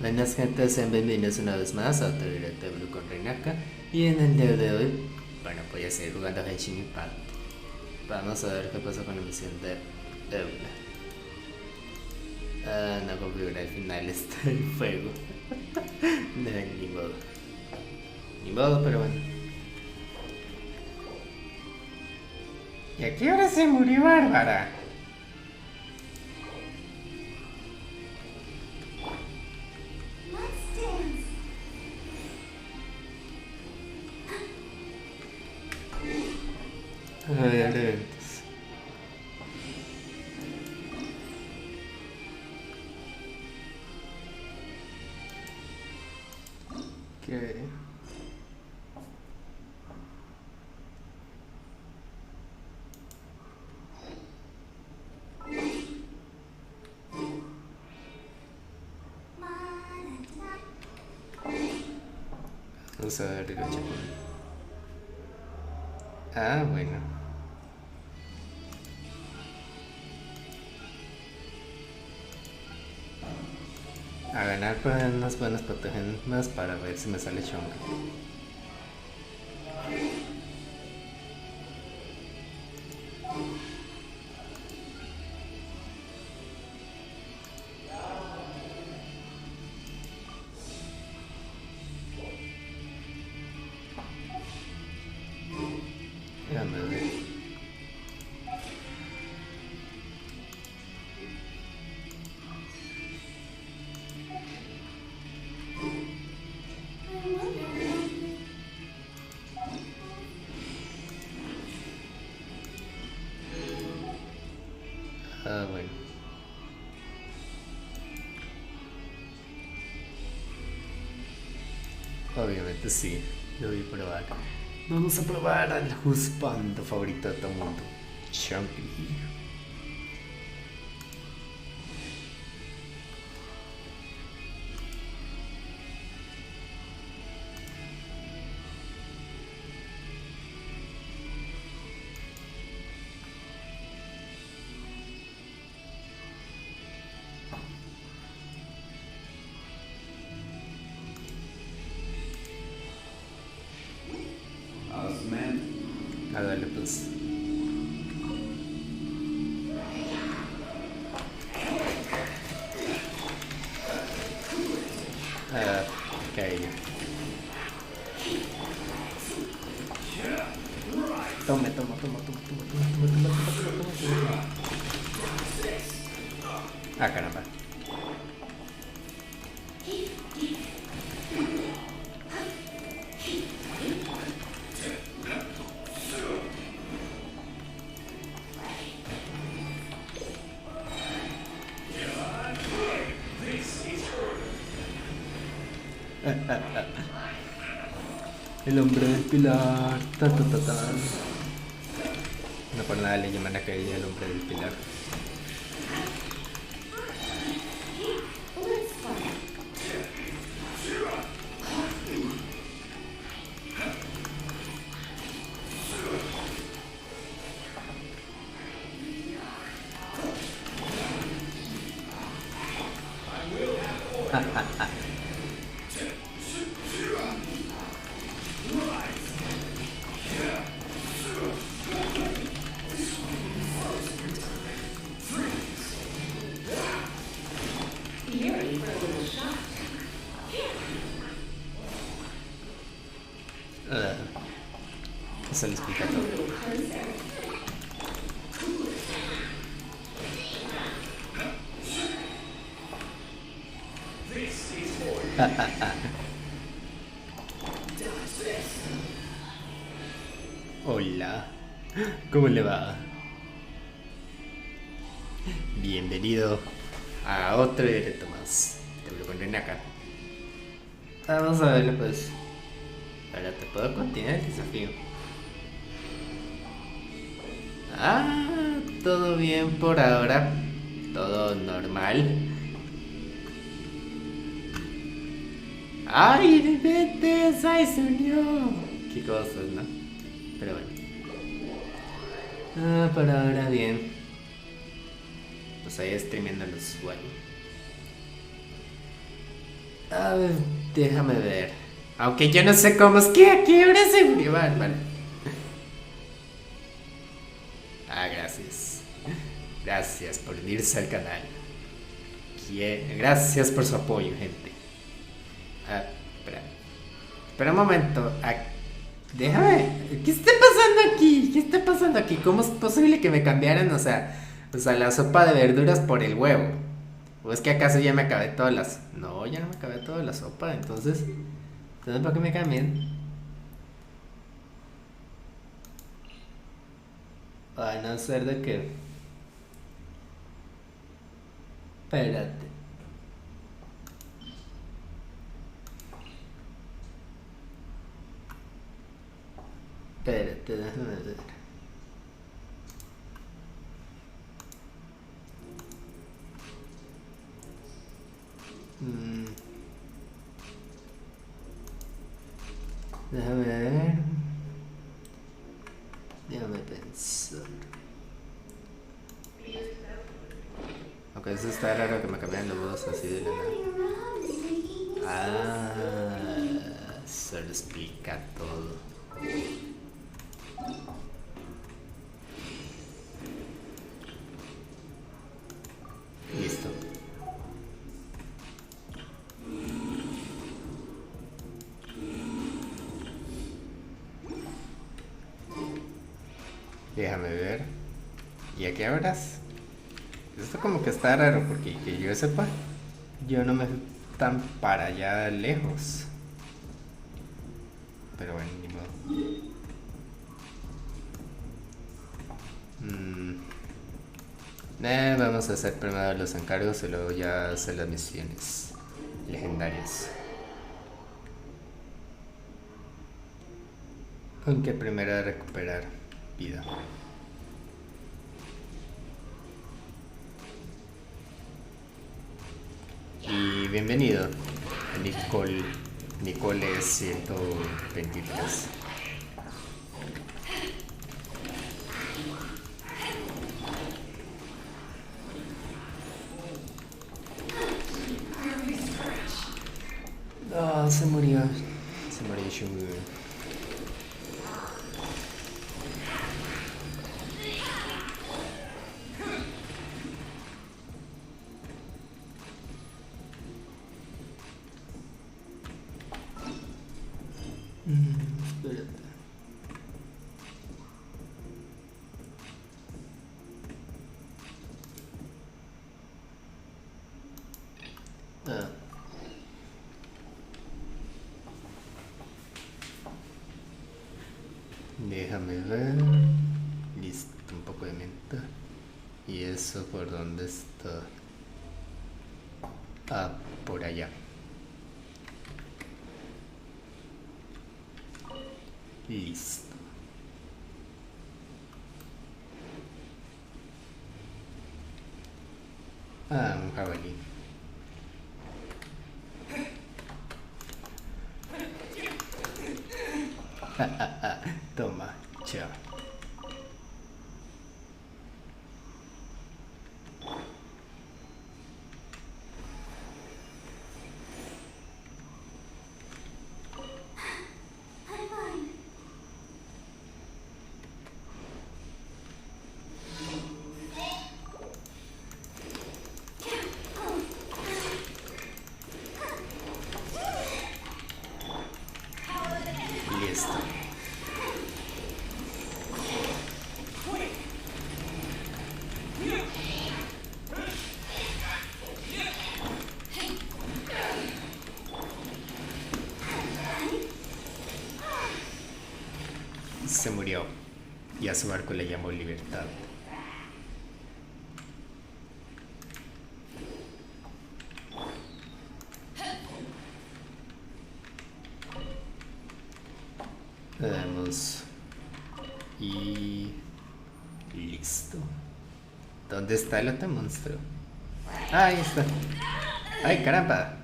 Buenas gentes, sean bienvenidos una vez más a otro directo de Blue con Renaka. Y en el día de hoy, bueno, voy a seguir jugando a MIsion Eula. Vamos a ver qué pasa con la misión de Eula. No configura el final, está el fuego. No, ni modo. Ni modo, pero bueno. ¿Y a qué hora se murió Bárbara? Eventos. Okay. Vamos a ver el chapón. Ah, bueno. A ganar por unas buenas patrógenas para ver si me sale chongo. Déjame ver. Ah, bueno. Obviamente sí, lo voy a probar. Vamos a probar al husband favorito de todo el mundo, Chunky. A darle pues. Ok. Toma. Ah, caramba. El hombre del pilar. No por nada le llaman a aquella el hombre del pilar. Eso le explica todo. Hola, ¿cómo le va? Bienvenido a otro directo más. Te lo pondré acá. Vamos a verlo pues. Ahora te puedo continuar el desafío. Ah, todo bien por ahora. Todo normal. ¡Ay, de repente! ¡Ay, se unió! Qué cosas, ¿no? Pero bueno. Ah, por ahora bien. Pues ahí streameando los usuarios. A ver, déjame ver. Aunque yo no sé cómo es que aquí ahora se murió. Vale. Ah, gracias. Gracias por unirse al canal. Gracias por su apoyo, gente. Ah, espera. Espera un momento. Déjame. ¿Qué está pasando aquí? ¿Qué está pasando aquí? ¿Cómo es posible que me cambiaran, o sea, la sopa de verduras por el huevo? ¿O es que acaso ya me acabé todas las... No, ya no me acabé toda la sopa, entonces ¿para qué me cambien? A no ser de que... Espérate. Espérate, déjame ver. Déjame ver. Déjame pensar. Ok, eso está raro que me cambiaran los voz así de la nada. Ah, eso lo explica todo. Listo. Déjame ver. ¿Y a qué horas? Esto como que está raro porque que yo sepa, yo no me fui tan para allá lejos. Pero bueno, ni modo. Vamos a hacer primero los encargos y luego ya hacer las misiones legendarias. Aunque primero recuperar vida. Y bienvenido, Nicole 123. Oh, se murió Shungu. Espérate. Déjame ver. Listo, un poco de menta. ¿Y eso por dónde está? Ah, por allá. Listo. Ah, un jabalí. Toma, chao. Listo. Se murió y a su barco le llamó Libertad. Le damos y listo. ¿Dónde está el otro monstruo? Ah, ahí está. Ay, caramba.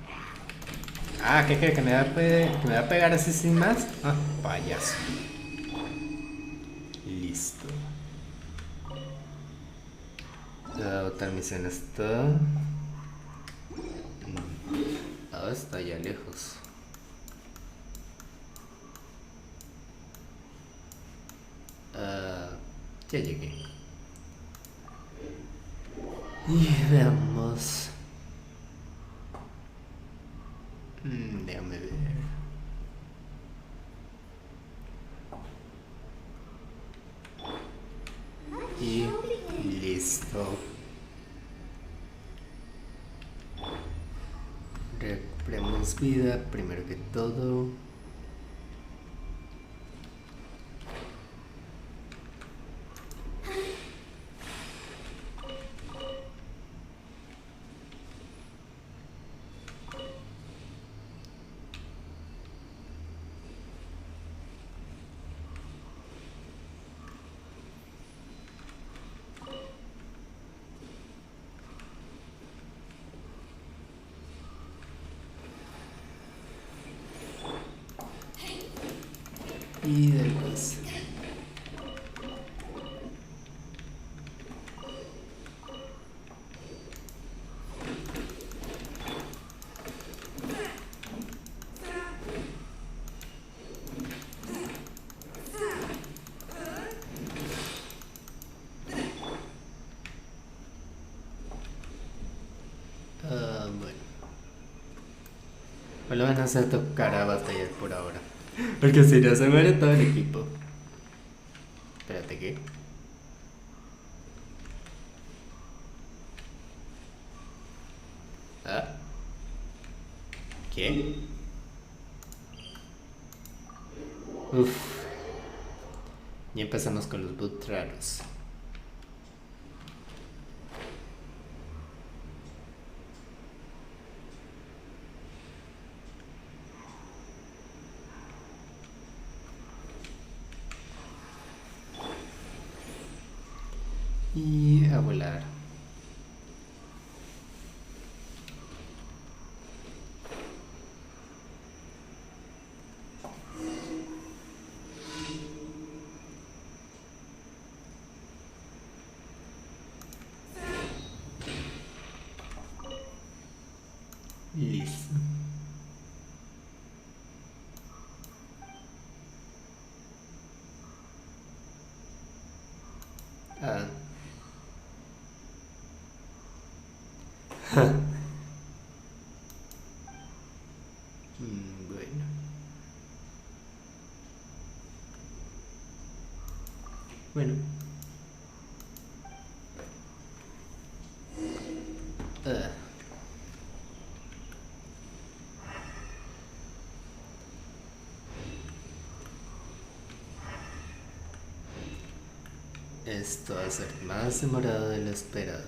Ah, ¿qué cree? ¿Que me va a pegar así sin más? Ah, payaso. Listo. La otra misión está... A está allá lejos. Ya llegué. Y veamos. Déjame ver. Y listo. Recuperemos vida primero que todo. Y después bueno, por lo menos se tocará batallar por ahora. Porque si no se muere todo el equipo. Espérate, ¿qué? ¿Ah? ¿Qué? Uff. Y empezamos con los boot raros. Y a volar. Listo. Ah. Bueno. Bueno. Ah. Esto va a ser más demorado de lo esperado.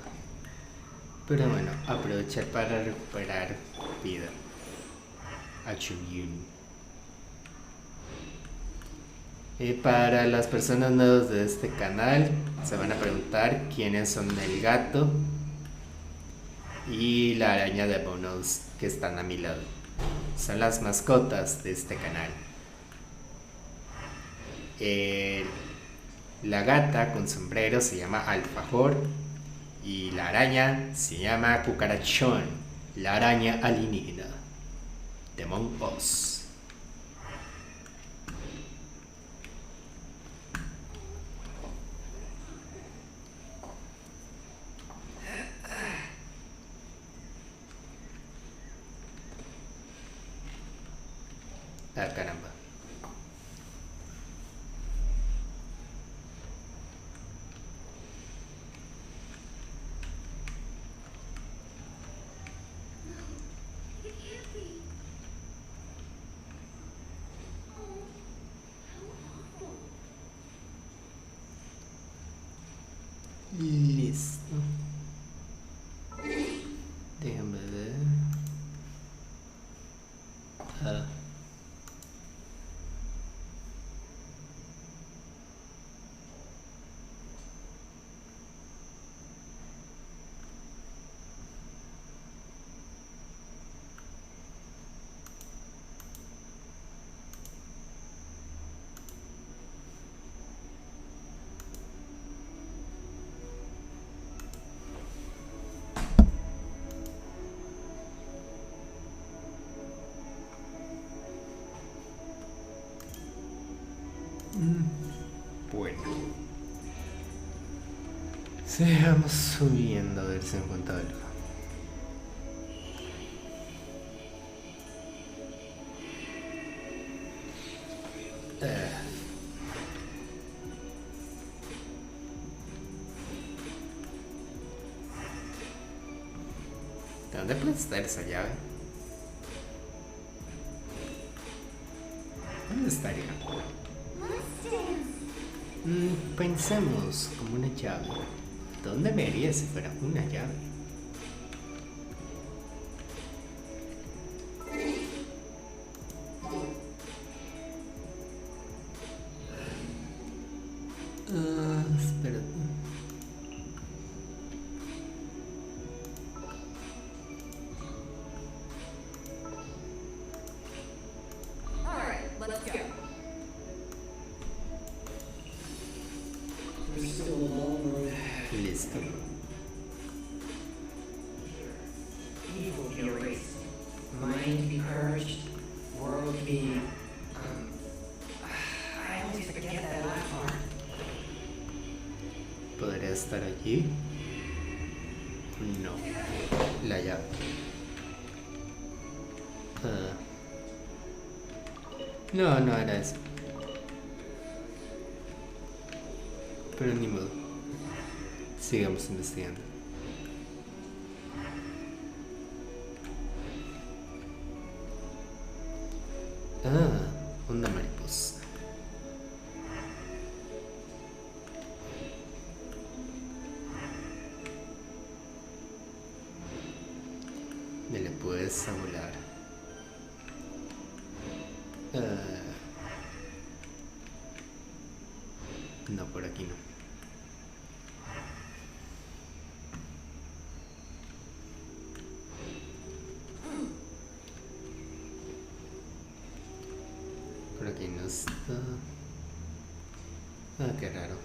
Pero bueno, aprovechar para recuperar vida. Achuyun. Para las personas nuevas de este canal, se van a preguntar quiénes son el gato y la araña de bonus que están a mi lado. Son las mascotas de este canal. La gata con sombrero se llama Alfajor y la araña se llama Cucarachón, la araña alienígena de Among Us. Ah, caramba. Listo. Déjame ver. Ah. Bueno. Sigamos subiendo a ver si encuentro algo. ¿Dónde puede estar esa llave? ¿Dónde estaría? Pensemos como una llave. ¿Dónde me haría si fuera una llave? Espérate. Listo. Evil be erased, mind be purged, world be. I always forget that last part. ¿Podría estar allí? No. La llave. No, no era eso. Pero ni modo. Sigamos investigando. Una mariposa. Me la puedes volar. No, por aquí no. Por aquí no está. Qué raro.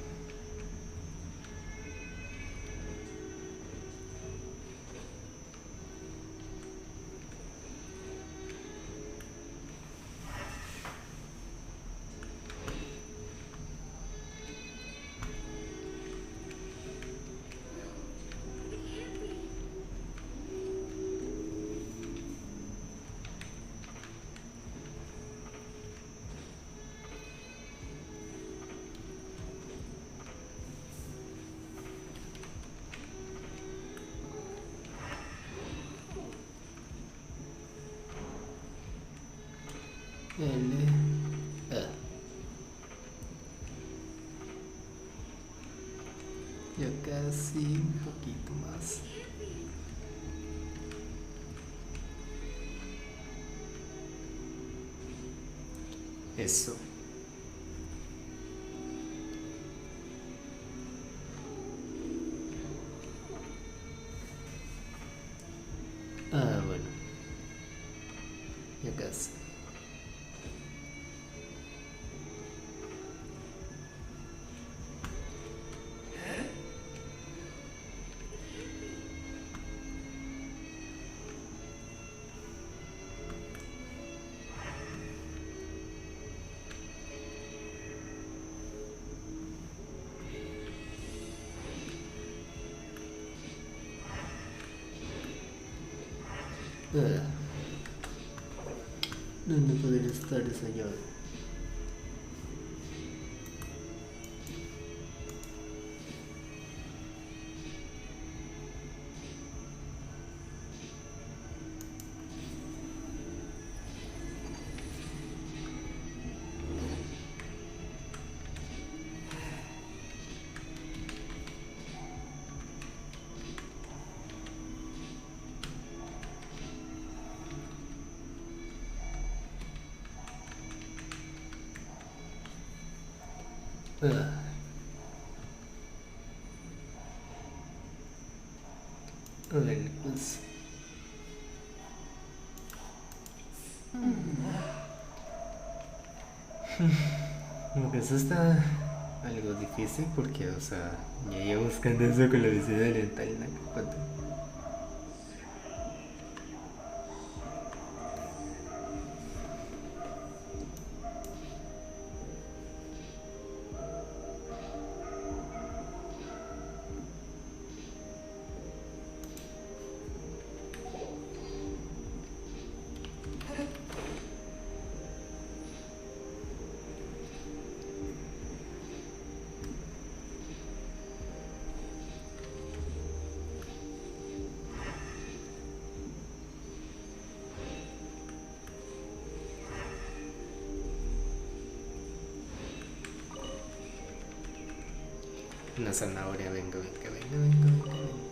Ya casi un poquito más. Eso. Bueno. Ya casi. ¿Dónde podría estar esa llave? Bueno, pues. Aunque eso está algo difícil porque, o sea, ya llevo buscando eso con la visión oriental, ¿no? ¿Cuánto? Una zanahoria, venga, venga, venga, venga, venga, venga.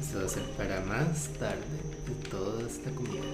Esto va a ser para más tarde de toda esta comida.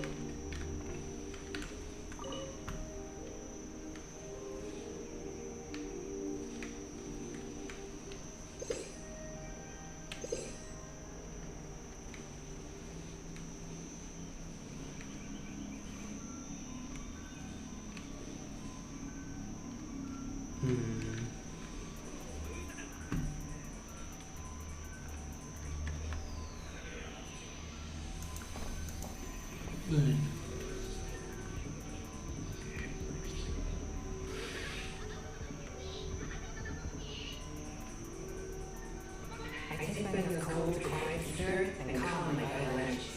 I take my cold, quiet dirt and calm my avalanche.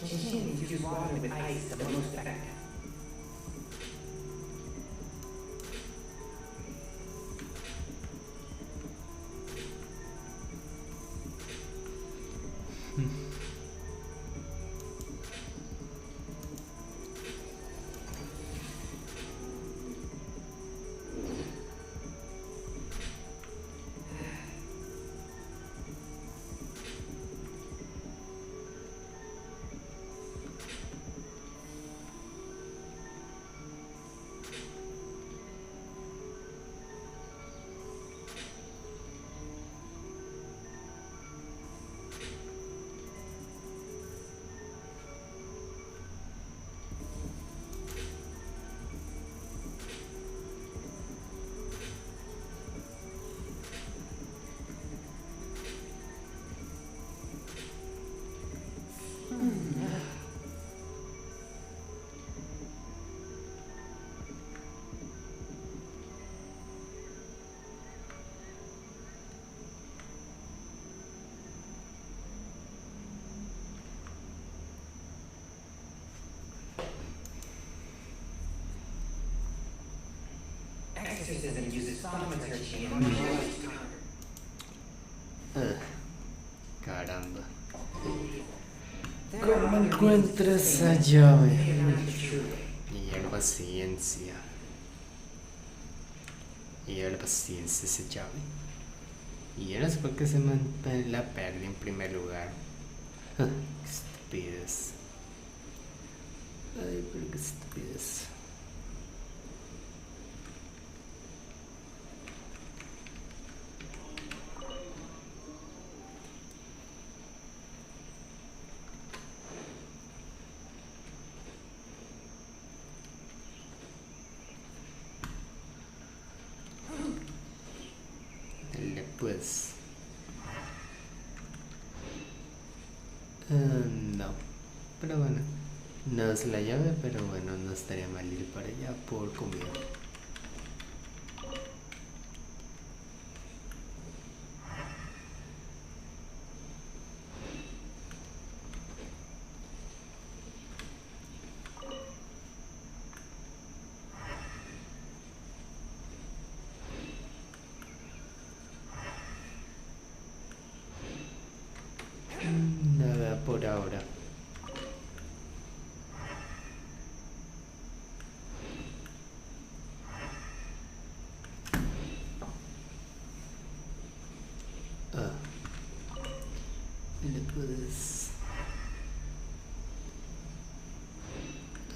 Machines use water with ice the most effective. Exorcism uses stomach searching and neutralized power. Caramba. There ¿Cómo are other encuentro reasons esa to llave? think they're not the truth. Y el paciencia. Y el paciencia esa llave. Y yo no sé por qué se me la perdí en primer lugar. Qué estupidez. Ay, pero qué estupidez. Pues no, pero bueno, no es la llave, pero bueno, no estaría mal ir para allá por comida. Nada por ahora. Le puedes...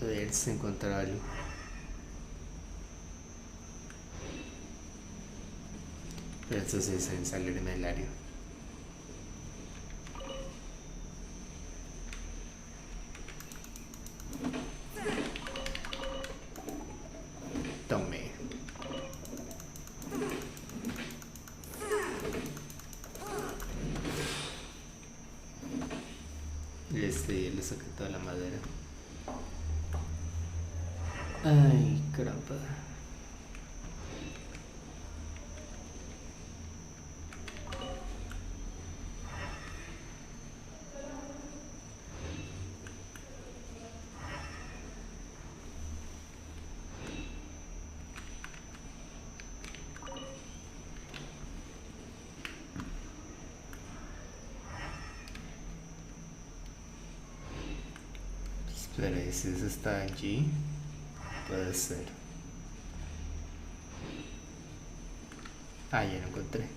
A ver si encuentra algo. Pero esto sí es en salir en el área. Tome. Le saqué toda la madera. Ay, caramba. Espera, ¿y si eso está allí? Puede ser. Ah, ya lo encontré.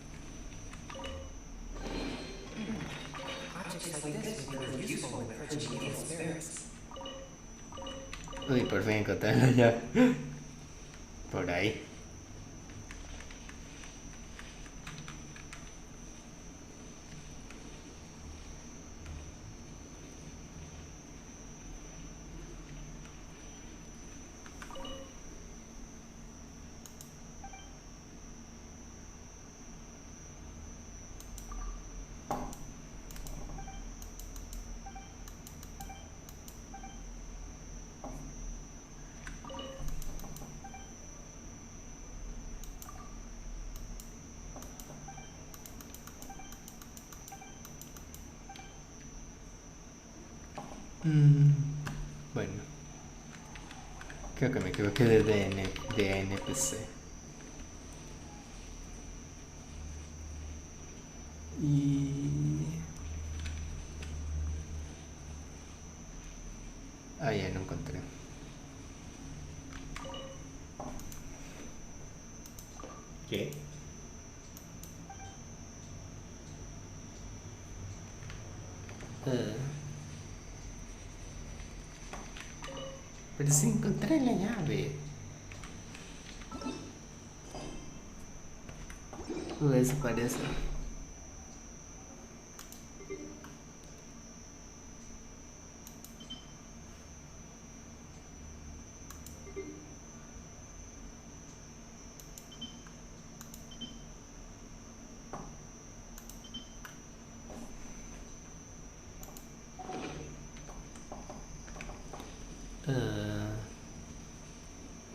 Objects like this would prove useful in purging evil spirits. Uy, por fin encontré ya. Por ahí. Bueno, creo que me equivoqué de NPC. Y... ah, ya lo encontré. ¿Qué? Pero sí encontré la llave. Eso parece.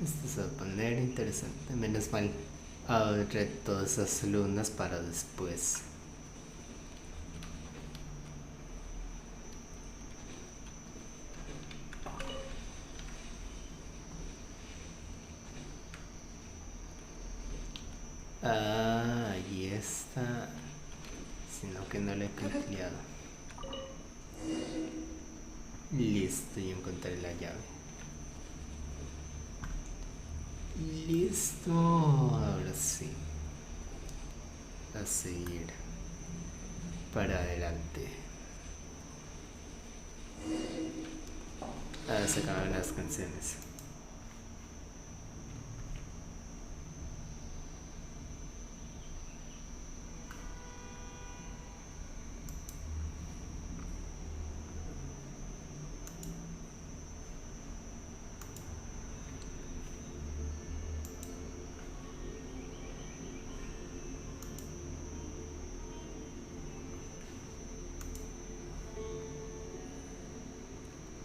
Esto se va a poner interesante. Menos mal ahorré todas esas lunas para después. Ah, ahí está. Sino que no lo he cliqueado. Listo, y encontré la llave. Listo, ahora sí. A seguir para adelante. Ahora se acaban las canciones.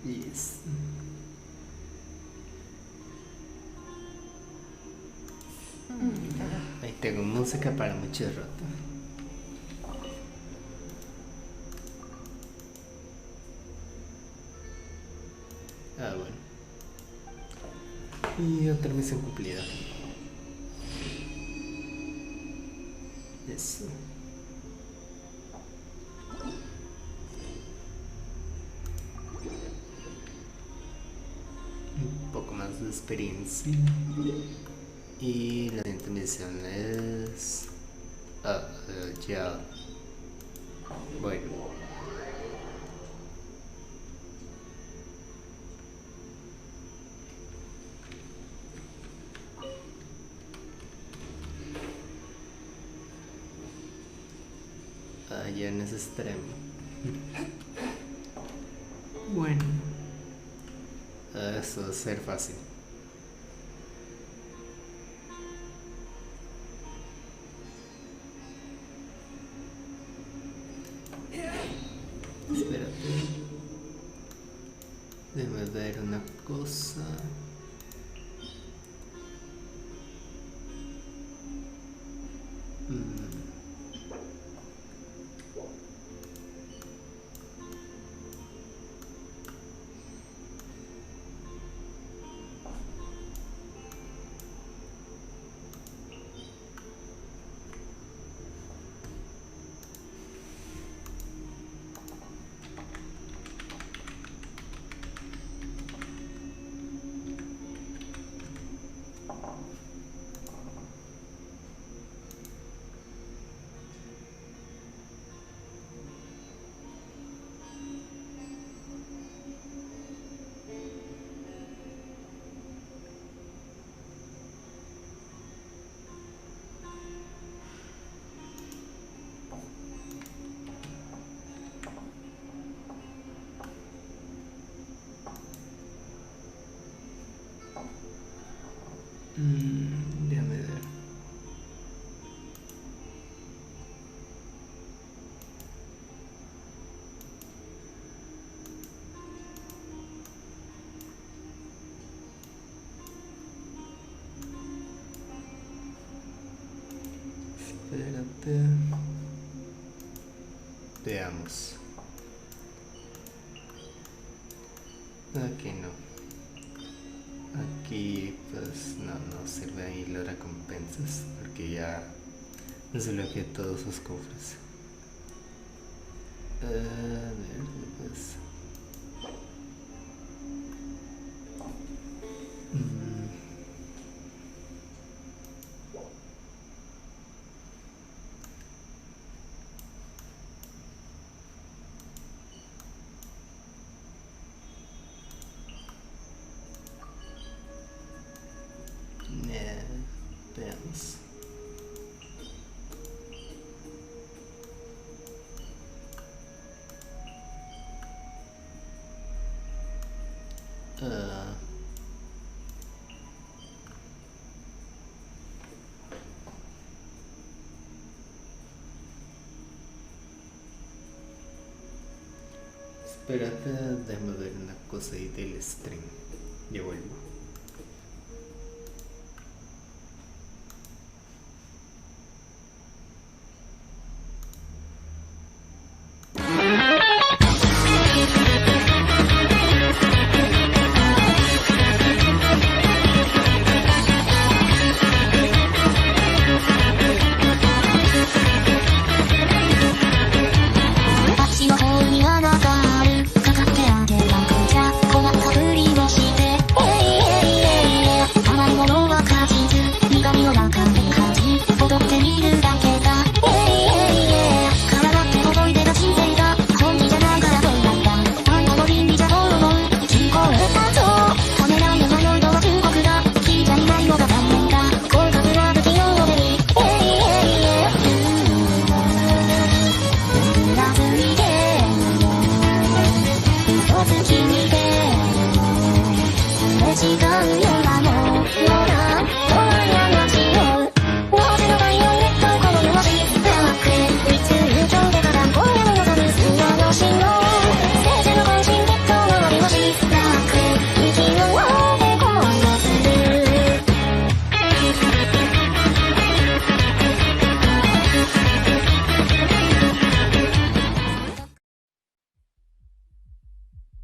Yes. Ahí tengo música para mucho rato. Ah, bueno. Y otra misión cumplida. Eso. Un poco más de experiencia. Y la siguiente misión es... ya. Bueno. Allá en ese extremo. Bueno. Eso va a ser fácil. Espérate. Déjame ver una cosa. Déjame ver. Espérate. Veamos. Aquí no. Aquí pues no sirve ahí las recompensas porque ya desbloqueé todos sus cofres. A ver, pues. Veamos. Espérate, déjame ver una cosa ahí del stream. Ya vuelvo.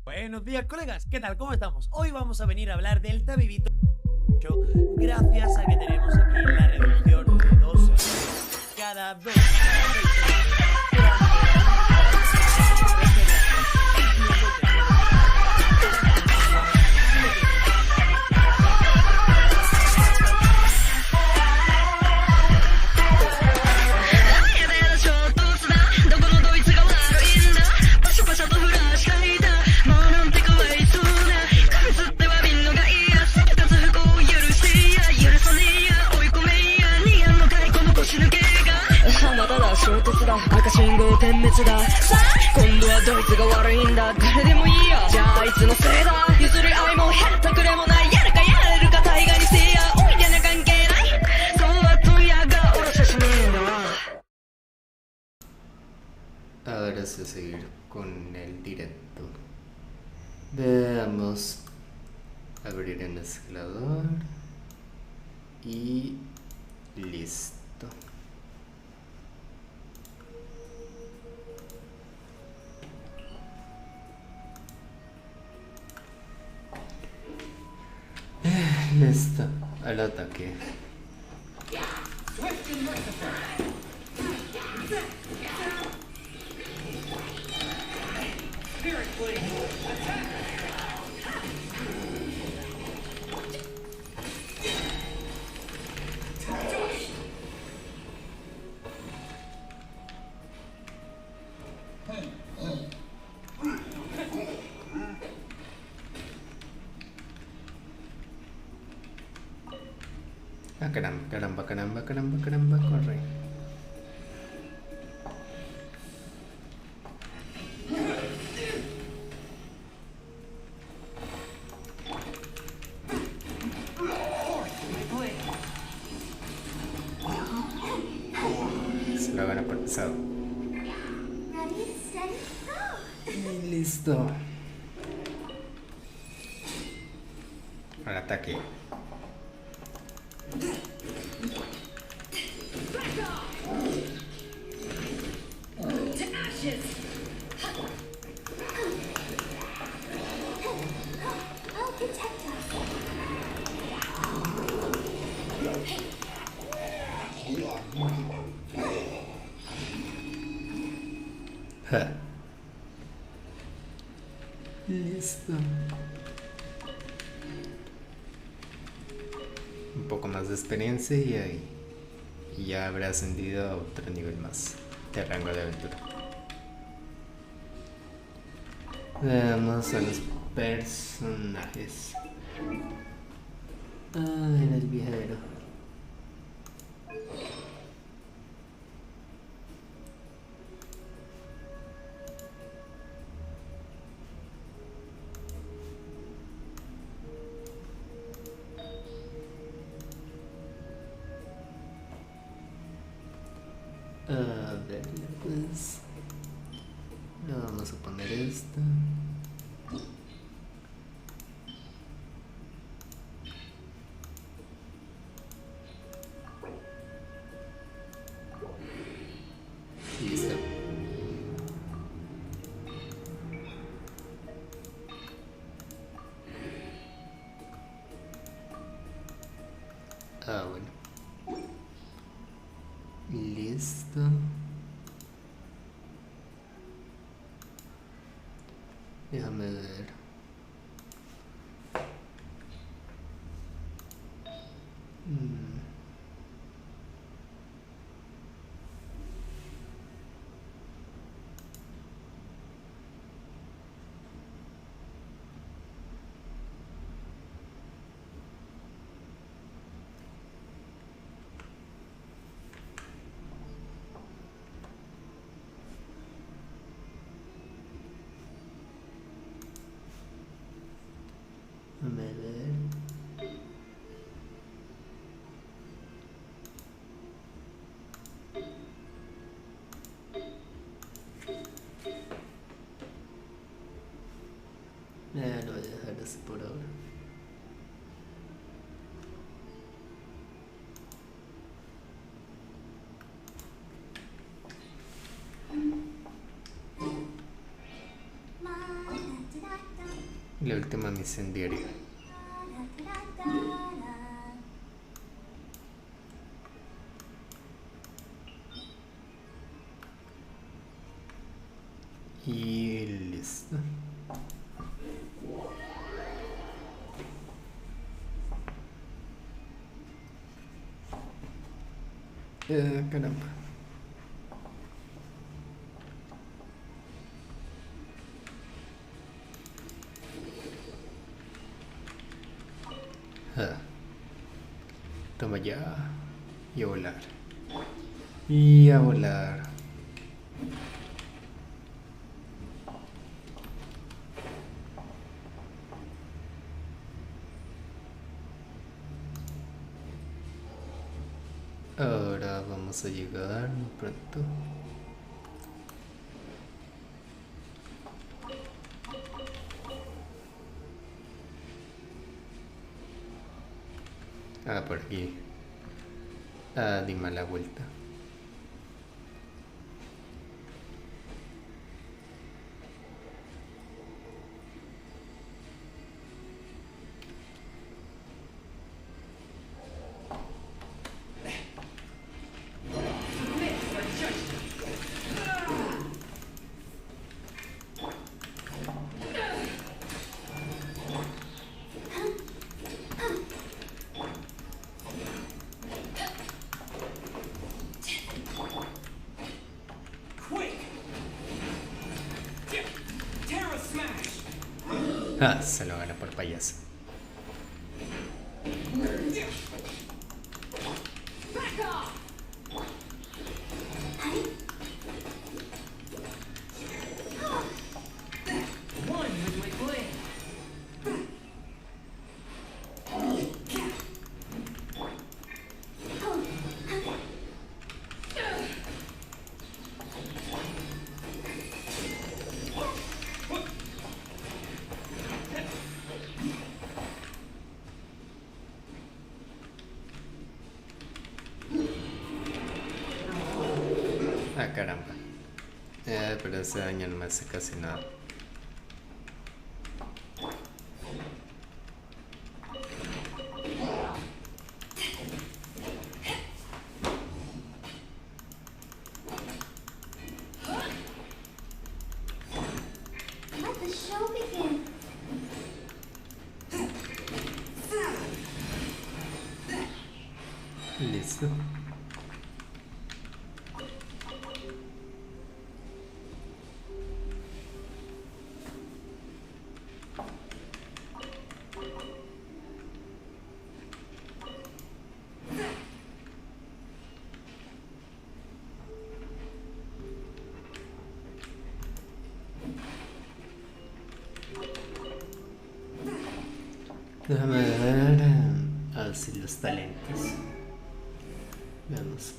Buenos días, colegas, ¿qué tal? ¿Cómo estamos? Hoy vamos a venir a hablar del tabibito gracias a que tenemos aquí la reducción de 2 cada 2. Ahora sí, seguir con el directo. Veamos. Abrir el mezclador. Y listo. Listo, al ataque. Ah, caramba, corre. Listo. Al ataque. To ashes! I'll protect us. Ja. Listo. Un poco más de experiencia y ya habrá ascendido a otro nivel más de rango de aventura. Veamos a los personajes. Era el viajero. A ver, pues le vamos a poner esto. Listo. Ah, bueno. Listo. Déjame ver. Déjame ver. Lo voy a dejar así por ahora. La última misión diaria. Y listo. Caramba. Toma ya. Y a volar. Y a volar. Ahora vamos a llegar muy pronto. Ah, por aquí. Ah, di mala vuelta. Ah, se lo gana por payaso. caramba. Pero ese daño no me hace casi nada. Let the show begin. Listo. Déjame ver. A ver si los talentos. Veamos.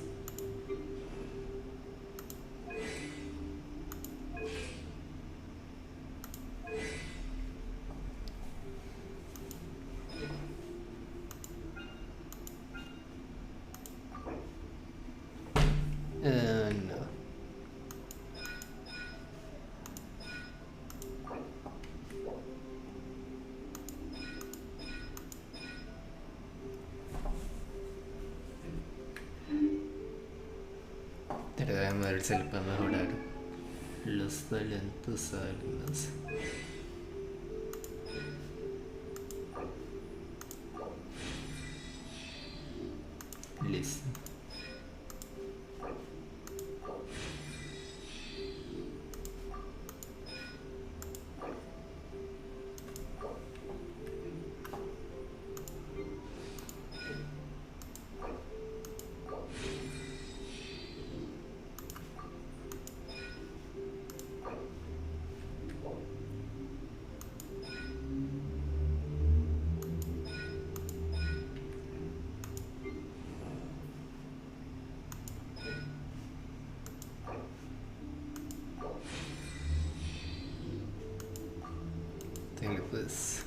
No. Pero déjame ver si le puedo mejorar los talentos a algunos. Listo. Tengo pues.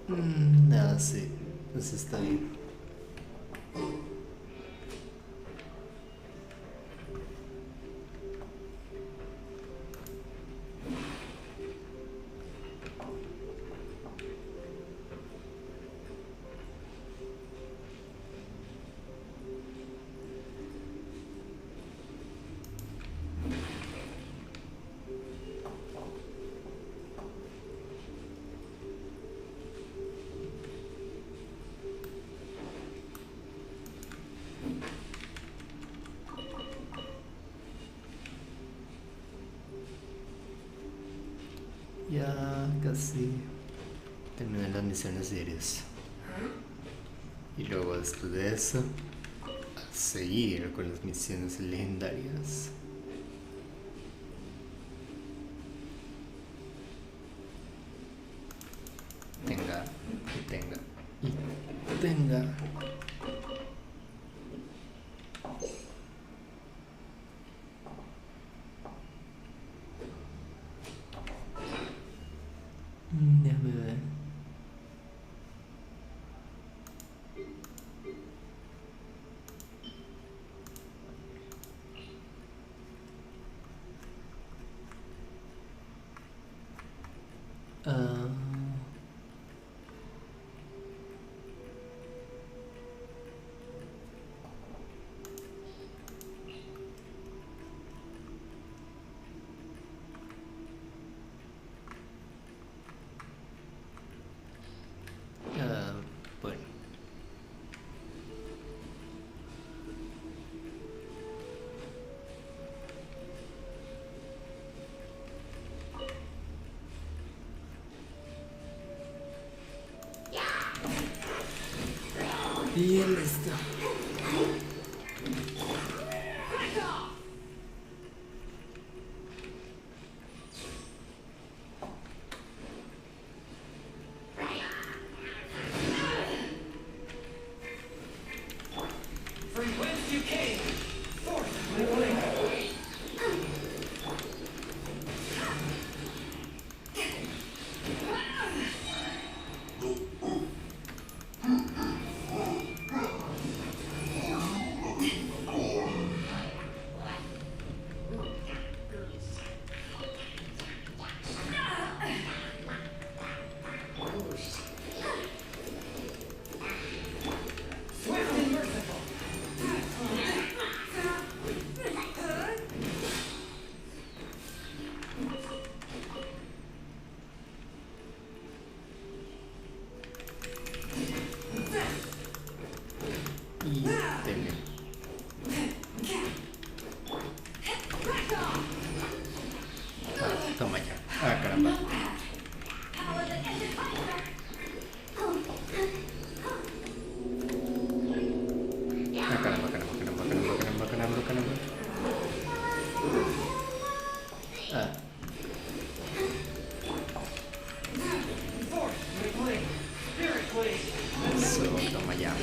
No, sí, pues está bien. Ya casi terminé las misiones diarias. Y luego después de eso, a seguir con las misiones legendarias. Tenga, y tenga, y tenga. Déjame ver. Ah, bueno. Y listo. Y tele. Toma ya. Ah, caramba. Ah, caramba, caramba, caramba, caramba, caramba, caramba, caramba. Ah. Eso, toma ya.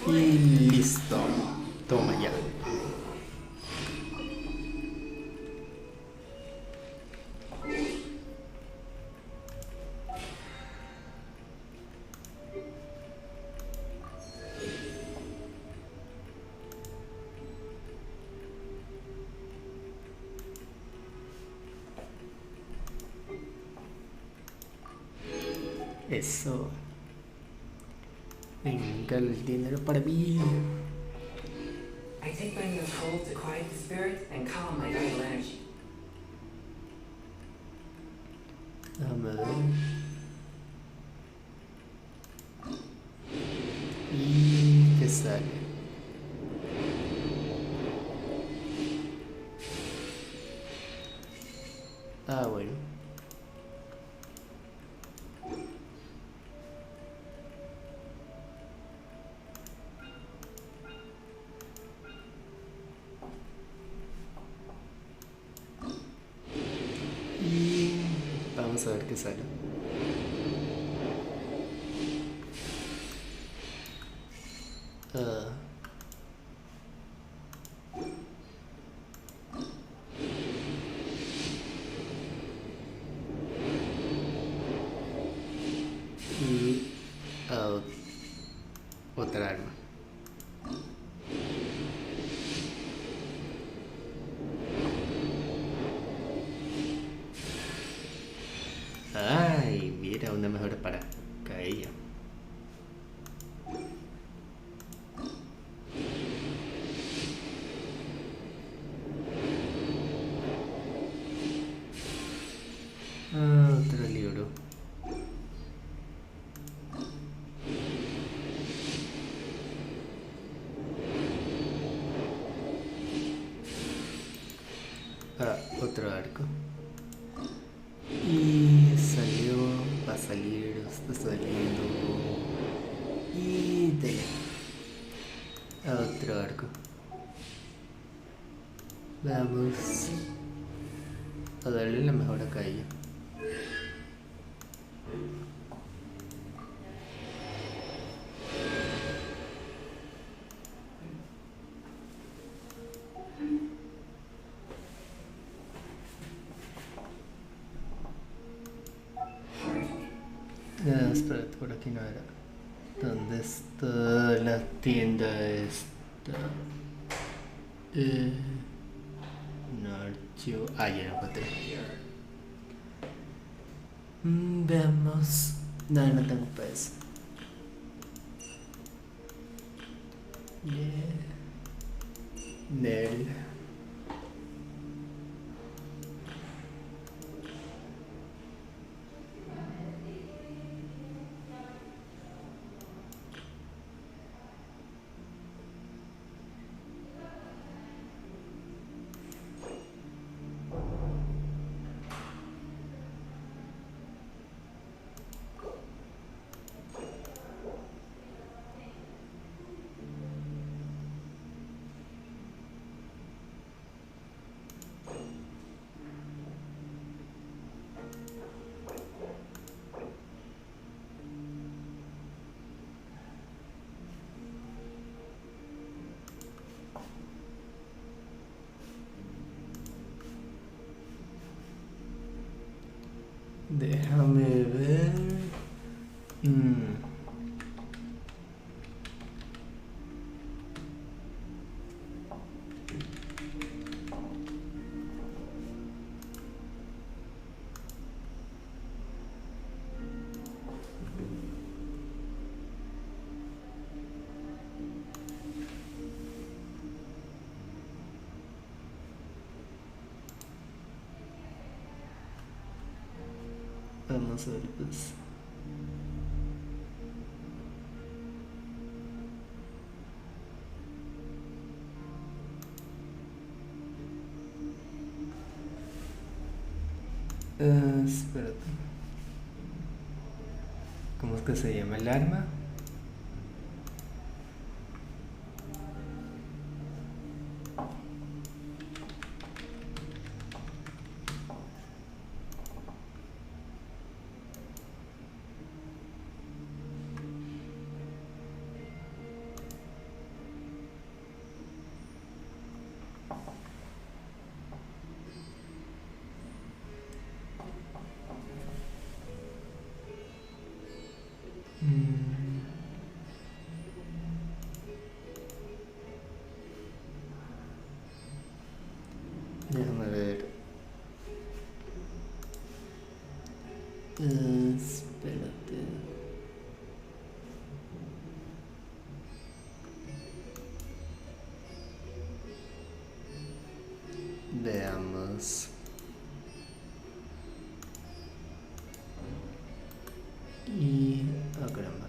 Y listo. Toma ya. Eso. Venga, el dinero para mí. I take my meals whole to quiet the spirit and calm my vital energy. Déjame ver. ¿Y qué sale? Ah, bueno. Y vamos a ver qué sale. Y otra arma. Ay, mira, una mejor para ella. Otro libro. Otro arco. Y salió, va a salir, está saliendo. Y de otro arco. Vamos a darle la mejor acá a ella. Espérate, por aquí no era. ¿Dónde está la tienda esta? No, archivo. Ah, ya lo encontré. Veamos. No, no tengo peso. Nel. Déjame ver. Vamos a ver, pues. Espérate. ¿Cómo es que se llama el arma? Déjame ver. Espérate. Veamos. Y... oh, caramba.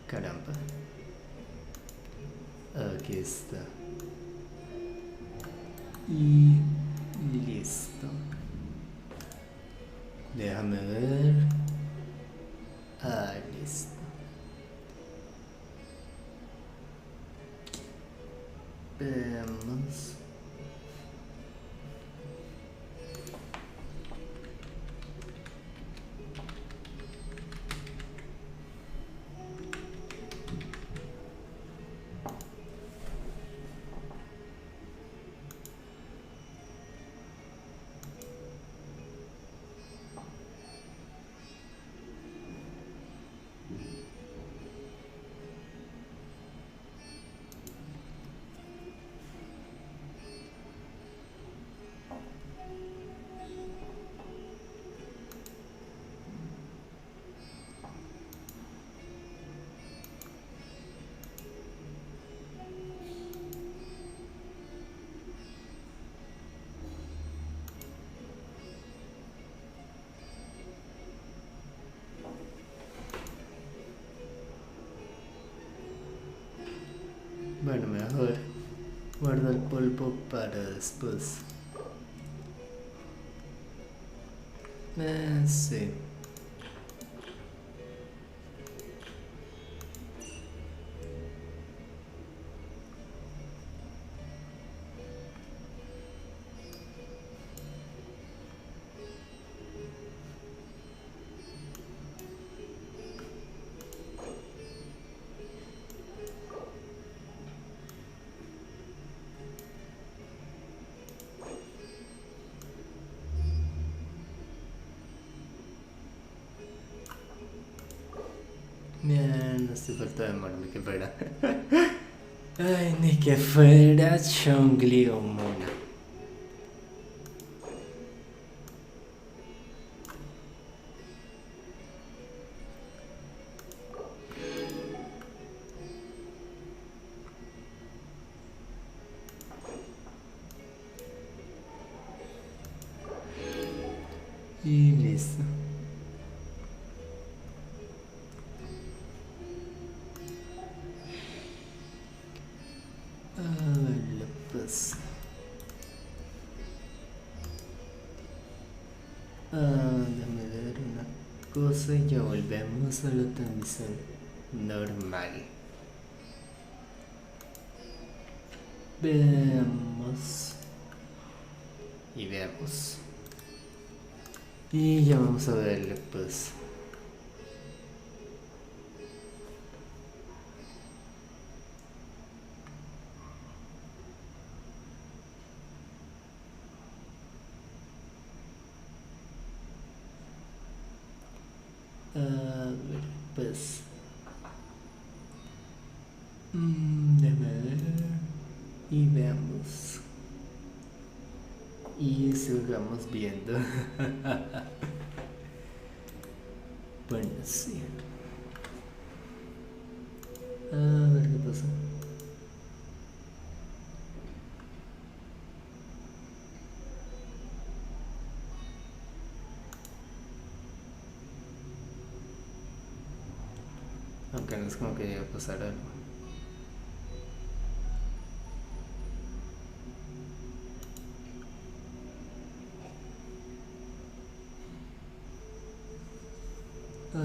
Caramba. Aquí está. Y listo. Déjame ver. Ah, listo. Veamos. Bueno, mejor guardo el polvo para después. Sí. Bien, no hace falta demorarme que fuera. Ay, ni que fuera Chongli o Mona. Y listo. Vale, pues. Déjame ver una cosa y ya volvemos a la transmisión normal. Veamos. Y veamos. Y ya vamos a verle, pues. A ver, pues. Déjame ver. Y veamos. Y sigamos viendo. Bueno, sí. A ver qué pasa. Que no es como que iba a pasar algo.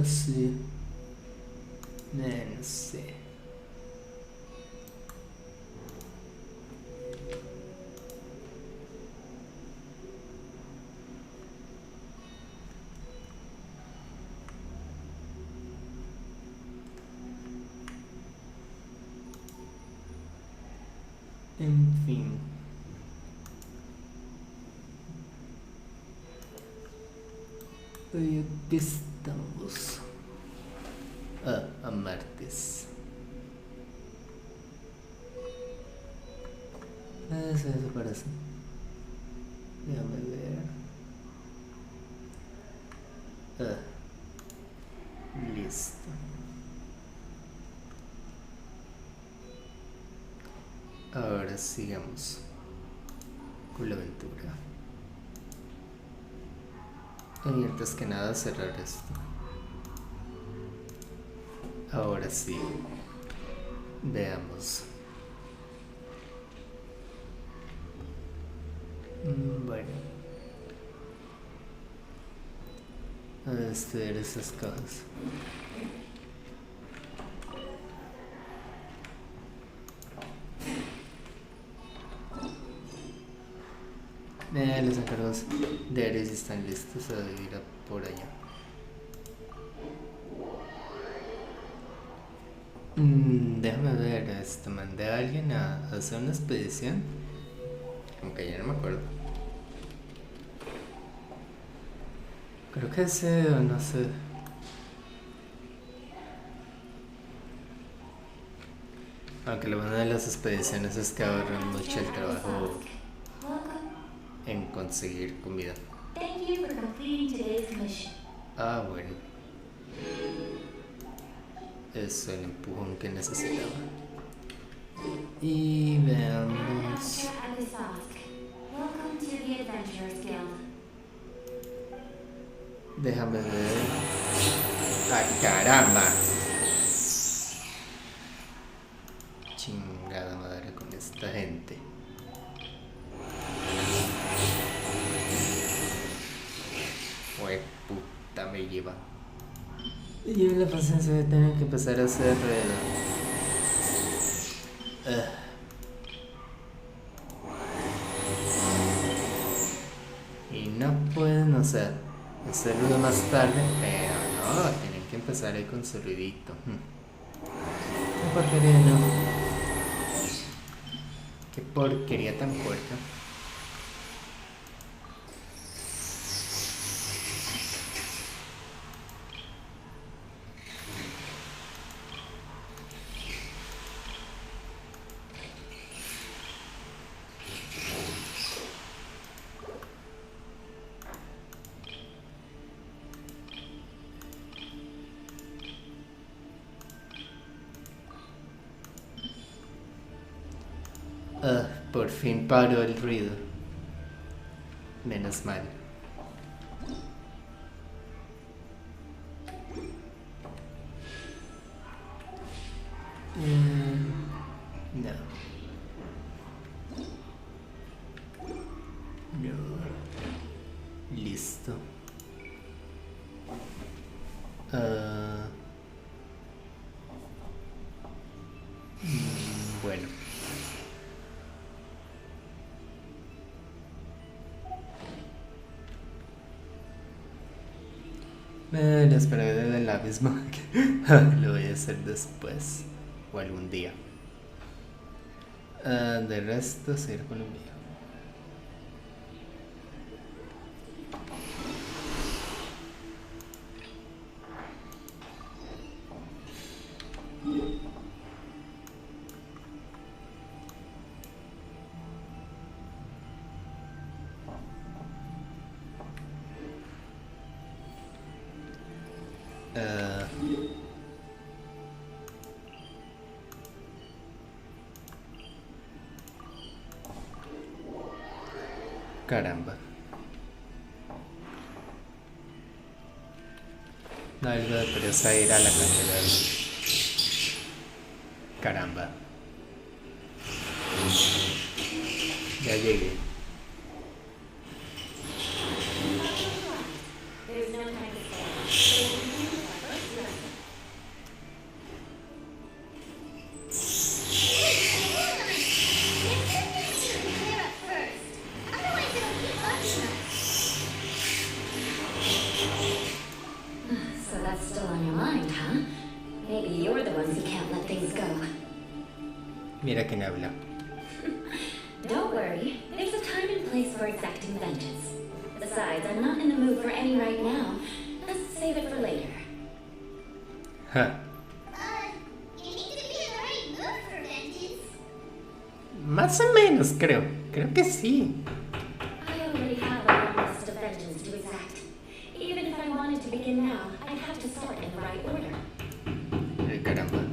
Así. No sé. En fin. Hoy aquí estamos. A martes. Se desaparece. Déjame ver. Listo. Ahora sigamos con la aventura. Y antes que nada cerrar esto. Ahora sí. Veamos. Bueno. A estudiar esas cosas. Los encargos de Ares están listos a ir por allá. Déjame ver, mandé a alguien a hacer una expedición. Aunque ya no me acuerdo. Creo que ese o no sé. Aunque lo bueno de las expediciones es que ahorran mucho el trabajo en conseguir comida. Thank you for completing today's mission. Ah, bueno. Es el empujón que necesitaba. Y veamos. Welcome to the Adventurers Guild. Déjame ver. ¡Ah, caramba! Chingada madre con esta gente. Fue puta me lleva. Y la paciencia de tener que empezar a hacer y no pueden, o sea, hacerlo más tarde, pero no, tienen que empezar ahí con su ruidito. Qué porquería, no. Qué porquería tan puerca. Por fin paró el ruido. Menos mal. No. No. Listo. Bueno. La esperaré del abismo. Lo voy a hacer después. O algún día. De resto, seguir con lo mío. Caramba. No, algo de pereza ir a la catedral. Caramba. Ya llegué. There's no time to stay. So that's still on your mind, huh? Maybe you're the ones who can't let things go. Mira quién habla. Don't worry, there's a time and place for exacting vengeance. Besides, I'm not in the mood for any right now. Let's save it for later. Ja. You need to be in the right mood for vengeance. Más o menos, creo. Creo que sí. I already have a long list of vengeance to exact. Even if I wanted to begin now, I'd have to start in the right order. Ay, caramba.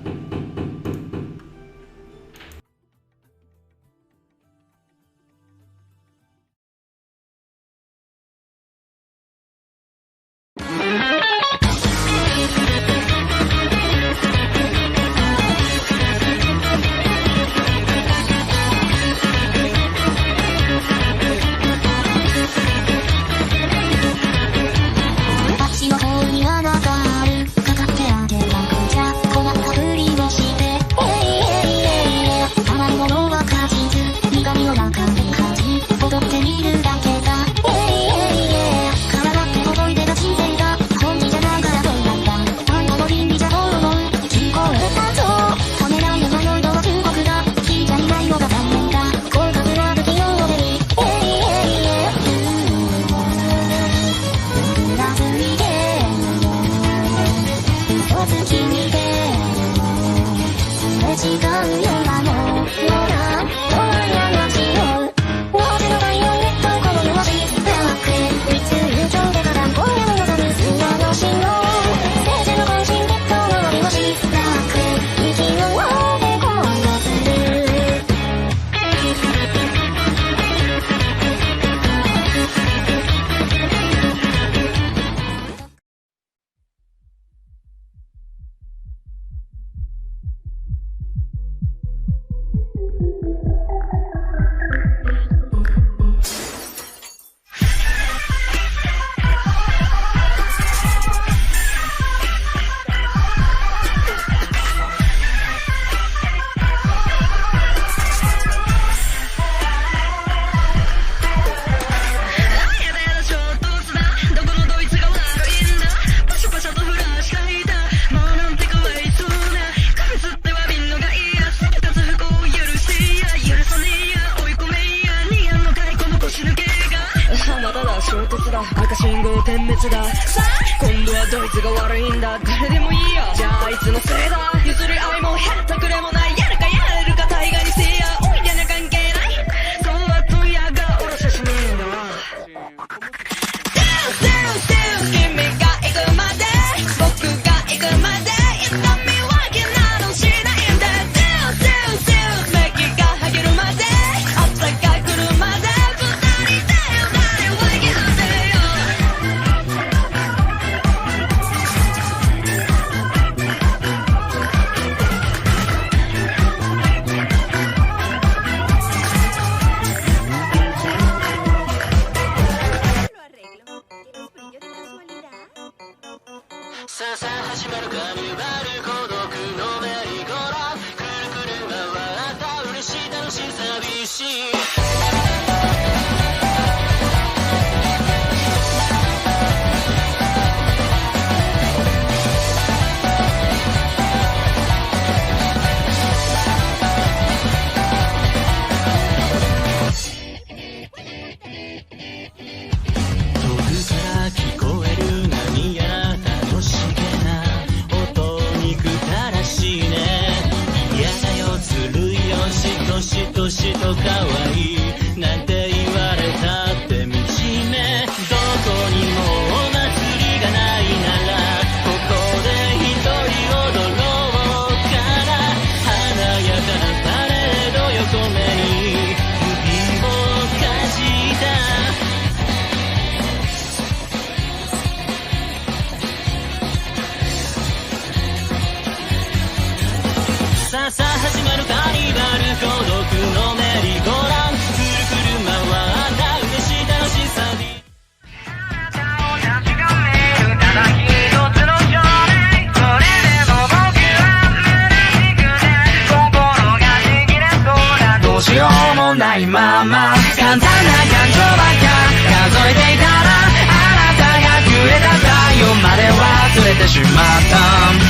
簡単な感情ばっか数えていたらあなたがくれた太陽まで忘れてしまった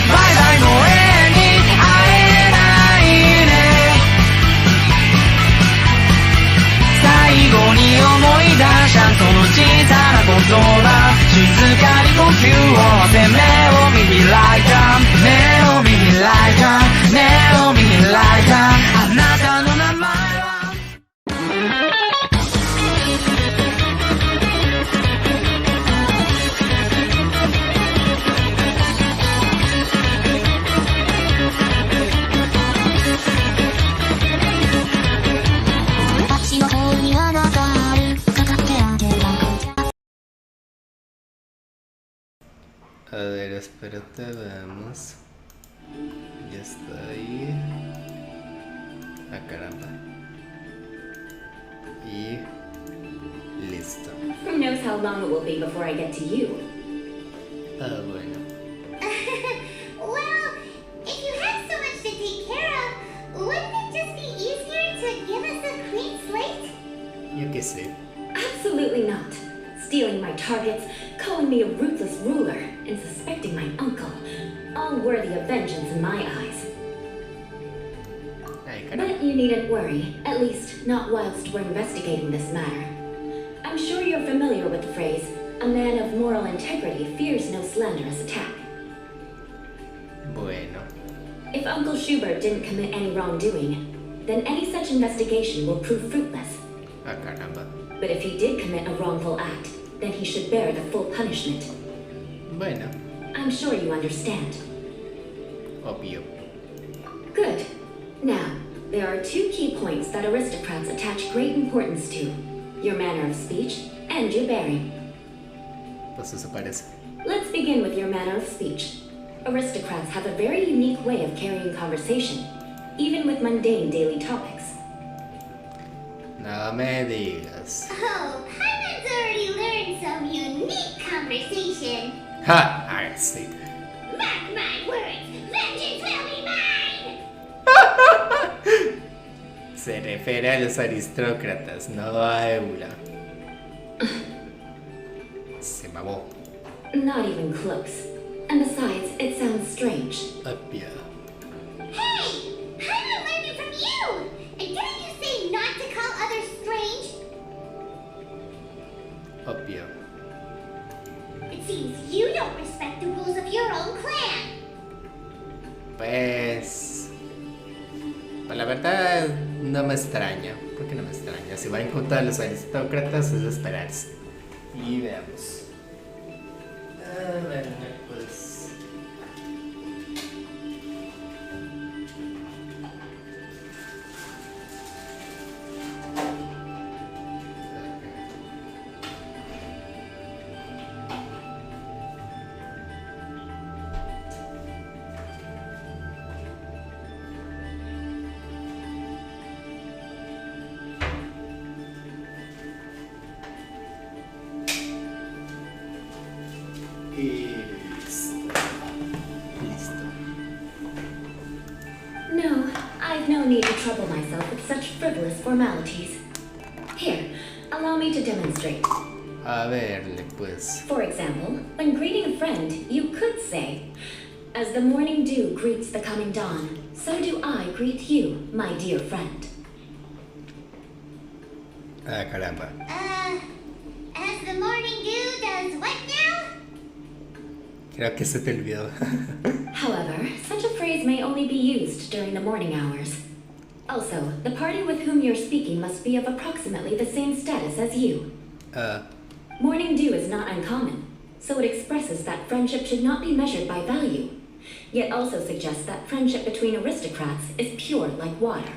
バイバイもう永遠に会えないね最後に思い出したその小さな言葉静かに呼吸を合わせ目を見開いた目を見開いた目を見開いたあなたの名前は私の方にあなたあるかかってあげた A ver, espérate, veamos. Ya está ahí. Ah, caramba. Y listo. Who knows how long it will be before I get to you? Ah, bueno. Well, if you have so much to take care of, wouldn't it just be easier to give us a clean slate? Yo qué sé. Absolutely not. Stealing my targets, calling me a ruthless ruler, and suspecting my uncle. All worthy of vengeance in my eyes. Ay, caramba. But you needn't worry, at least not whilst we're investigating this matter. I'm sure you're familiar with the phrase, a man of moral integrity fears no slanderous attack. Bueno. If Uncle Schubert didn't commit any wrongdoing, then any such investigation will prove fruitless. Ah, caramba. But if he did commit a wrongful act, then he should bear the full punishment. Bueno. I'm sure you understand. Obvio. Good. Now, there are two key points that aristocrats attach great importance to. Your manner of speech and your bearing. Pues eso parece. Let's begin with your manner of speech. Aristocrats have a very unique way of carrying conversation, even with mundane daily topics. No me digas. Oh, Paimon's already learned some unique conversation. ¡Ja! Ah, sí. Mark my words, vengeance will be mine! Se refiere a los aristócratas, no a Eula. Se mamó. Not even close. And besides, it sounds strange. Obvio. Hey! Paimon learned it from you! And didn't you say not to call others strange? Obvio. It seems you don't respect the rules of your own clan. Pues la verdad no me extraña. ¿Por qué no me extraña? Si va en contra de los aristócratas es de esperarse. Y veamos. A ver, pues. Y listo. No, I've no need to trouble myself with such frivolous formalities. Here, allow me to demonstrate. A verle, pues. For example, when greeting a friend, you could say, "As the morning dew greets the coming dawn, so do I greet you, my dear friend." Ah, caramba. As the morning dew does what now? Creo que se te olvidó. However, such a phrase may only be used during the morning hours. Also, the party with whom you're speaking must be of approximately the same status as you. Morning dew is not uncommon, so it expresses that friendship should not be measured by value, yet also suggests that friendship between aristocrats is pure like water.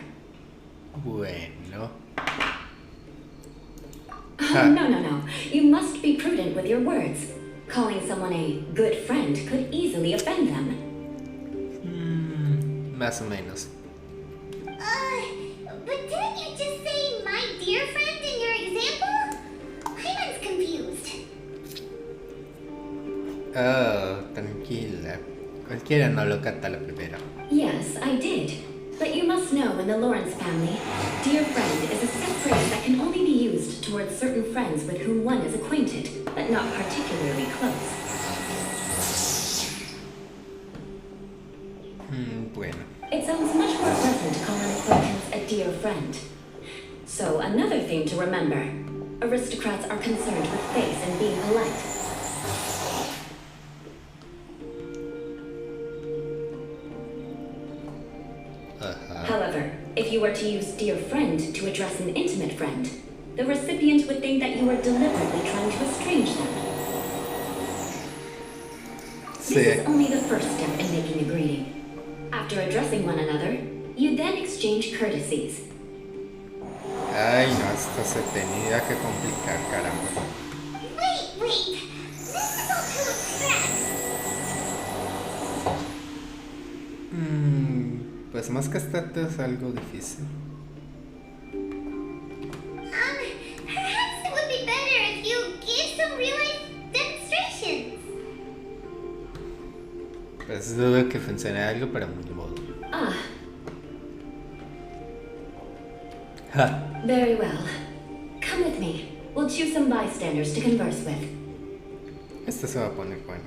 Bueno. Oh, no. You must be prudent with your words. Calling someone a good friend could easily offend them. Más o menos. But didn't you just say my dear friend in your example? Paimon's confused. Oh, tranquila. Cualquiera no lo canta la primera. Yes, I did. But you must know in the Lawrence family, dear friend is a set phrase that can only be certain friends with whom one is acquainted, but not particularly close. Bueno. It sounds much more pleasant to call an acquaintance a dear friend. So, another thing to remember. Aristocrats are concerned with face and being polite. However, if you were to use dear friend to address an intimate friend, the recipient would think that you are deliberately trying to estrange them. This is only the first step in making a greeting. After addressing one another, you then exchange courtesies. Ay, no, esto se tenía que complicar, caramba. Wait! This is all too abstract. Pues más que esto es algo difícil. Perhaps it would be better if you give some real-life demonstrations. Pues dudo que funcione algo, pero ni modo. Ha. Very well. Come with me. We'll choose some bystanders to converse with. Esto se va a poner bueno.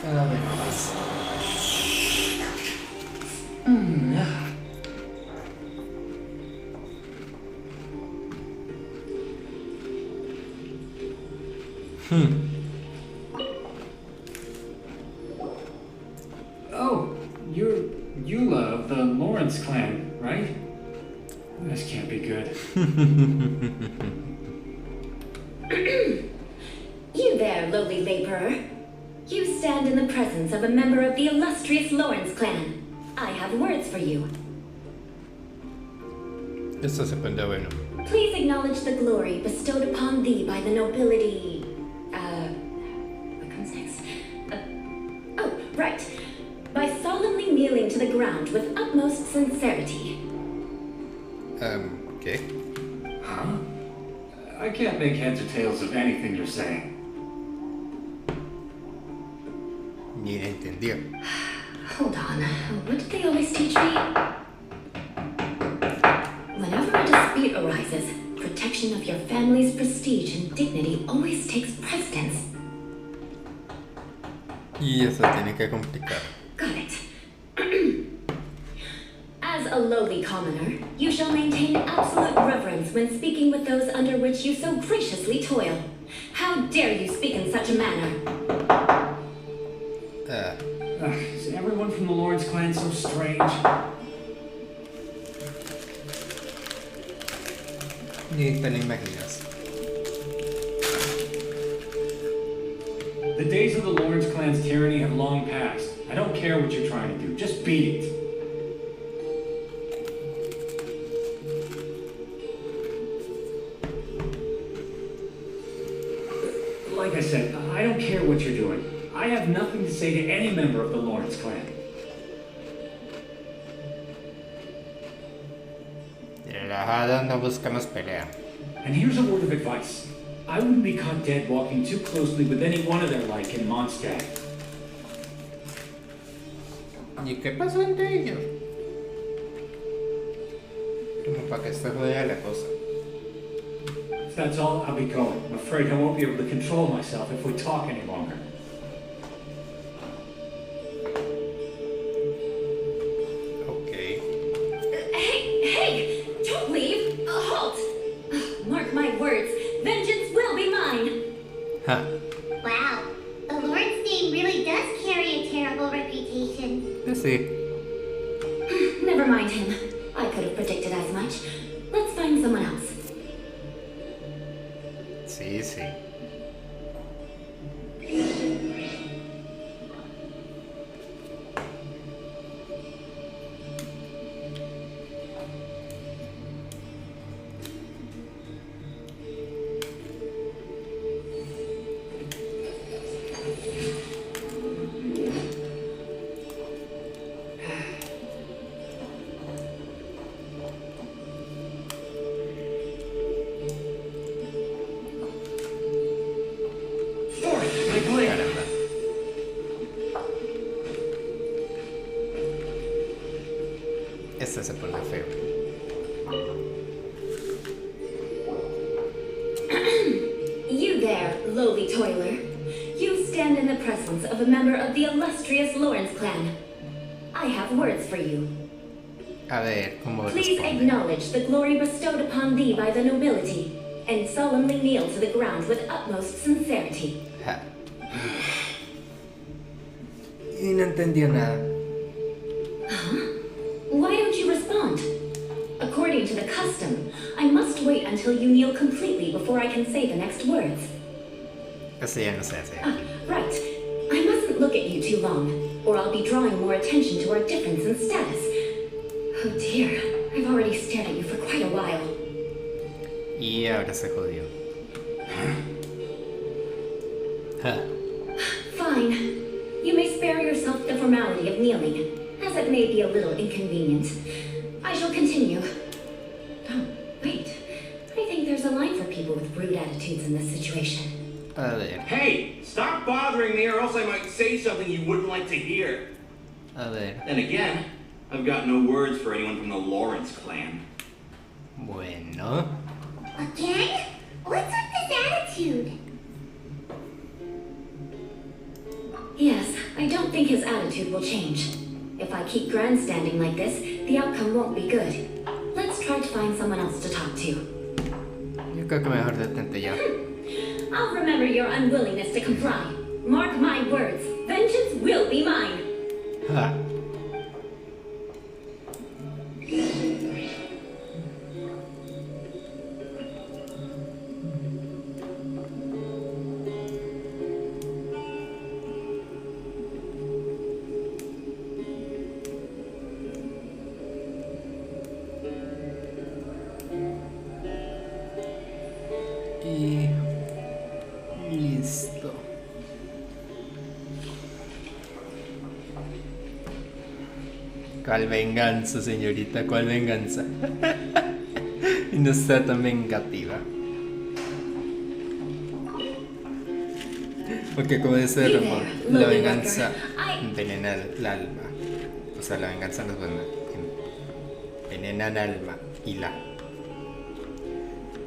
Cada vez más. Oh, you're Eula of the Lawrence clan, right? This can't be good. You there, lowly laborer. You stand in the presence of a member of the illustrious Lawrence clan. I have words for you. Esto se pone bueno. Please acknowledge the glory bestowed upon thee by the nobility. What comes next? Oh, right. By solemnly kneeling to the ground with utmost sincerity. Okay. Huh? I can't make heads or tails of anything you're saying. Ni entendió. Hold on. What did they always teach me? Whenever a dispute arises, protection of your family's prestige and dignity always takes precedence. Y eso tiene que complicar. Got it. As a lowly commoner, you shall maintain absolute reverence when speaking with those under which you so graciously toil. How dare you speak in such a manner? Is everyone from the Lawrence clan so strange? Ni te lo imaginas. The days of the Lawrence clan's tyranny have long passed. I don't care what you're trying to do. Just beat it. Like I said, I don't care what you're doing. I have nothing to say to any member of the Lawrence clan. Relajado, no buscamos pelea. And here's a word of advice. I wouldn't be caught dead walking too closely with any one of their like in Mondstadt. ¿Y qué pasó entre ellos? Como para que esté jodida la cosa. If that's all, I'll be going. I'm afraid I won't be able to control myself if we talk any longer. Okay. Hey! Don't leave! Halt! Mark my words, vengeance will be mine! Ha. Wow, the Lawrence name really does carry a terrible reputation. Sí. Never mind him. I could have predicted as much. Let's find someone else. Sí, sí. Esa se pone feo. You there, lowly toiler. You stand in the presence of a member of the illustrious Lawrence clan. I have words for you. A ver, ¿cómo Please responde? acknowledge the glory bestowed upon thee by the nobility, and solemnly kneel to the ground with utmost sincerity. Ja. Y no entendió nada. Why don't you respond? According to the custom, I must wait until you kneel completely before I can say the next words. Eso ya no se hace. Ah, right. I mustn't look at you too long, or I'll be drawing more attention to our difference in status. Oh dear, I've already stared at you for quite a while. Y ahora se jodió. Ja. Fine. You may spare yourself the formality of kneeling, as it may be a little inconvenient. I shall continue. Oh, wait. I think there's a line for people with rude attitudes in this situation. A ver, Hey, stop bothering me or else I might say something you wouldn't like to hear. a ver. Then again, I've got no words for anyone from the Lawrence clan. Bueno. Again? What's with this attitude? Yes, I don't think his attitude will change. If I keep grandstanding like this, the outcome won't be good. Let's try to find someone else to talk to. Yo creo que mejor detente ya. I'll remember your unwillingness to comply. Mark my words, vengeance will be mine. Ja. Y listo. ¿Cuál venganza, señorita? ¿Cuál venganza? Y no está tan vengativa. Porque como dice Ramón, la venganza envenena el alma. O sea, la venganza no es buena. Envenena el alma y la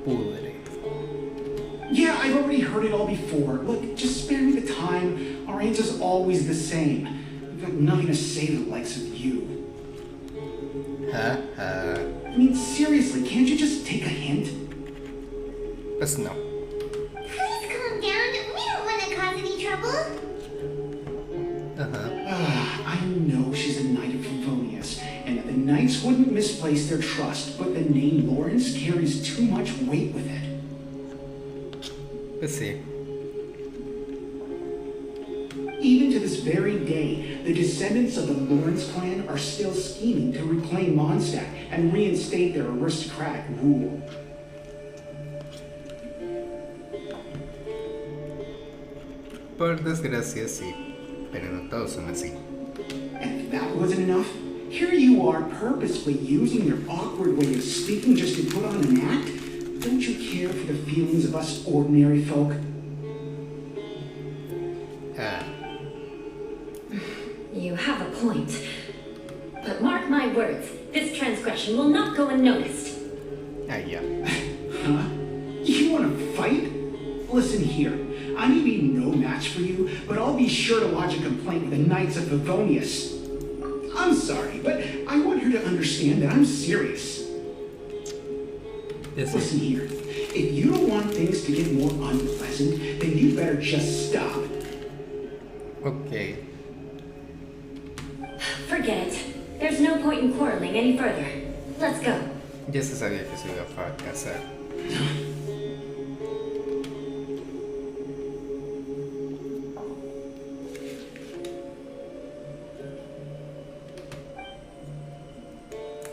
pudre. Yeah, I've already heard it all before. Look, just spare me the time. Our answer's always the same. We've got nothing to say to the likes of you. I mean, seriously, can't you just take a hint? Pues no. Please calm down. We don't want to cause any trouble. I know she's a knight of Favonius, and the knights wouldn't misplace their trust, but the name Lawrence carries too much weight with it. Pues sí. Even to this very day, the descendants of the Lawrence clan are still scheming to reclaim Mondstadt and reinstate their aristocratic rule. Por desgracia sí, pero no todos son así. And if that wasn't enough, here you are purposely using your awkward way of speaking just to put on an act? Don't you care for the feelings of us ordinary folk? You have a point. But mark my words, this transgression will not go unnoticed. Yeah. Huh? You want to fight? Listen here, I may be no match for you, but I'll be sure to lodge a complaint with the Knights of Favonius. I'm sorry, but I want her to understand that I'm serious. Yes, Listen here, if you don't want things to get more unpleasant, then you better just stop. Ok. Forget it. There's no point in quarreling any further. Let's go. Ya se sabía que se iba a fracasar.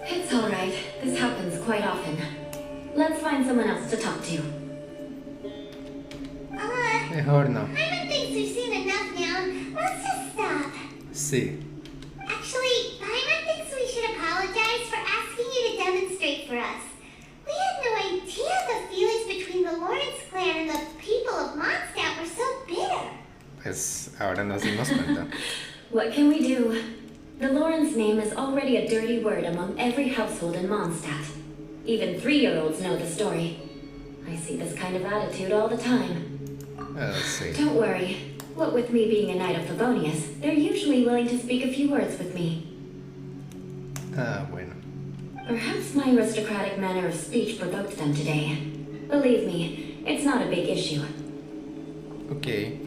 It's all right. This happens quite often. Let's find someone else to talk to. Mejor no. Paimon thinks we've seen enough now. Let's just stop. Sí. Actually, Paimon thinks we should apologize for asking you to demonstrate for us. We had no idea the feelings between the Lawrence clan and the people of Mondstadt were so bitter. Pues ahora nos dimos cuenta. What can we do? The Lawrence name is already a dirty word among every household in Mondstadt. Even 3-year-olds know the story. I see this kind of attitude all the time. Sí. Don't worry. What with me being a Knight of Favonius, they're usually willing to speak a few words with me. Bueno. Perhaps my aristocratic manner of speech provoked them today. Believe me, it's not a big issue. Okay.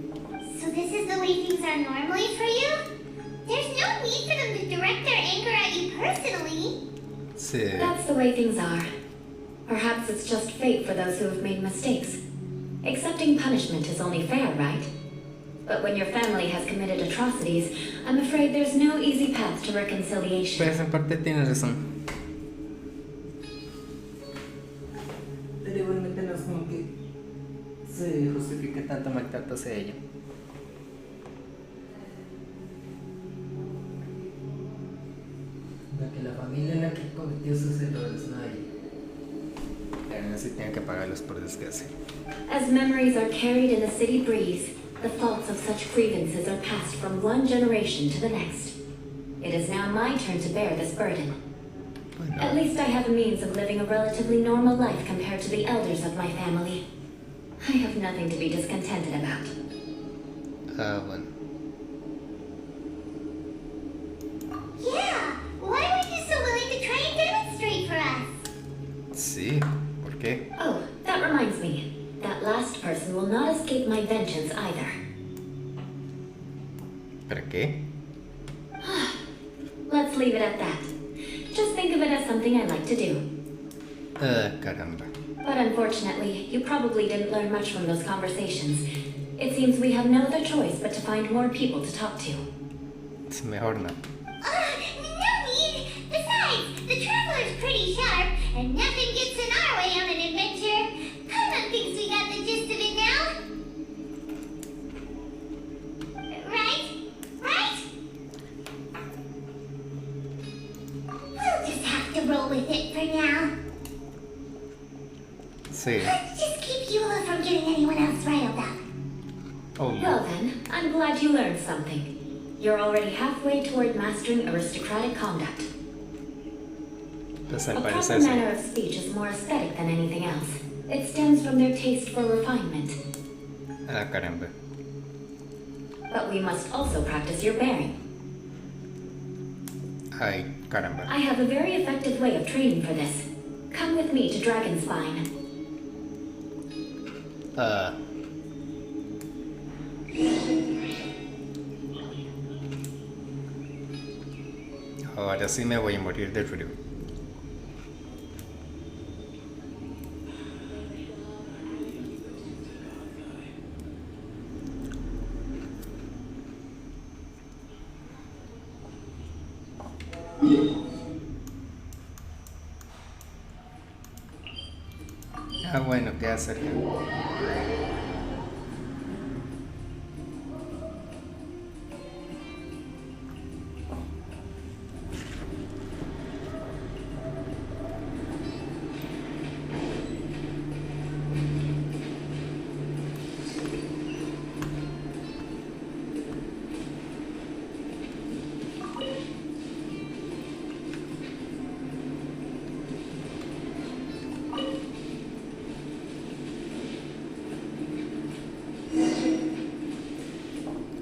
So this is the way things are normally for you? There's no need for them to direct their anger at you personally. Sí. That's the way things are. Perhaps it's just fate for those who have made mistakes. Accepting punishment is only fair, right? But when your family has committed atrocities, I'm afraid there's no easy path to reconciliation. Pues en parte tienes razón. Pero igualmente no es como que se justifique tanto maltrato hacia ella. Que la familia en la que cometió sus errores, no ella. Pero sí tiene que pagarlos por desgracia. As memories are carried in the city breeze, the faults of such grievances are passed from one generation to the next. It is now my turn to bear this burden. Bueno. At least I have a means of living a relatively normal life compared to the elders of my family. I have nothing to be discontented about. Bueno. Yeah, why were you so willing to try and demonstrate for us? Sí, ¿por qué? Oh, that reminds me. That last person will not escape my vengeance either. ¿Para qué? Let's leave it at that. Just think of it as something I like to do. Caramba. But unfortunately, you probably didn't learn much from those conversations. It seems we have no other choice but to find more people to talk to. Es mejor no. No need. Besides, the Traveler's pretty sharp, and nothing gets in our way on an adventure. Paimon thinks we got the gist of it now. Right? Right? We'll just have to roll with it for now. Sí. Let's just keep Eula from getting anyone else riled up. Obvio. Well then, I'm glad you learned something. You're already halfway toward mastering aristocratic conduct. Pues A al proper parecer sí. manner of speech is more aesthetic than anything else. It stems from their taste for refinement. Caramba. But we must also practice your bearing. Ay, caramba. I have a very effective way of training for this. Come with me to Dragonspine. Ahora sí me voy a morir de frío. Bueno, queda cerca.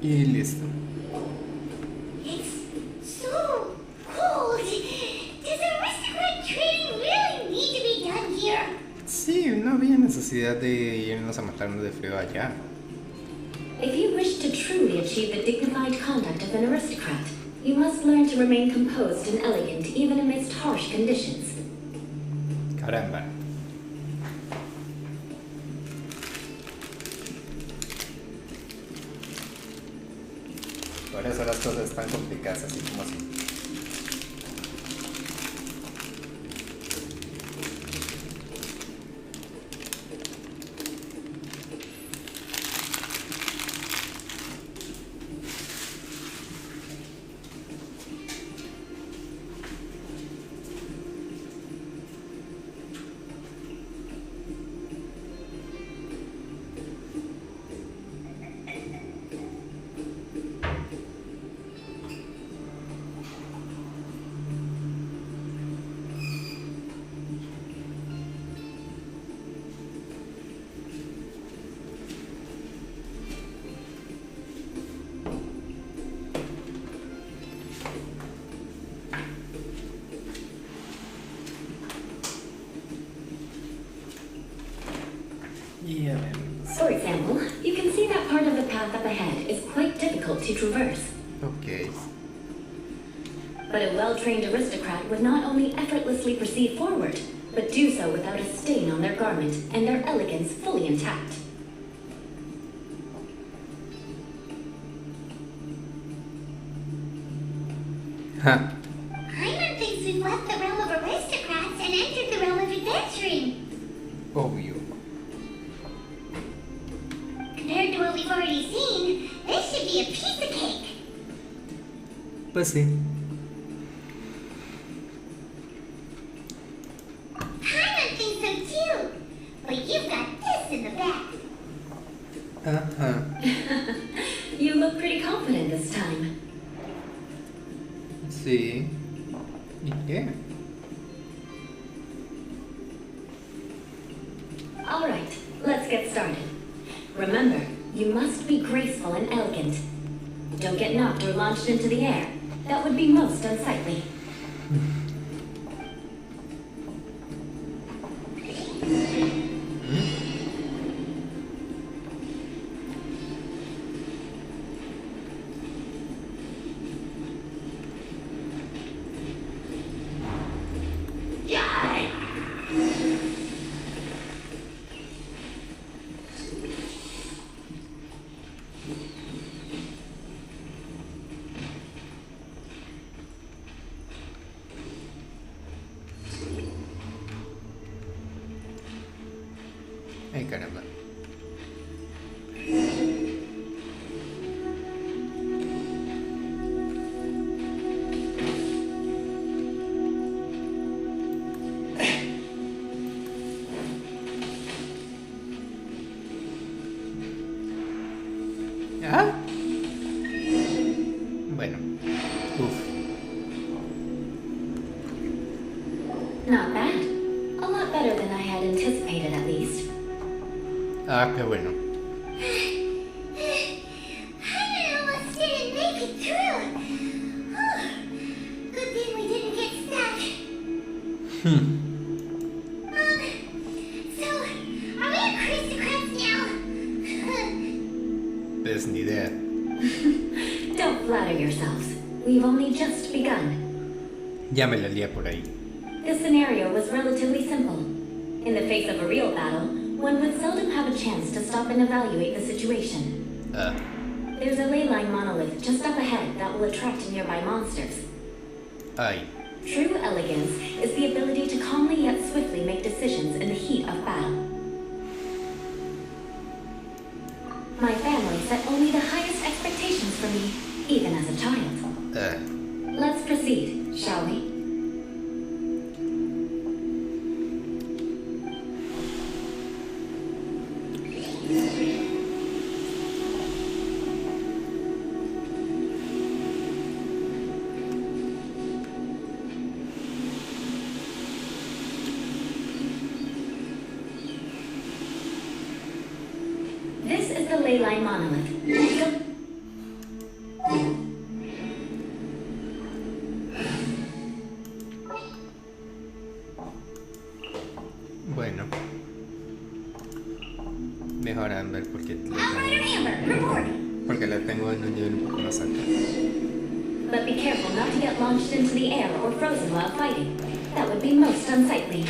Y listo. It's so cold. Does aristocrat training really need to be done here? Sí, no había necesidad de irnos a matarnos de frío allá. If you wish to truly achieve the dignified conduct of an aristocrat, you must learn to remain composed and elegant even amidst harsh conditions. Caramba. Por eso las cosas están complicadas así como así. to traverse. Ok. But a well-trained aristocrat would not only effortlessly proceed forward, but do so without a stain on their garment and their elegance fully intact. Huh. Paimon thinks we've left the realm of aristocrats and entered the realm of adventuring. Obvio. Compared to what we've already seen, this should be a piece of cake. Pues sí. Paimon thinks so too. But you've got this in the back. Ajá. You look pretty confident this time. Sí. ¿Y qué? Alright, let's get started. Remember, you must be graceful and elegant. Don't get knocked or launched into the air. That would be most unsightly. Ay, caramba. ¿Ah? Bueno. Uf. Not bad. A lot better than I had anticipated, at least. Ah, qué bueno. Paimon almost didn't make it through. Good thing we didn't get stuck. So, are we aristocrats now? Pues ni idea. Don't flatter yourselves. We've only just begun. Ya me la lié por ahí. This scenario was relatively simple. In the face of a real battle, one would seldom have a chance to stop and evaluate the situation. There's a ley line monolith just up ahead that will attract nearby monsters. Ay. True elegance is the ability to calmly yet swiftly make decisions in the heat of battle. My family set only the highest expectations for me, even as a child. Let's proceed, shall we? This is the ley line monolith. Bueno. Mejor Amber porque Operator Amber, report. porque la tengo en un nivel un poco más alto. But be careful not to get launched into the air or frozen while fighting. That would be most unsightly.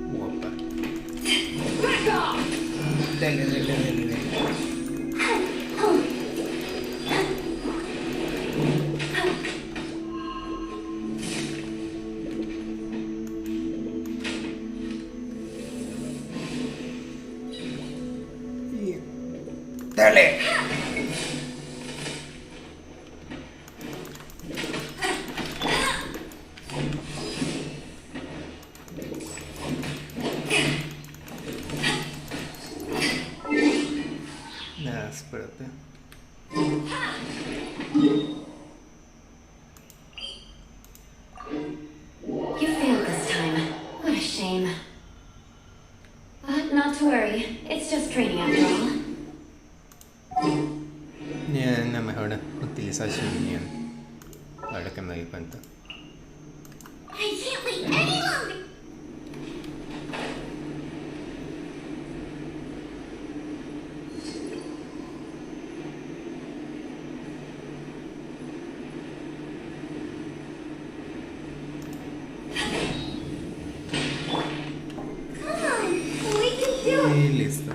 Guapa. Back off! Dale, dale, dale, dale. Dale. Nada, espérate. utilizar su minion. Ahora que me doy cuenta. I can't wait any longer. Come on, we can do it. Y listo.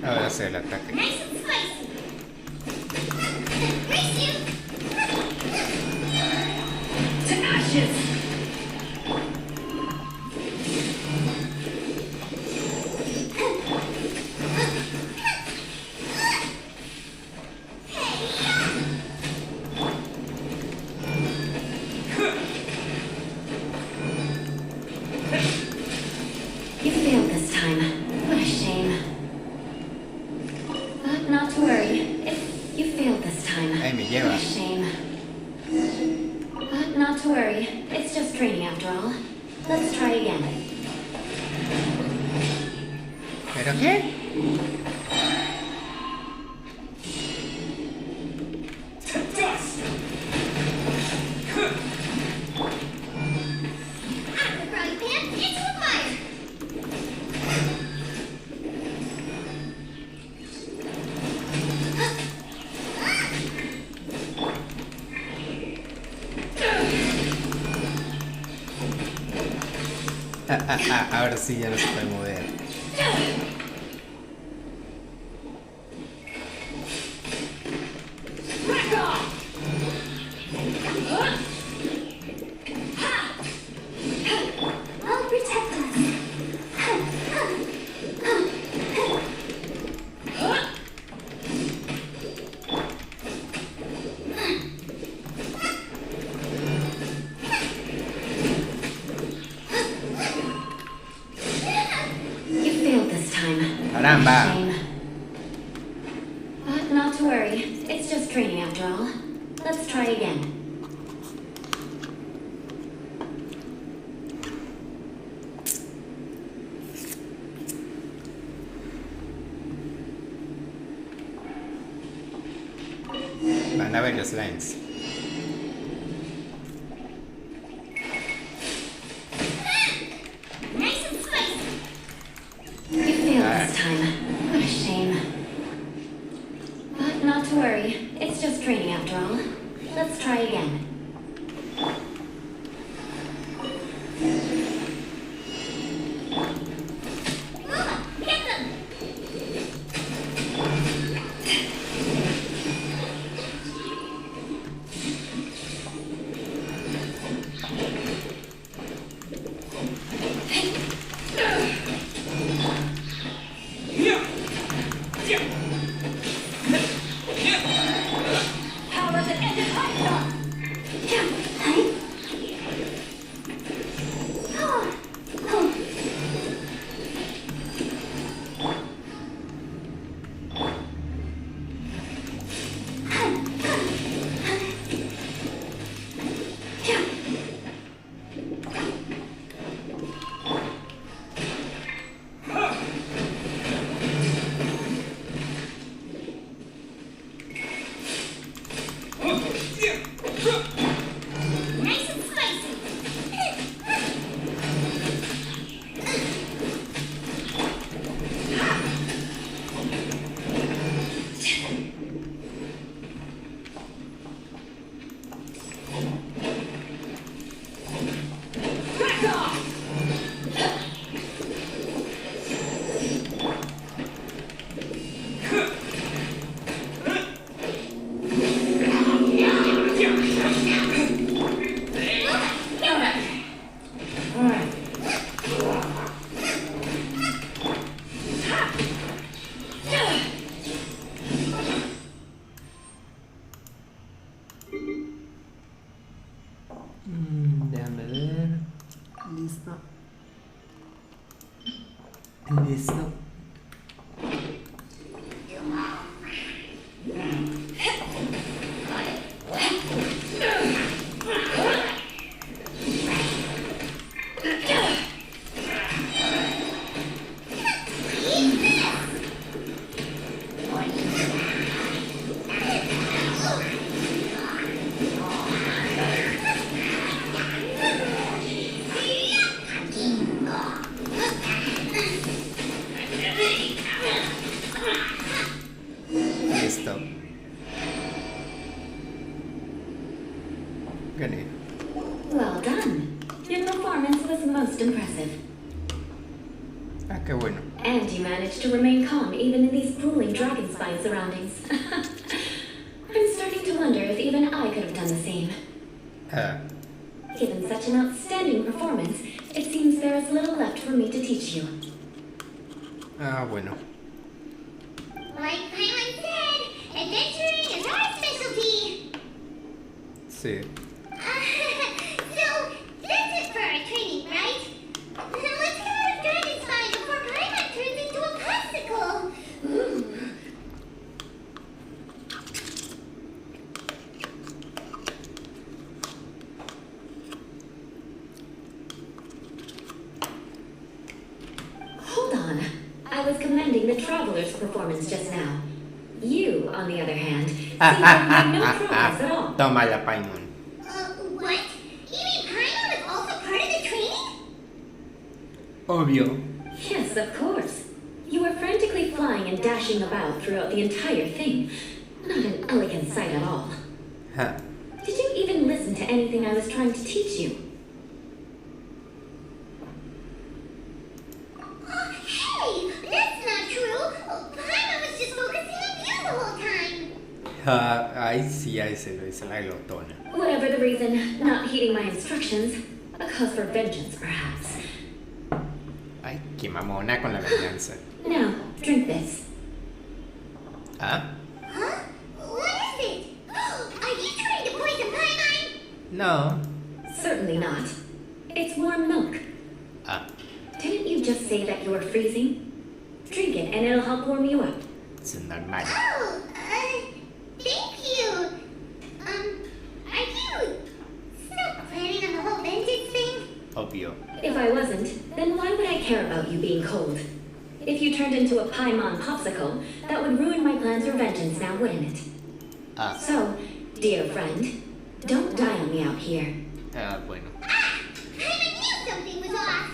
Ahora hacer el ataque. Nice and spicy. Race you. To ashes! You failed this time. What a shame. But not to worry. You failed this time. Ay, me What lleva. a shame. But not to worry. It's just training after all. Let's try again. ¿Pero qué? Dust! After frying pan, into the fire. Ahora sí ya no se puede mover. I'll protect us. You failed this time. Caramba. Shame. But not to worry. It's just training after all. Let's try again. Van a ver los lines. Nice and spicy. You failed this time. What a shame. But not to worry. It's just training after all. Let's try again. Mama, get them. Power that ended Python! Nice and spicy. Back off! Déjame ver. Listo. Listo. Gané. Well done. Your performance was most impressive. Ah, qué bueno. And you managed to remain calm even in these grueling dragon spine surroundings. I'm starting to wonder if even I could have done the same. Given such an outstanding performance, it seems there is little left for me to teach you. Ah, bueno. Like Paimon said, adventuring is our specialty. Sí. So, that's it for our training, right? Let's get out of Dragon's Mind before Paimon turns into a popsicle. Ooh. Hold on. I was commending the traveler's performance just now. You, on the other hand, seem to have made no progress at all. Toma la Paimon. What? You mean Paimon was also part of the training? Obvio. Yes, of course. You were frantically flying and dashing about throughout the entire thing. Not an elegant sight at all. Huh. Did you even listen to anything I was trying to teach you? Hey, that's not true. Paimon was just focusing on you the whole time. Ay, sí, ahí se lo dice la glotona. Whatever the reason, not heeding my instructions, a cause for vengeance, perhaps. Ay, qué mamona con la venganza. Now, drink this. ¿Ah? Huh? What is it? Are you trying to poison Paimon? No. Certainly not. It's warm milk. Ah, Didn't you just say that you were freezing? Drink it and it'll help warm you up. es normal. Oh, thank you. Are you still planning on the whole vengeance thing? Obvio. If I wasn't, then why would I care about you being cold? If you turned into a Paimon popsicle, that would ruin my plans for vengeance now, wouldn't it? Ah, So, dear friend, don't die on me out here. bueno. Paimon knew something was off.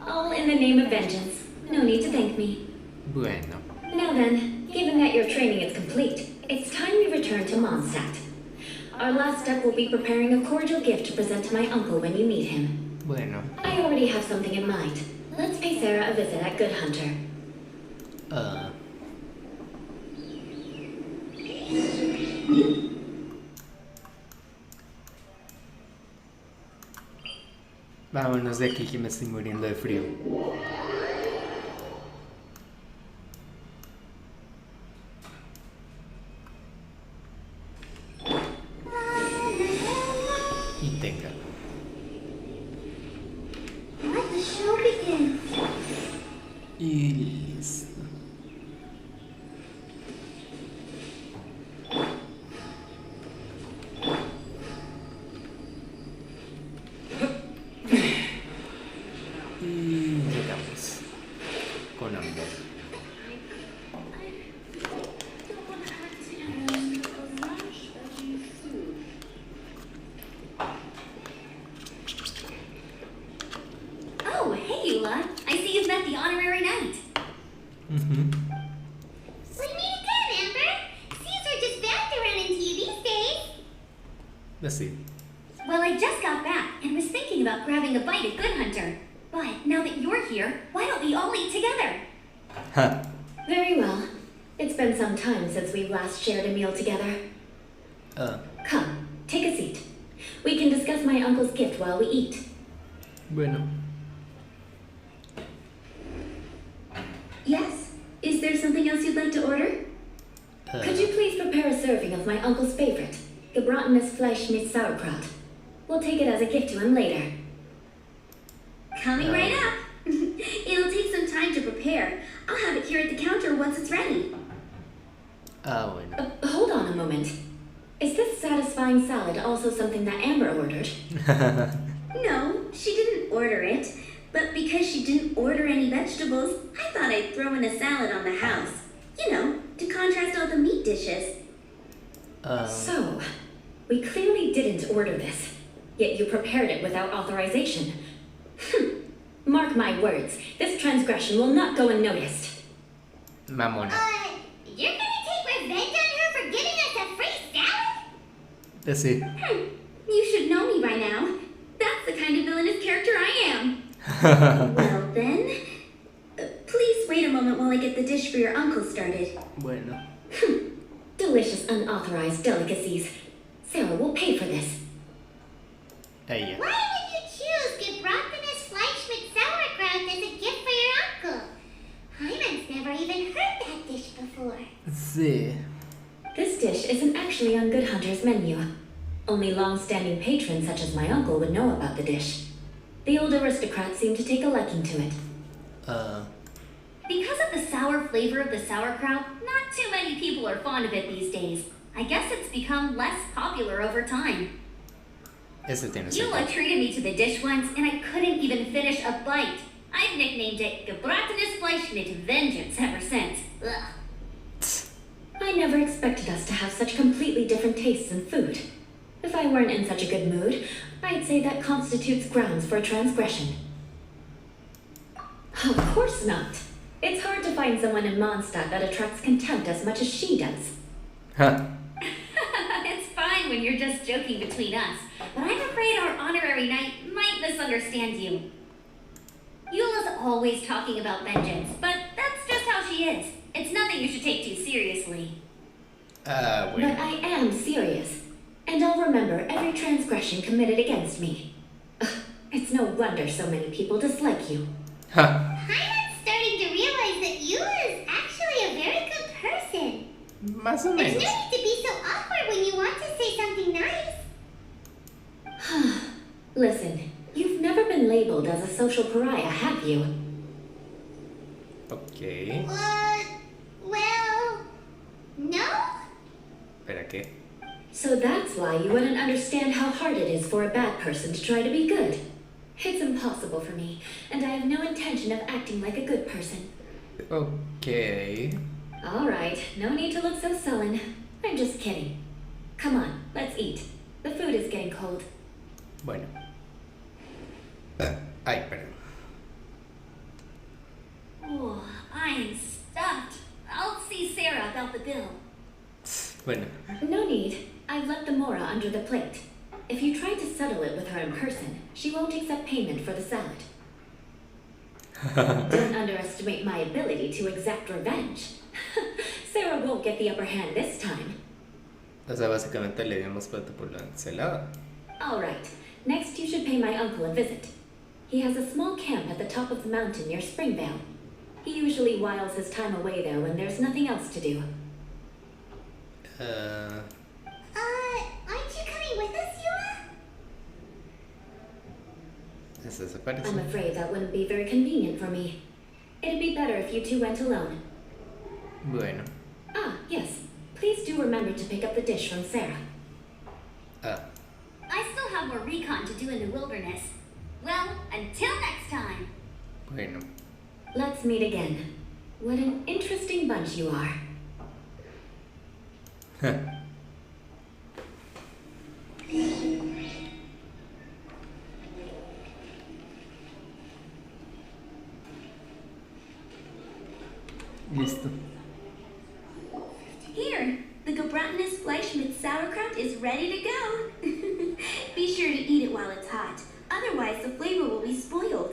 All in the name of vengeance. No need to thank me. Bueno. Now then, given that your training is complete, it's time we return to Mondstadt. Our last step will be preparing a cordial gift to present to my uncle when you meet him. Bueno. I already have something in mind. Let's pay Sarah a visit at Good Hunter. Vámonos de aquí que me estoy muriendo de frío. Y tenga. Let the show begin. Y listo. Y llegamos con hambre. Oh, hey, Eula. I see you've met the honorary knight. We meet again, Amber. Seems we're just back to run into you these days. Así. Well, I just got back and was thinking about grabbing a bite at Good Hunter. But now that you're here, why don't we all eat together? Huh. Very well. It's been some time since we last shared a meal together. Come, take a seat. We can discuss my uncle's gift while we eat. Bueno. Yes? Is there something else you'd like to order? Could you please prepare a serving of my uncle's favorite, gebratenes Fleisch mit Sauerkraut? We'll take it as a gift to him later. Coming right up. It'll take some time to prepare. I'll have it here at the counter once it's ready. Ah, bueno. Hold on a moment. Is this satisfying salad also something that Amber ordered? No, she didn't order it. But because she didn't order any vegetables, I thought I'd throw in a salad on the house. You know, to contrast all the meat dishes. So, we clearly didn't order this, yet you prepared it without authorization. Mark my words, this transgression will not go unnoticed. Mamona. You're gonna take revenge on her for giving us a free salad? Sí. You should know me by now. That's the kind of villainous character I am. Well then, please wait a moment while I get the dish for your uncle started. Bueno. Delicious unauthorized delicacies. Sarah will pay for this. Ella. Why would you choose gebratenes Fleisch mit sauerkraut as a gift for your uncle? Hyman's never even heard that dish before. Sí. This dish isn't actually on Good Hunter's menu. Only long-standing patrons such as my uncle would know about the dish. The old aristocrats seem to take a liking to it. Because of the sour flavor of the sauerkraut, not too many people are fond of it these days. I guess it's become less popular over time. Eso tiene Eula sentido. treated me to the dish once, and I couldn't even finish a bite. I've nicknamed it gebratenes Fleisch mit Vengeance ever since. Ugh. I never expected us to have such completely different tastes in food. If I weren't in such a good mood, I'd say that constitutes grounds for a transgression. Of course not. It's hard to find someone in Mondstadt that attracts contempt as much as she does. Huh. It's fine when you're just joking between us, but I'm afraid our honorary knight might misunderstand you. Eula's always talking about vengeance, but that's just how she is. It's nothing you should take too seriously. But Bueno. I am serious, and I'll remember every transgression committed against me. Ugh, it's no wonder so many people dislike you. Huh. Hyman's starting to realize that Eula is actually a very good person. Más o There's no menos. need to be so awkward when you want to say something nice. Listen, you've never been labeled as a social pariah, have you? Ok. Well, no? Espera, ¿qué? So that's why you wouldn't understand how hard it is for a bad person to try to be good. It's impossible for me, and I have no intention of acting like a good person. Ok. All right, no need to look so sullen. I'm just kidding. Come on, let's eat. The food is getting cold. Bueno. Ay, perdón. Oh, I'm stuffed. I'll see Sarah about the bill. Bueno. No need. I've left the mora under the plate. If you try to settle it with her in person, she won't accept payment for the salad. Don't underestimate my ability to exact revenge. Sarah won't get the upper hand this time. O sea, básicamente le dimos plata por la ensalada. All right. Next, you should pay my uncle a visit. He has a small camp at the top of the mountain near Springvale. He usually whiles his time away there when there's nothing else to do. Aren't you coming with us, Eula? Eso se parece. I'm afraid that wouldn't be very convenient for me. It'd be better if you two went alone. Bueno. Ah, yes. Please do remember to pick up the dish from Sarah. Ah. I still have more recon to do in the wilderness. Well, until next time. Bueno. Let's meet again. What an interesting bunch you are. Listo. Here, the gebratenes Fleisch mit sauerkraut is ready to go. Be sure to eat it while it's hot. Otherwise, the flavor will be spoiled.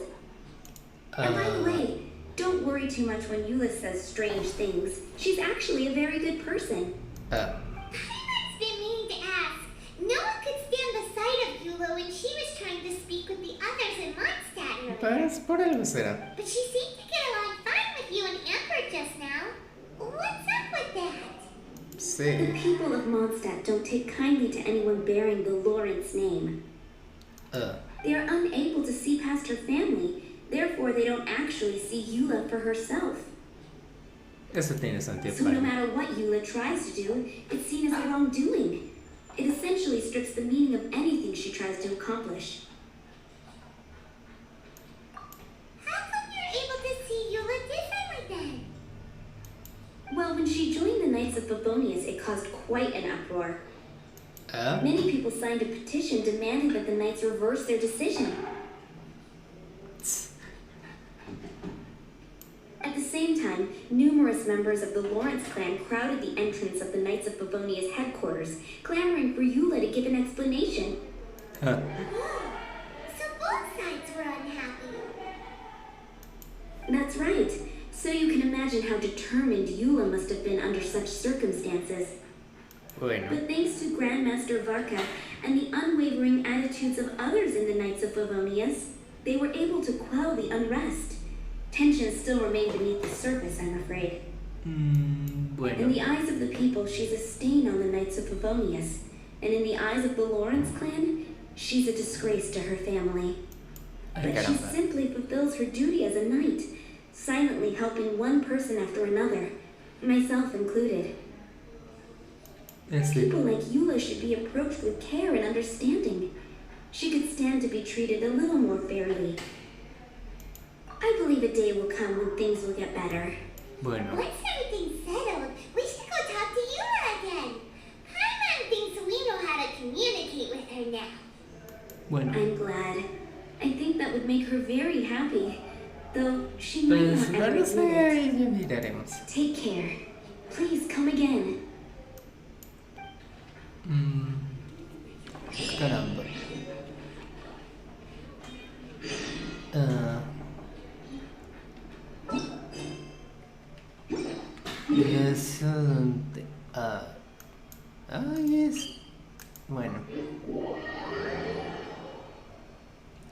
And by the way, don't worry too much when Eula says strange things. She's actually a very good person. Hyman's been meaning to ask. No one could stand the sight of Eula when she was trying to speak with the others in Mondstadt earlier. Pues por algo será. But she seemed to get along fine with you and Amber just now. What's up with that? Sí. The people of Mondstadt don't take kindly to anyone bearing the Lawrence name. They are unable to see past her family. Therefore, they don't actually see Eula for herself. Eso tiene sentido So para no mí. matter what Eula tries to do, it's seen as a wrongdoing. It essentially strips the meaning of anything she tries to accomplish. How come you're able to see Eula differently then? Well, when she joined the Knights of Favonius, it caused quite an uproar. Many people signed a petition demanding that the Knights reverse their decision. At the same same time, numerous members of the Lawrence clan crowded the entrance of the Knights of Favonia's headquarters, clamoring for Eula to give an explanation. So both sides were unhappy. That's right. So you can imagine how determined Eula must have been under such circumstances. Bueno. But thanks to Grandmaster Varka and the unwavering attitudes of others in the Knights of Favonius, they were able to quell the unrest. Tensions still remain beneath the surface, I'm afraid. Bueno. In the eyes of the people, she's a stain on the Knights of Favonius. And in the eyes of the Lawrence clan, she's a disgrace to her family. But she simply fulfills her duty as a knight, silently helping one person after another, myself included. People like Eula should be approached with care and understanding. She could stand to be treated a little more fairly. I believe a day will come when things will get better. Bueno. Once everything's settled, we should go talk to Eula again. Paimon thinks we know how to communicate with her now. Bueno. I'm glad. I think that would make her very happy, though she might Pues not no ever lo sé, admit it. ahí ya miraremos. Take care. Please come again. Caramba. ¿Y eso dónde? Ahí es. Bueno.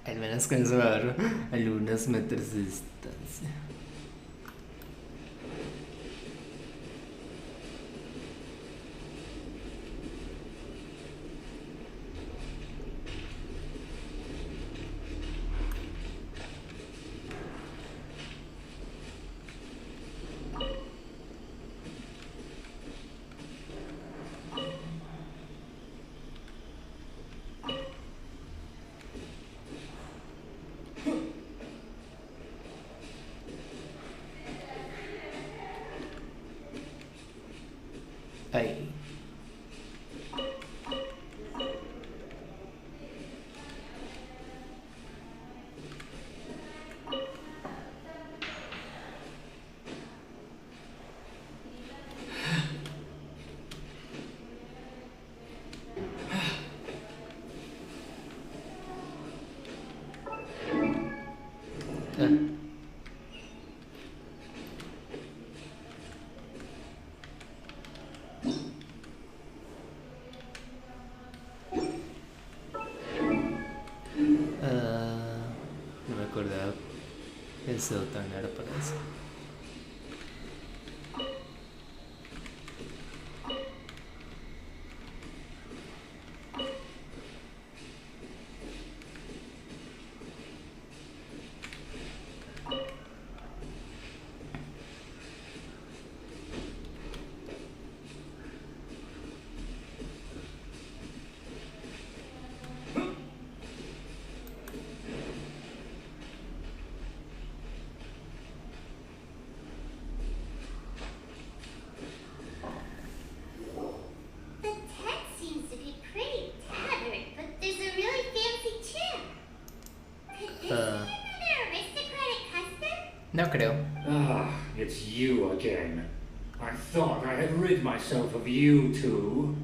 Al menos con eso agarro algunos metros de distancia. Ahí. No me acordaba que el sótano era para eso. The tent seems to be pretty tattered, but there's a really fancy chair. Could this be another aristocratic custom? No creo. Ah, it's you again. I thought I had rid myself of you two.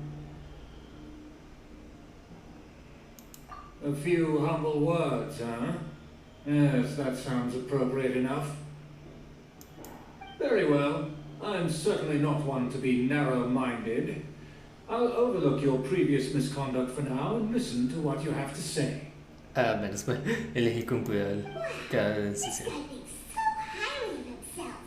A few humble words, huh? Yes, that sounds appropriate enough. Very well. I'm certainly not one to be narrow-minded. I'll overlook your previous misconduct for now and listen to what you have to say. Menos mal. Elegí con cuidado cada This decisión. guy thinks so highly of himself.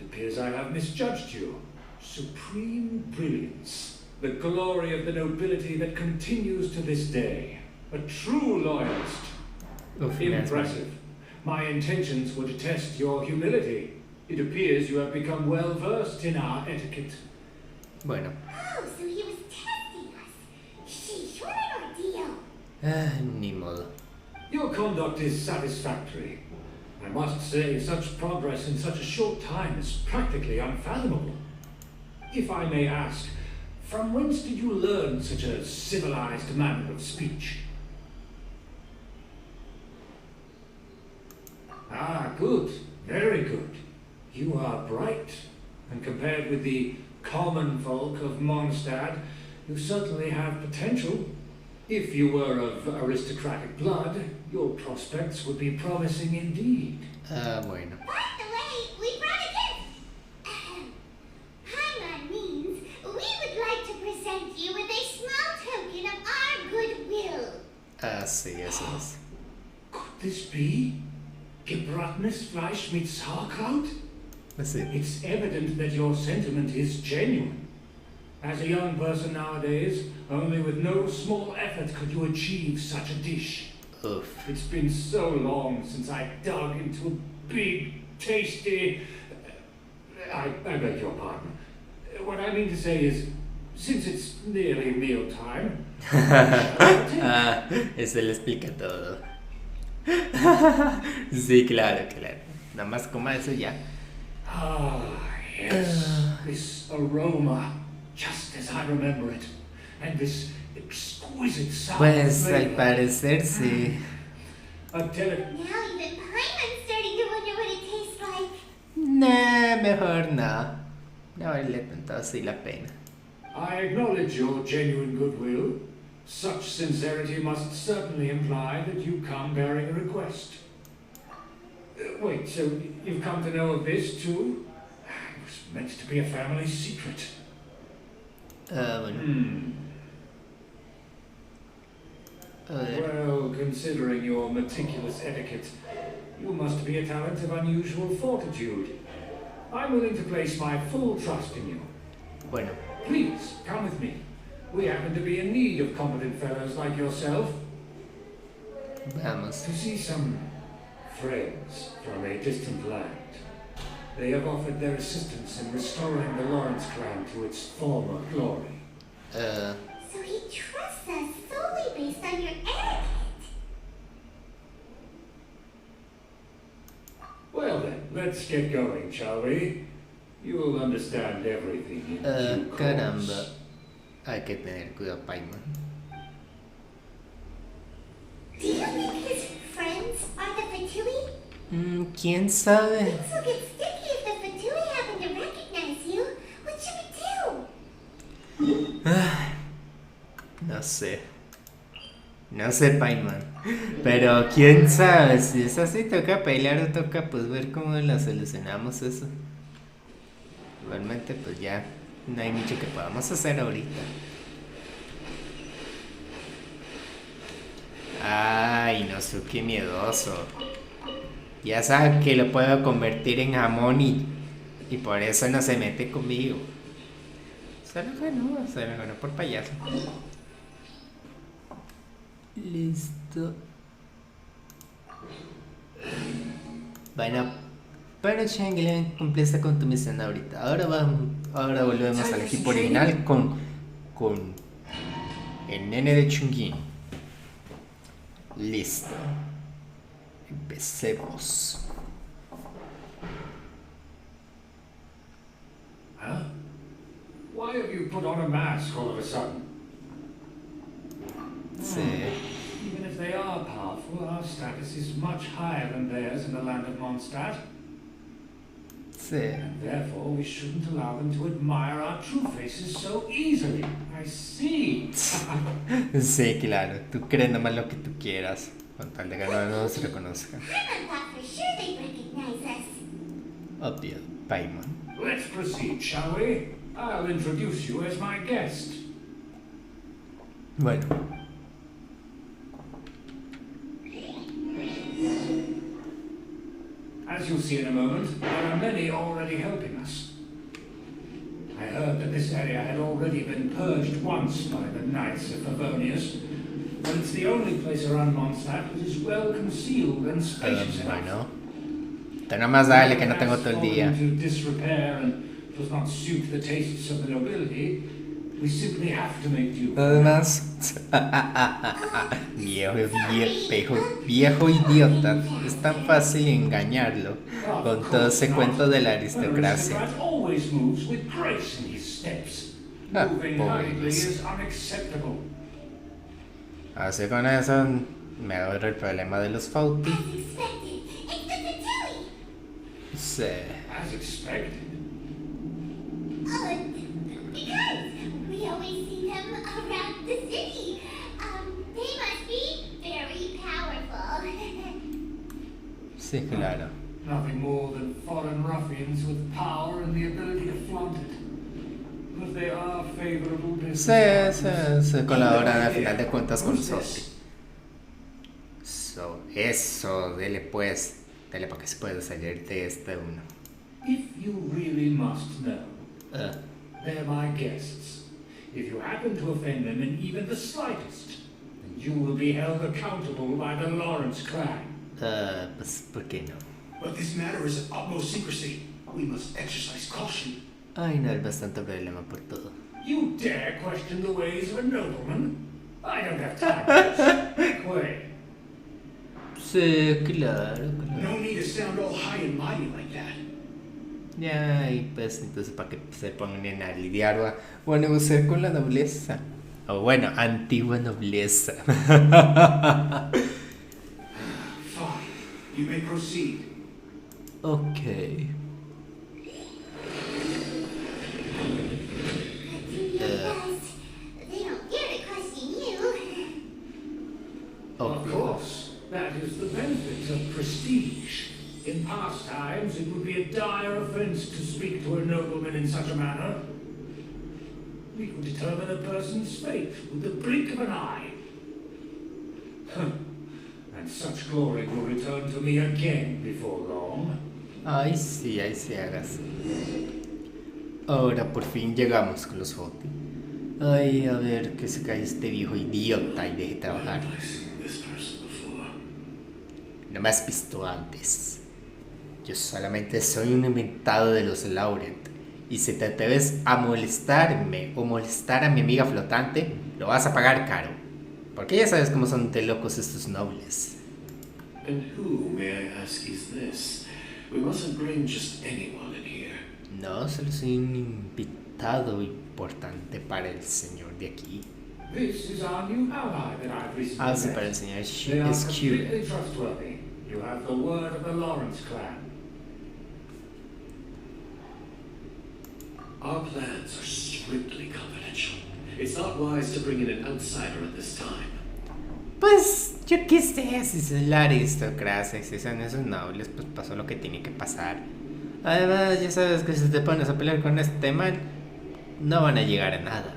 It appears I have misjudged you. Supreme brilliance. The glory of the nobility that continues to this day. A true loyalist. Impressive. My intentions were to test your humility. It appears you have become well versed in our etiquette. Bueno. Oh, so he was testing us. Sheesh, what an ordeal. Ni modo. Your conduct is satisfactory. I must say, such progress in such a short time is practically unfathomable. If I may ask, from whence did you learn such a civilized manner of speech? Ah, good. Very good. You are bright. And compared with the common folk of Mondstadt, you certainly have potential. If you were of aristocratic blood, your prospects would be promising indeed. Bueno. By the way, we brought a gift. Paimon means we would like to present you with a small token of our goodwill. Sí, eso es. Could this be gebrattenes Fleisch mit Sauerkraut? Sí. It's evident that your sentiment is genuine. As a young person nowadays, only with no small effort could you achieve such a dish. Oof. It's been so long since I dug into a big, tasty... I beg your pardon. What I mean to say is, since it's nearly mealtime... Eso le explica todo. Sí, claro, claro. Nada más coma eso ya. Ah, yes. This aroma, just as I remember it. And this exquisite sour Pues flavor. al parecer sí. A delicate... Now even Paimon's starting to wonder what it tastes like. Nah, mejor no. No vale tanto así la pena. I acknowledge your genuine goodwill. Such sincerity must certainly imply that you come bearing a request. Wait, so you've come to know of this too? It was meant to be a family secret. Bueno. Well, considering your meticulous etiquette, you must be a talent of unusual fortitude. I'm willing to place my full trust in you. Bueno. Please, come with me. We happen to be in need of competent fellows like yourself. Vamos. To see some friends from a distant land. They have offered their assistance in restoring the Lawrence clan to its former glory. So he trusts us solely based on your etiquette. Well then, let's get going, shall we? You'll understand everything in due course. Caramba. Hay que tener cuidado, Paimon. Do you think his friends are the Fatui? ¿Quién sabe? Things will get sticky if the Fatui happen to recognize you. What should we do? No sé. No sé, Paimon. Pero quién sabe, si es así, toca pelear o toca pues ver cómo la solucionamos eso. Igualmente pues ya no hay mucho que podamos hacer ahorita. Ay, no sé, qué miedoso. Ya sabe que lo puedo convertir en jamón y por eso no se mete conmigo. Se lo ganó por payaso. Listo. Bueno, pero Changeling cumpliste con tu misión ahorita. Ahora volvemos al equipo original con el nene de Chungin. Listo. Empecemos. Huh? Why have you put on a mask all of a sudden? Sí. Even if they are powerful, our status is much higher than theirs in the land of Mondstadt. Sí. And therefore, we shouldn't allow them to admire our true faces so easily. I see. Sí, claro. Tú crees nomás lo que tú quieras. Con tal de que no nos reconozcan. Paimon thought for sure they'd recognize us. Obvio, Paimon. Let's proceed, shall we? I'll introduce you as my guest. Bueno. As you'll see in a moment, there are many already helping us. I heard that this area had already been purged once by the Knights of Favonius, but it's the only place around Mondstadt that is well concealed and spacious enough. Bueno. Te nomás dale que no tengo todo el día. Into disrepair and does not suit the tastes of the nobility. We simply have to make do. Además, viejo idiota, es tan fácil engañarlo con todo ese cuento de la aristocracia. Always moves with grace in his steps. Moving hurriedly is unacceptable. Así con eso me ahorro el problema de los Fauti. As expected, it's the Sí. As expected. Because we always see them around the city. They must be very powerful. Sí, claro. Nothing more than foreign ruffians with power and the ability to flaunt it. But they are favorable business. Se colaboran al final de cuentas con nosotros. Eso, dele pues. Dale para que se pueda salir de este uno. If you really must know, they're my guests. If you happen to offend them in even the slightest, then you will be held accountable by the Lawrence clan. Pues, ¿por qué no? But this matter is of utmost secrecy. We must exercise caution. Ay, no hay bastante problema por todo. You dare question the ways of a nobleman? I don't have time for this. Make way. Sí, claro. No need to sound all high and mighty like that. Ya, y pues entonces para que se pongan a lidiar o a negociar con la nobleza. O bueno, antigua nobleza. Fine. You may proceed. Okay. They don't dare to question you. Of course, that is the benefit of prestige. In past times, it would be a dire offense to speak to a nobleman in such a manner. We could determine a person's fate with the blink of an eye. And such glory will return to me again before long. Ay, sí, hagas. Ahora por fin llegamos con los Foti. Ay, a ver que se cae este viejo idiota y deje trabajar. No me has visto antes. Yo solamente soy un inventado de los Laurent. Y si te atreves a molestarme o molestar a mi amiga flotante, lo vas a pagar caro. Porque ya sabes cómo son de locos estos nobles. And who, may I ask, is this? We mustn't bring just anyone in here. No, solo soy un invitado importante para el señor de aquí. This is our new ally that I've recently Sí, met. para el señor They are es completely cute. trustworthy. You have the word of the Lawrence clan. Our plans are strictly confidential. It's not wise to bring in an outsider at this time. Pues yo qué sé, si es la aristocracia, si son esos nobles, pues pasó lo que tiene que pasar. Además, ya sabes que si te pones a pelear con este man, no van a llegar a nada.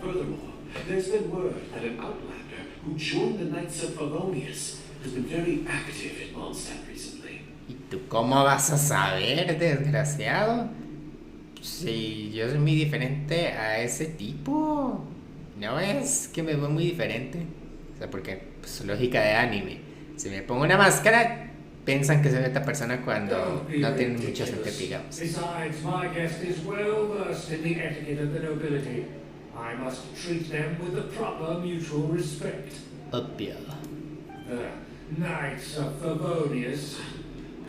Furthermore, there's been word that an outlander who joined the Knights of Favonius has been very active in Mondstadt recently. ¿Y tú cómo vas a saber, desgraciado? Si yo soy muy diferente a ese tipo. ¿No es que me veo muy diferente? O sea, porque, pues, lógica de anime. Si me pongo una máscara, piensan que soy otra persona cuando no tienen mucho sentido, digamos. Besides, my guest is well versed in the etiquette of the nobility. I must treat them with the proper mutual respect. Obvio. The Knights of Favonius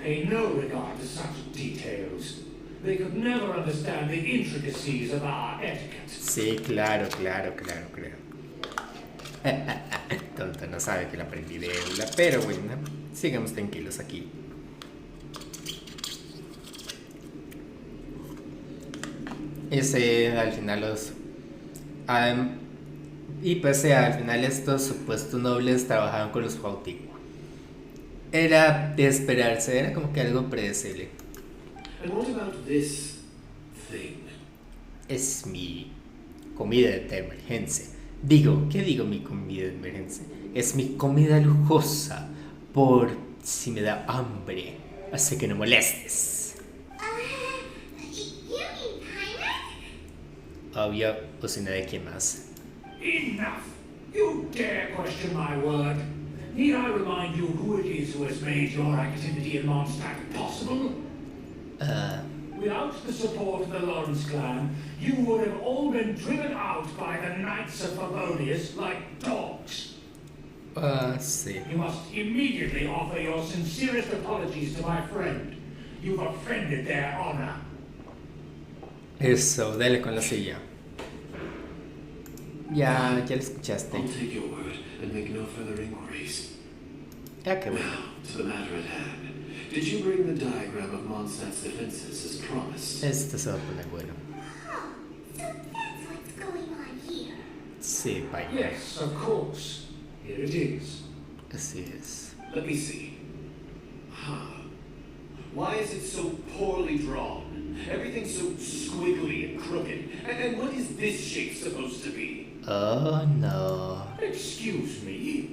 pay no regard to such details. They could never understand the intricacies of our etiquette. Sí, claro. Tonto, no sabe que la aprendí de Eula, pero bueno, sigamos tranquilos aquí. Al final y pese al final estos supuestos nobles trabajaban con los Fauti. Era de esperarse, era como que algo predecible. And what about this thing? Es mi comida de emergencia. ¿Qué digo mi comida de emergencia? Es mi comida lujosa por si me da hambre. Así que no molestes. You mean Pirate? Obvio, o si no, ¿de quién más? Enough! You dare question my word? Need I remind you who it is who has made your activity in Mondstadt possible? Without the support of the Lawrence clan, you would have all been driven out by the Knights of Favonius like dogs. Sí. You must immediately offer your sincerest apologies to my friend. You've offended their honor. Eso, dale con la silla. Ya lo escuchaste. I'll take your word and make no further inquiries. Ya, qué bueno. Now, to the matter at hand. Did you bring the diagram of Mondstadt's defenses as promised? Esto se va a poner bueno. Oh, so that's what's going on here. Sí, vaya. Yes, of course. Here it is. Así es. Let me see. Huh. Why is it so poorly drawn? Everything's so squiggly and crooked. And what is this shape supposed to be? Oh no. Excuse me.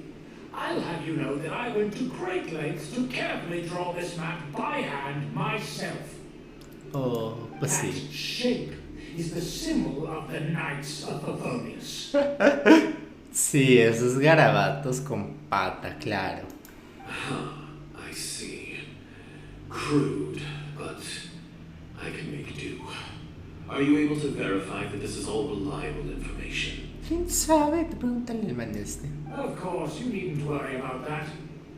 I'll have you know that I went to great lengths to carefully draw this map by hand myself. Oh, pues That sí. shape is the symbol of the Knights of Favonius. Sí, esos garabatos con pata, claro. I see. Crude, but I can make do. Are you able to verify that this is all reliable information? ¿Quién sabe? Te pregúntale al man este. Of course, you needn't worry about that.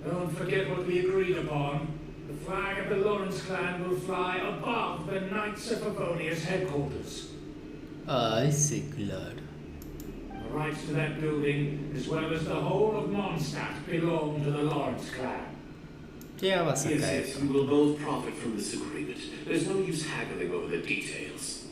Don't forget what we agreed upon. The flag of the Lawrence clan will fly above the Knights of Favonius headquarters. Ay, sí, claro. The rights to that building, as well as the whole of Mondstadt, belong to the Lawrence clan. Ya vas a Yes, caer. yes, we will both profit from this agreement. There's no use haggling over the details.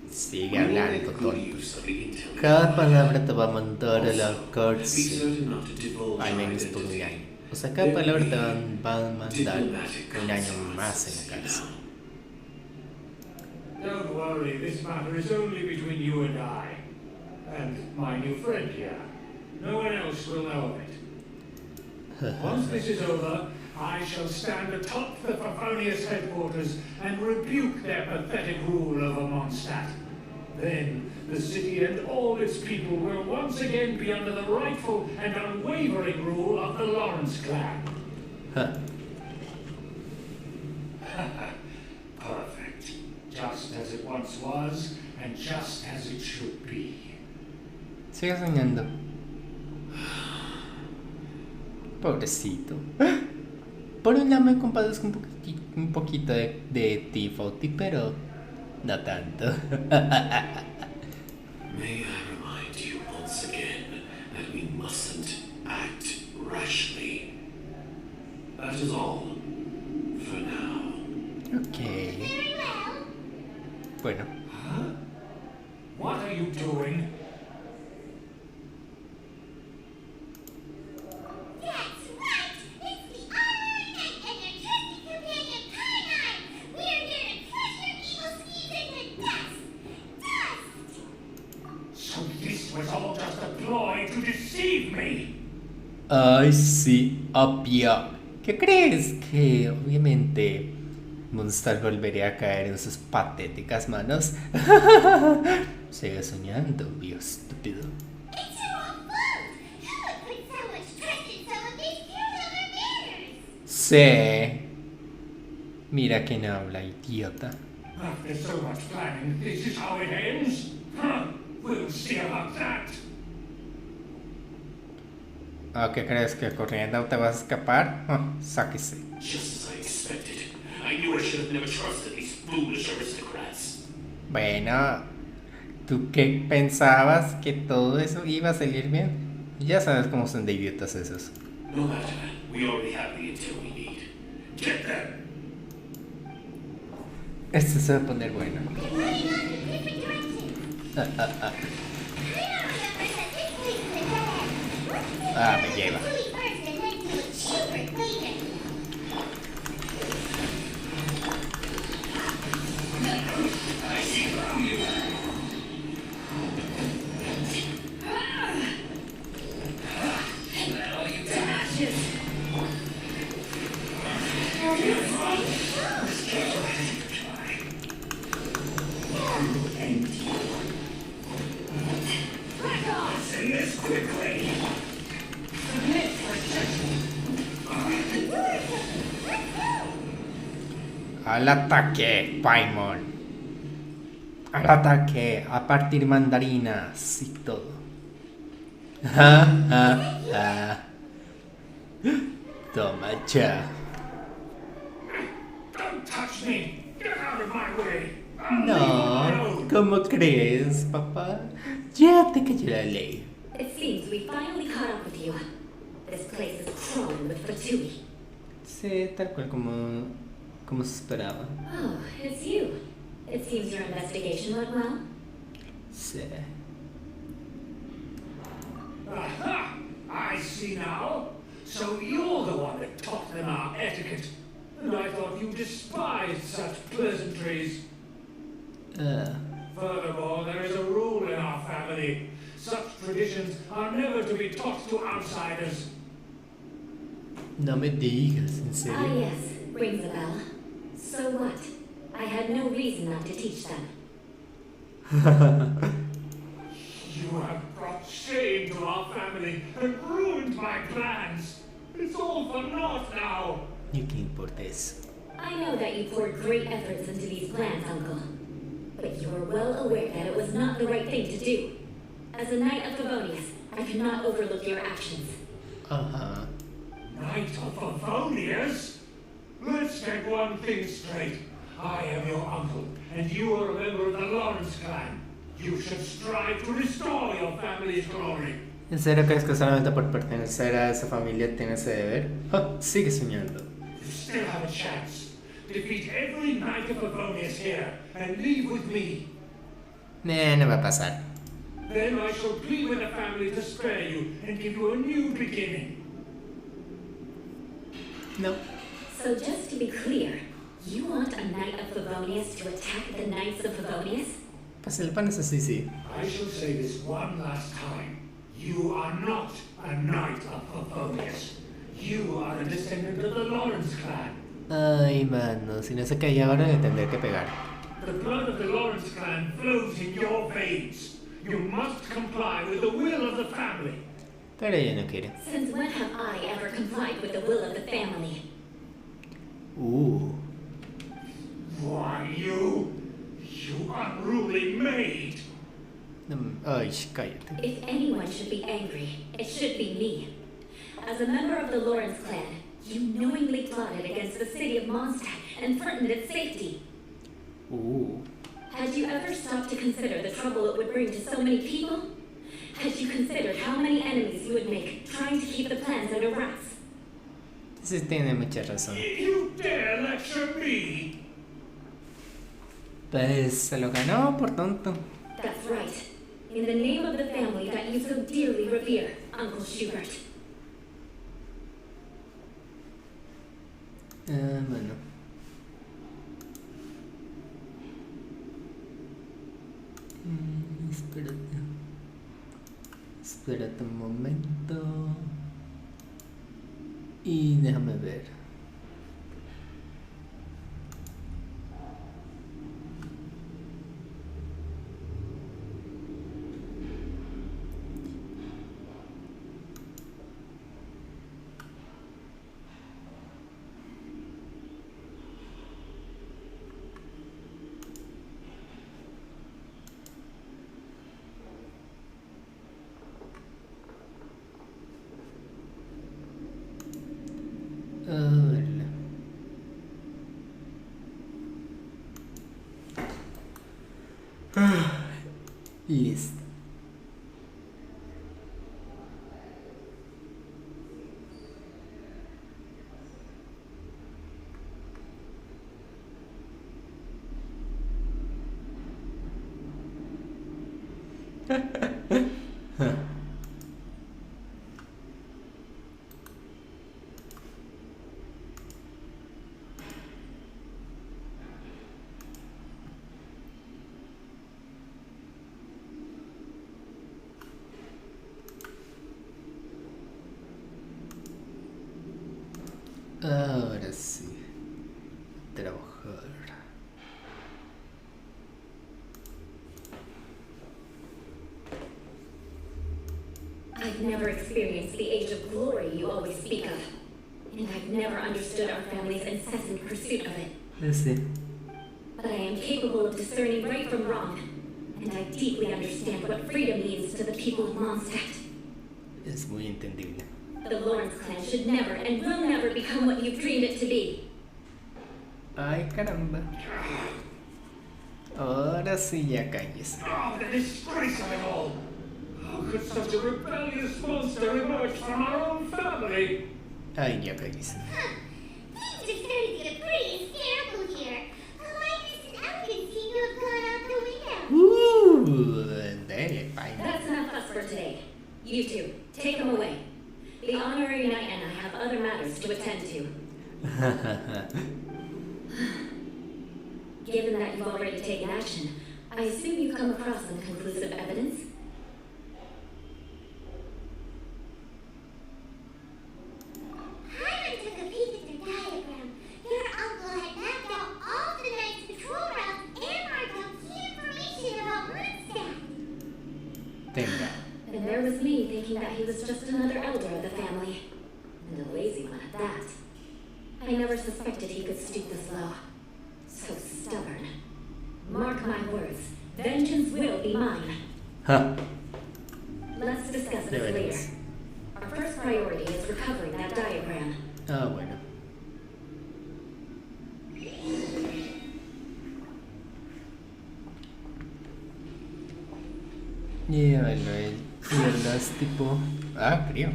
Sigue We will hablando, make good tonto. use of the intel. Cada palabra te va a mandar a la Be cárcel. certain not to divulge Al our menos por un identity. año. O sea, cada palabra te van a mandar Diplomatic un año consequences, más en la you cárcel. know. Don't worry, this matter is only between you and I. And my new friend here. No one else will know of it. Once this is over, I shall stand atop the Favonius headquarters and rebuke their pathetic rule over Mondstadt. Then the city and all its people will once again be under the rightful and unwavering rule of the Lawrence clan. Perfect. Just as it once was, and just as it should be. Sigue soñando. Pobrecito. Por un lado me compadezco un poquito de ti, Fauti, pero no tanto. May I remind you once again that we mustn't act rashly. That is all. For now. Ok. Very well. Bueno. Huh? What are you doing? That's right. It's the honorary knight and your trusty companion, Paimon. We are here to crush your evil schemes into dust. Dust. So this was all just a ploy to deceive me. Ay, sí, obvio. ¿Qué crees? Que obviamente Mondstadt volvería a caer en sus patéticas manos. Sigue soñando, viejo estúpido. It's your own fault. How would put so much trust in someone these pureblood manners? Sí. Mira quién habla, idiota. After so much planning, this is how it ends? Huh? We'll see about that. ¿O qué crees que corriendo te vas a escapar? Sáquese. Just as I expected. I knew I should have never trusted these foolish aristocrats. Bueno, ¿tú qué pensabas? ¿Que todo eso iba a salir bien? Ya sabes cómo son de idiotas esos. No matter. We already have the intel we need. Get them! Esto se va a poner bueno. They're running off in different directions. Paimon remembers that this place is a dead end. Let's take Ah, me care lleva. of the Tui first and then do a cheaper later. Send this quickly. Al ataque, Paimon. Al ataque, a partir mandarinas y todo. Toma ya. Don't touch me. Get out of my way. No, ¿cómo crees, papá? Ya te cayó la ley. It seems we finally caught up with you. This place is crawling with Fatui. Sí, tal cual como se esperaba. Oh, it's you. It seems your investigation went well. Sí. Aha! I see now. So you're the one that taught them our etiquette. And I thought you despised such pleasantries. Furthermore, there is a rule in our family. Such traditions are never to be taught to outsiders. No me digas, en Ah, serio. yes. Rings a bell. So what? I had no reason not to teach them. You have brought shame to our family and ruined my plans. It's all for naught now. ¿Y qué importa eso? I know that you poured great efforts into these plans, Uncle. But you are well aware that it was not the right thing to do. As a Knight of Favonius, I cannot overlook your actions. Ajá. Knight of Favonius? Let's get one thing straight. I am your uncle, and you are a member of the Lawrence clan. You should strive to restore your family's glory. ¿En serio crees que solamente por pertenecer a esa familia tienes ese deber? Oh, sigue soñando. You still have a chance. Defeat every Knight of Favonius here, and leave with me. No va a pasar. Then I shall plead with the family to spare you and give you a new beginning. No. So just to be clear, you want a Knight of Favonius to attack the Knights of Favonius? Pues el pan es así, sí. I shall say this one last time. You are not a Knight of Favonius. You are a descendant of the Lawrence clan. Ay, mano, si no se caía ahora le tendré que pegar. The blood of the Lawrence clan flows in your veins. You must comply with the will of the family. Pero ella no quiere. Since when have I ever complied with the will of the family? Why, you unruly maid! Ay, cállate. If anyone should be angry, it should be me. As a member of the Lawrence clan, you knowingly plotted against the city of Mondstadt and threatened its safety. Had you ever stopped to consider the trouble it would bring to so many people? Had you considered how many enemies you would make trying to keep the plans under wraps? Sí, tiene mucha razón. You dare lecture me? Pues se lo ganó por tonto. That's right. In the name of the family that you so dearly revere, Uncle Schubert. Bueno. Espérate un momento. Y déjame ver. Listo. Ahora sí. Trabajar. I've never experienced the age of glory you always speak of. And I've never understood our family's incessant pursuit of it. Sí. But I am capable of discerning right from wrong. And I deeply understand what freedom means to the people of Mondstadt. Es muy entendible. The Lawrence clan should never and will never become what you've dreamed it to be. Ay, caramba. Ahora sí ya calles. Oh, the disgrace of it all! How could such a rebellious monster emerge from our own family? Ay, ya calles. Dele, fine. That's enough fuss for today. You two, take them away. The honorary knight and I have other matters to attend to. Given that you've already taken action, I assume you've come across some conclusive evidence? Hyman took a peek at the diagram. Your uncle had mapped out all the knight's patrol routes and marked out key information about Moonstack. Tenga. And there was me thinking that he was just another elder of the family. And a lazy one at that. I never suspected he could stoop this low. So stubborn. Mark my words, vengeance will be mine. Huh. Let's discuss this later. Our first priority is recovering that diagram. Ah, bueno. Y bueno, el tipo... Ah, frío.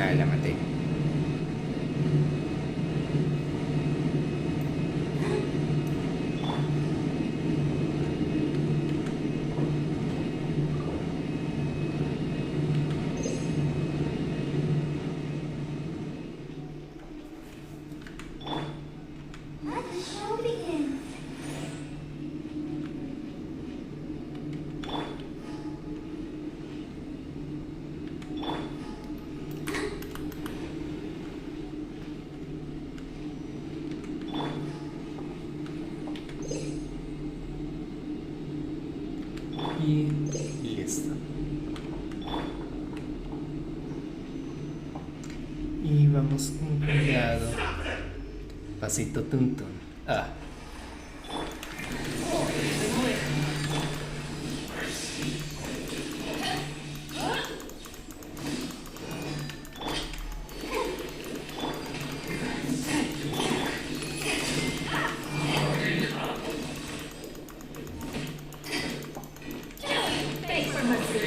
Ah, la maté. Let the show begin. Y listo. Y vamos con cuidado. Pasito tuntun. Ah. Beg for mercy.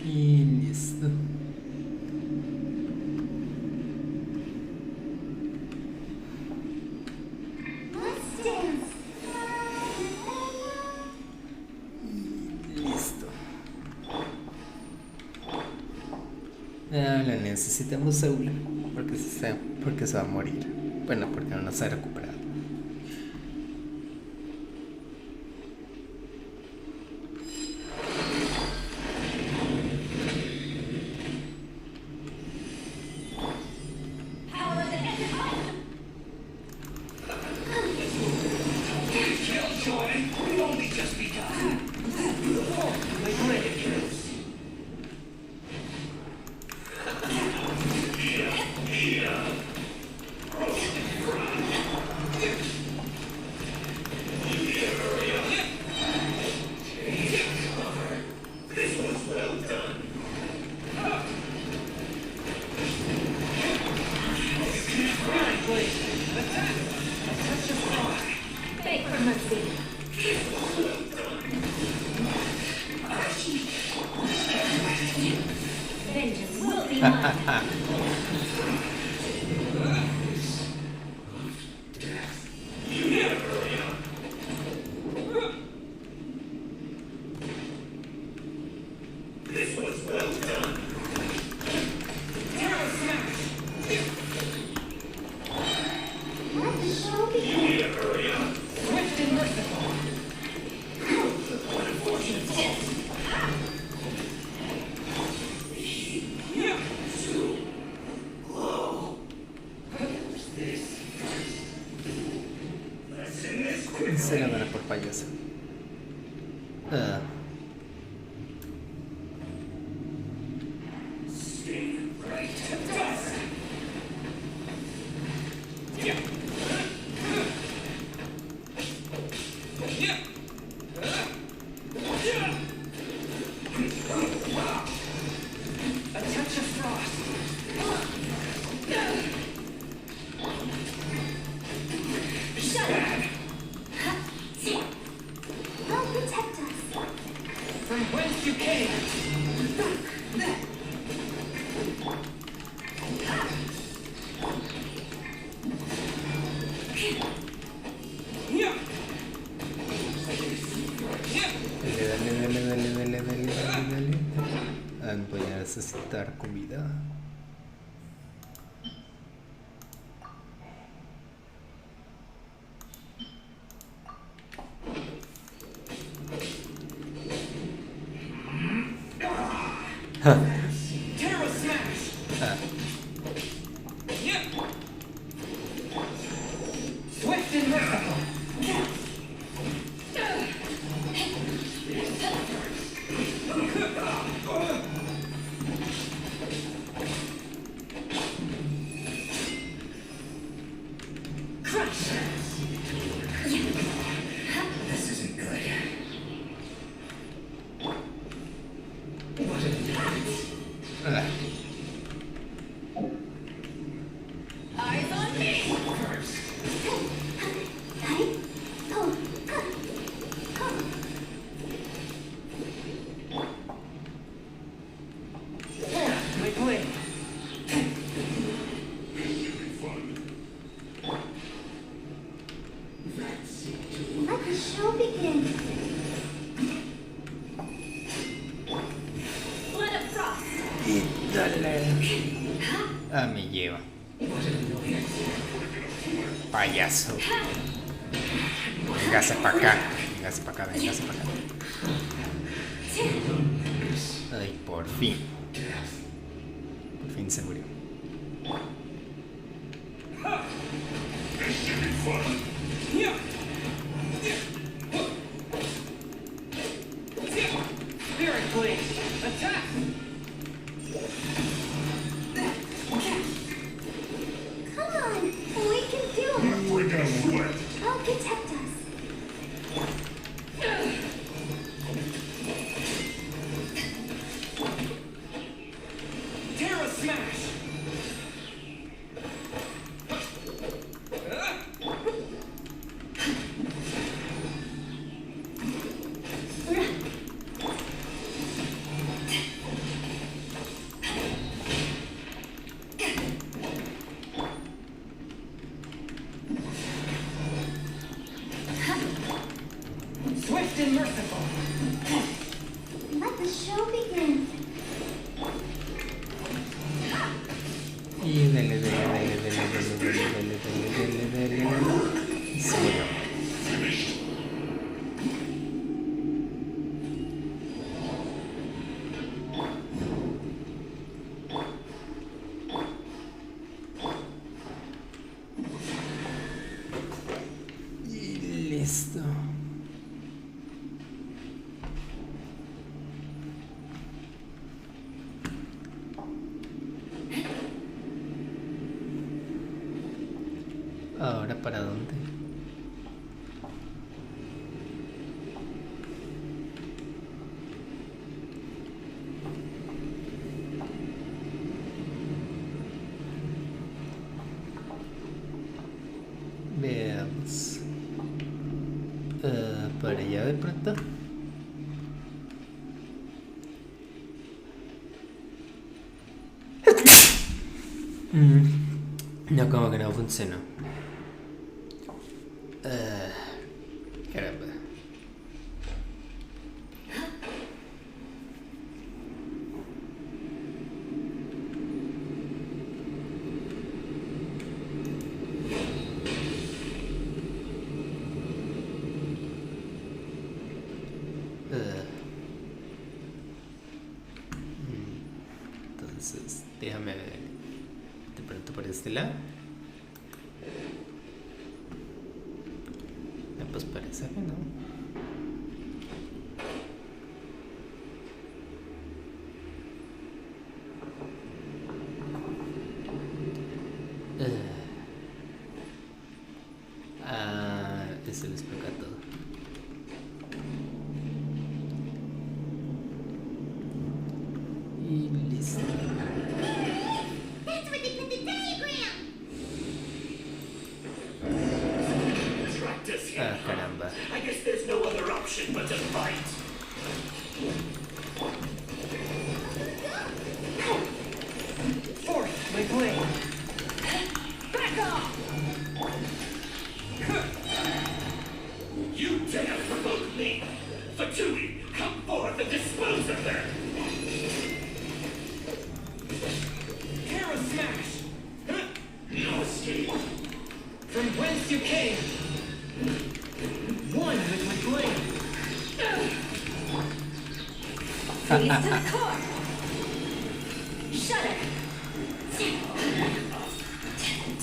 Y listo. Let's dance. Listo. Ah, la necesitamos Eula. Porque se va a morir. Bueno, porque no se ha recuperado. Beg for mercy. Vengeance will be mine. Let the show begin. Swift and merciful. Voy a necesitar comida. Me lleva. Payaso. Véngase para acá. Véngase para acá, véngase para acá. Ay, por fin. Por fin se murió. ¿Ahora para dónde? Veamos. Para allá de pronto. No, como que no funcionó. Caramba. Entonces, déjame ver. De pronto por este lado. Pues parece que no. se le explica todo. Y listo. That's where they put the diagram. Tracked us here. Ah, caramba. I guess there's no other option but to fight. Force my blade. Back off! You dare provoke me! Fatui, come forth and dispose of her! Terra smash! No escape! From whence you came! One with my blade! Freeze to the core! Shudder!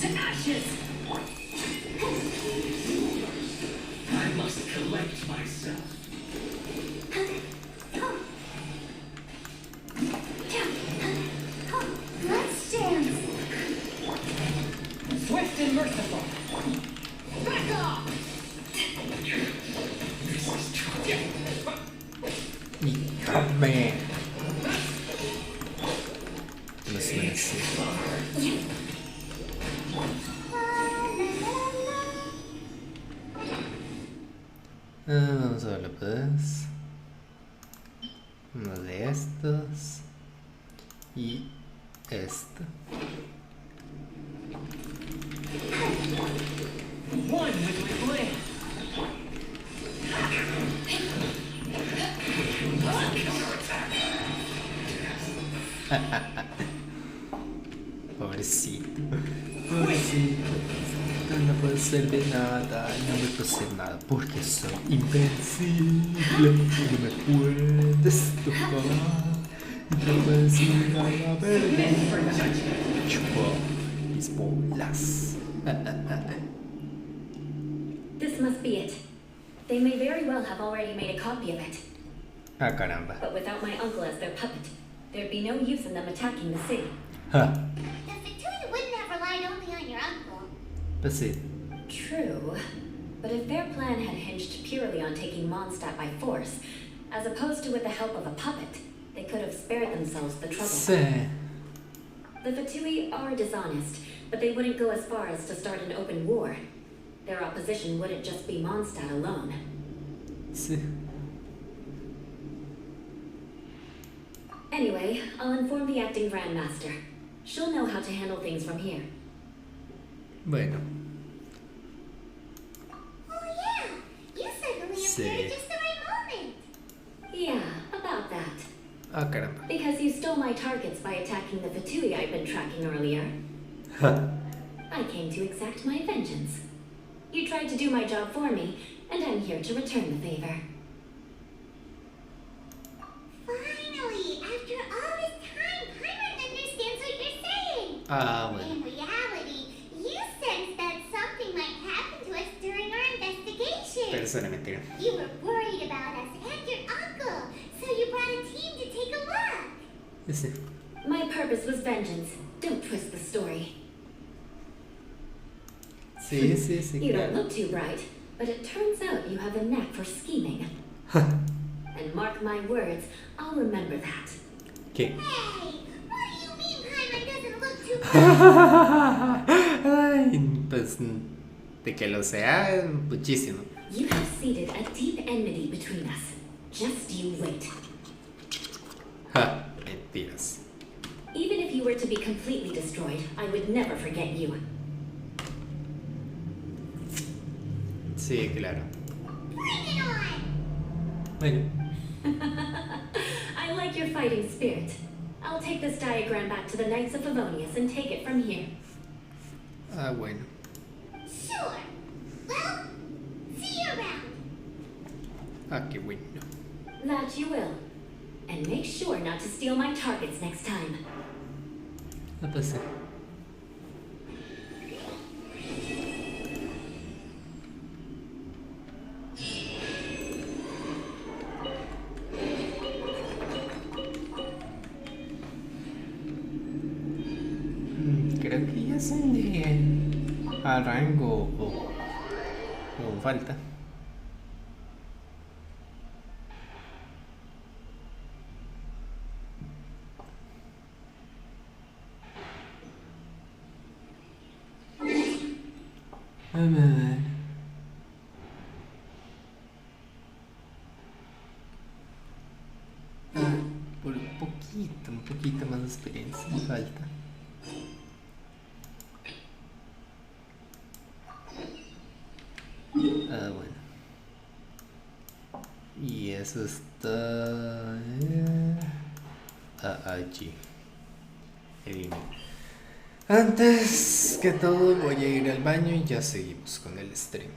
To ashes! I must collect myself. Let's dance. Swift and merciful! Back off! Hija me. No suena así. Vamos a verlo pues. Uno de estos. Y esto. One with my blade! Pobrecito. Pobrecito. No puedo hacerle nada. No me puedo hacer nada porque soy invencible. No me puedes tocar. No puedes decir nada verde. Chupo mis bolas. This must be it. They may very well have already made a copy of it. Ah, caramba. But without my uncle as their puppet, there'd be no use in them attacking the city. Huh. The Fatui wouldn't have relied only on your uncle. Pues sí. True. But if their plan had hinged purely on taking Mondstadt by force, as opposed to with the help of a puppet, they could have spared themselves the trouble. Sí. The Fatui are dishonest, but they wouldn't go as far as to start an open war. Their opposition wouldn't just be Mondstadt alone. Sí. Anyway, I'll inform the acting Grandmaster. She'll know how to handle things from here. Bueno. Oh yeah, you suddenly Sí. appeared at just the right moment. Yeah, about that. Ah, caramba. Because you stole my targets by attacking the Fatui I'd been tracking earlier. I came to exact my vengeance. You tried to do my job for me, and I'm here to return the favor. Finally, after all this time, Paimon understands what you're saying. Ah, bueno. In reality, you sensed that something might happen to us during our investigation. Pero eso era mentira. You were worried about us and your uncle, so you brought a team to take a look. Sí. My purpose was vengeance. Don't twist the story. Sí, sí, sí. You don't Claro. look too bright, but it turns out you have a knack for scheming. And mark my words, I'll remember that. ¿Qué? Hey, what do you mean Paimon doesn't look too bad? Ay, pues de que lo sea, muchísimo. You have seeded a deep enmity between us. Just you wait. Ja, mentiras. Even if you were to be completely destroyed, I would never forget you. Sí, claro. Bring it on! Bueno. I like your fighting spirit. I'll take this diagram back to the Knights of Favonius and take it from here. Ah, bueno. Sure. Well, see you around. Ah, qué bueno. That you will. And make sure not to steal my targets next time. No pasa. Creo que ya son de a rango o falta. ver. Por un poquito más de experiencia me falta. Bueno. Y eso está allí. Antes que todo voy a ir al baño y ya seguimos con el stream.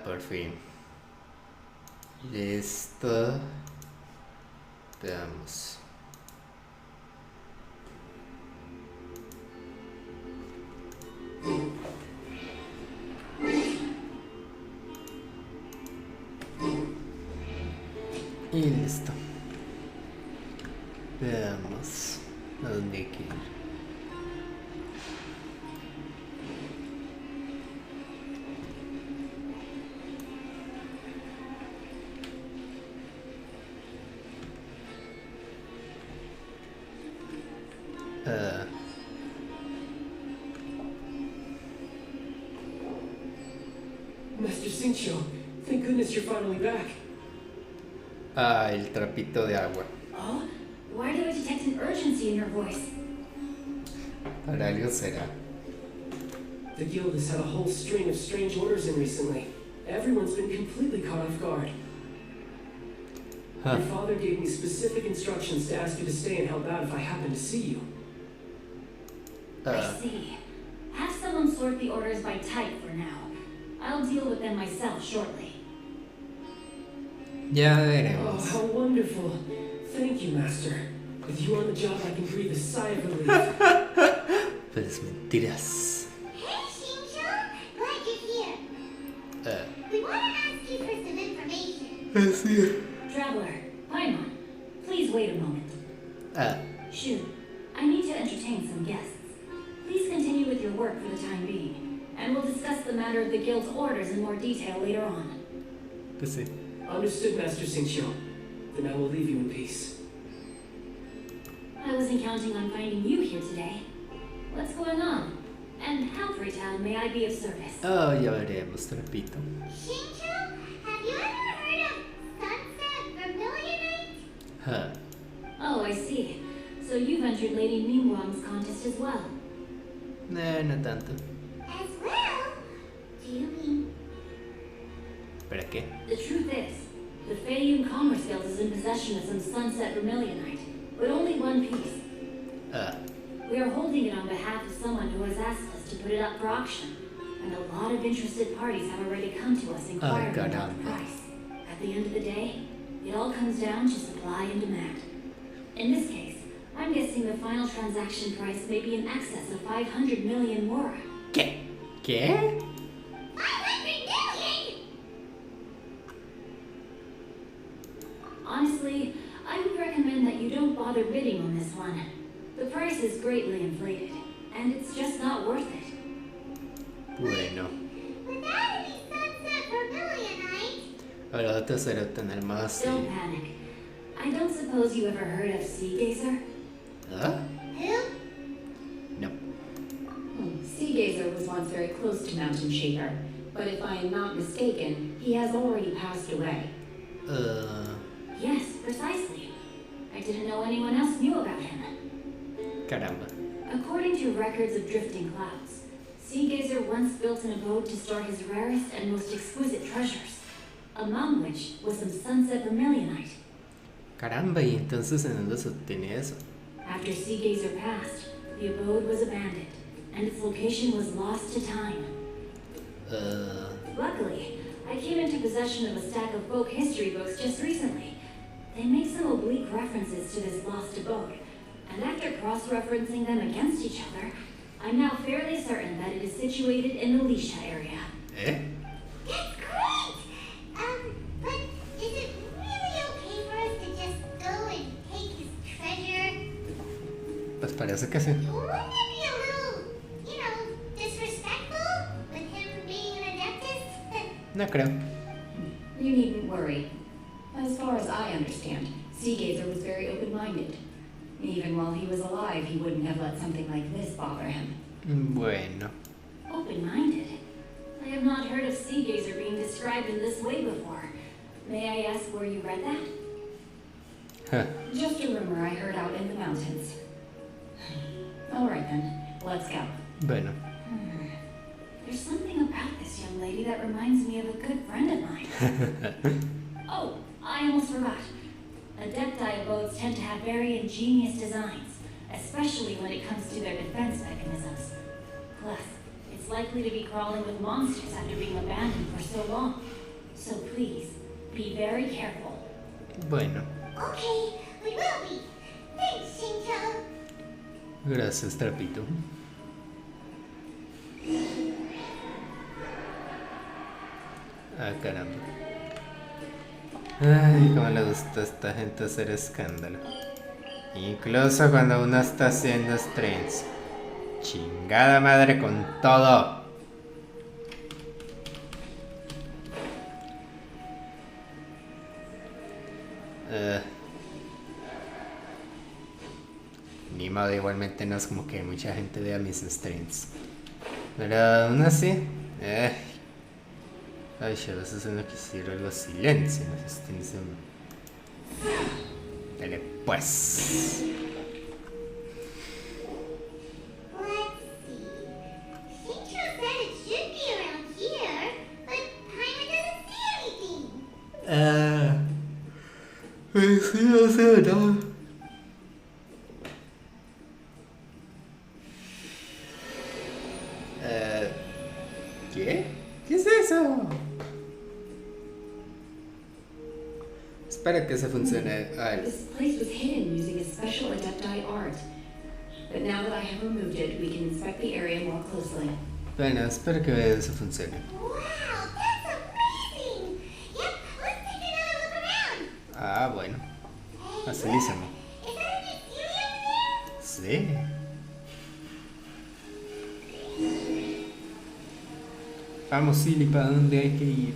Por fin. Listo. Veamos. Y listo. Veamos a dónde hay que ir. Master Xingqiu, thank goodness you're finally back. Ah, el trapito de agua. Oh, why do I detect an urgency in your voice? Para algo será. The guild has had a whole string of strange orders in recently. Everyone's been completely caught off guard. Your father gave me specific instructions to ask you to stay and help out if I happen to see you. I see. Have someone sort the orders by type for now. I'll deal with them myself shortly. Ya Oh, veremos. how wonderful. Thank you, Master. With you on the job, I can breathe a sigh of relief. Pues mentiras. Hey, Xingqiu! Glad you're here. We want to ask you for some information. Traveler, Paimon, please wait a moment. Shu, I need to entertain some guests. Please continue with your work for the time being, and we'll discuss the matter of the guild's orders in more detail later on. Pues sí. Understood, Master Xingqiu. Then I will leave you in peace. I wasn't counting on finding you here today. What's going on? And how, pray tell, may I be of service? Oh, ya veremos, trapito. Xingqiu, have you ever heard of Sunset Vermilionite? Oh, I see. So you've entered Lady Ningguang's contest as well. No tanto. As well? Do you mean... ¿Para qué? The truth is, the Feiyun Commerce Guild is in possession of some Sunset Vermilionite, but only one piece. We are holding it on behalf of someone who has asked us to put it up for auction, and a lot of interested parties have already come to us inquiring about the price. At the end of the day, it all comes down to supply and demand. In this case, I'm guessing the final transaction price may be in excess of 500 million wora. ¿Qué? ¿Qué? 500 million! Honestly, I would recommend that you don't bother bidding on this one. The price is greatly inflated, and it's just not worth it. Bueno. Without any Sunset Vermilionite... Ahora otro será obtener más. Don't panic. I don't suppose you ever heard of Sea Gazer? Who? No. Sea Gazer was once very close to Mountain Shaper, but if I am not mistaken, he has already passed away. Yes, precisely. I didn't know anyone else knew about him. Caramba. According to records of drifting clouds, Sea Gazer once built an abode to store his rarest and most exquisite treasures, among which was some Sunset Vermilionite. Caramba, ¿y entonces en dónde se obtiene eso? After Sea Gazer passed, the abode was abandoned, and its location was lost to time. Luckily, I came into possession of a stack of folk history books just recently. They make some oblique references to this lost abode, and after cross-referencing them against each other, I'm now fairly certain that it is situated in the Lisha area. That's great! But is it really okay for us to just go and take his treasure? Pues parece que sí. Wouldn't it be a little, disrespectful with him being an adeptus? No creo. You needn't worry. As far as I understand, Sea Gazer was very open-minded. Even while he was alive, he wouldn't have let something like this bother him. Bueno. Open-minded? I have not heard of Sea Gazer being described in this way before. May I ask where you read that? Just a rumor I heard out in the mountains. All right then, let's go. Bueno. There's something about this young lady that reminds me of a good friend of mine. Oh, I almost forgot. Adepti abodes tend to have very ingenious designs, especially when it comes to their defense mechanisms. Plus, it's likely to be crawling with monsters after being abandoned for so long. So please, be very careful. Bueno. Okay, We will be. Thanks, Shincho. Gracias, Trapito. Ah, caramba. Ay, cómo le gusta a esta gente hacer escándalo. Incluso cuando uno está haciendo streams. Chingada madre con todo. Ni modo, igualmente no es como que mucha gente vea mis streams. Pero aún así. Ay, a veces uno quisiera algo silencio en los streams. Dale pues. Sí, no sé, no. ¿Qué? ¿Qué es eso? Espera que se funcione. This place was hidden using a special adepti art. But now that I have removed it, we can inspect the area more closely. Bueno, espero que eso funcione. Ah, bueno. Facilísimo. Sí. Vamos, Silly, ¿para dónde hay que ir?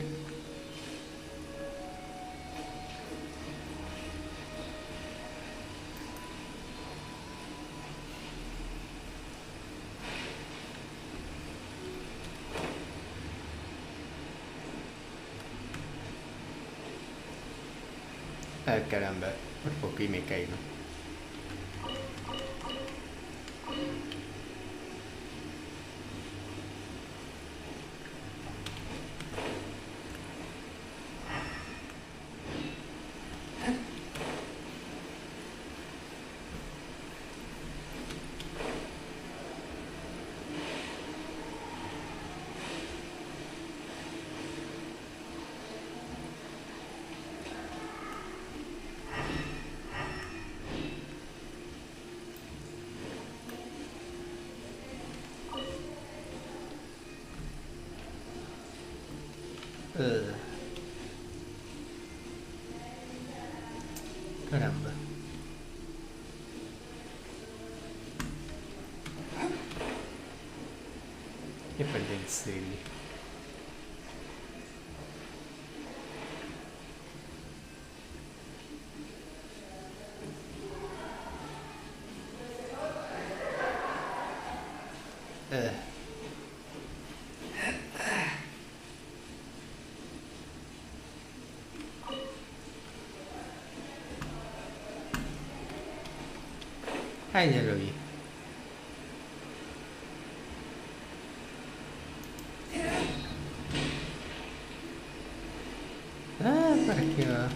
Ah, caramba, por poco y me caigo. Caramba. Que perdí el Silly. Ah, ya lo vi. Ah, ¿para qué va?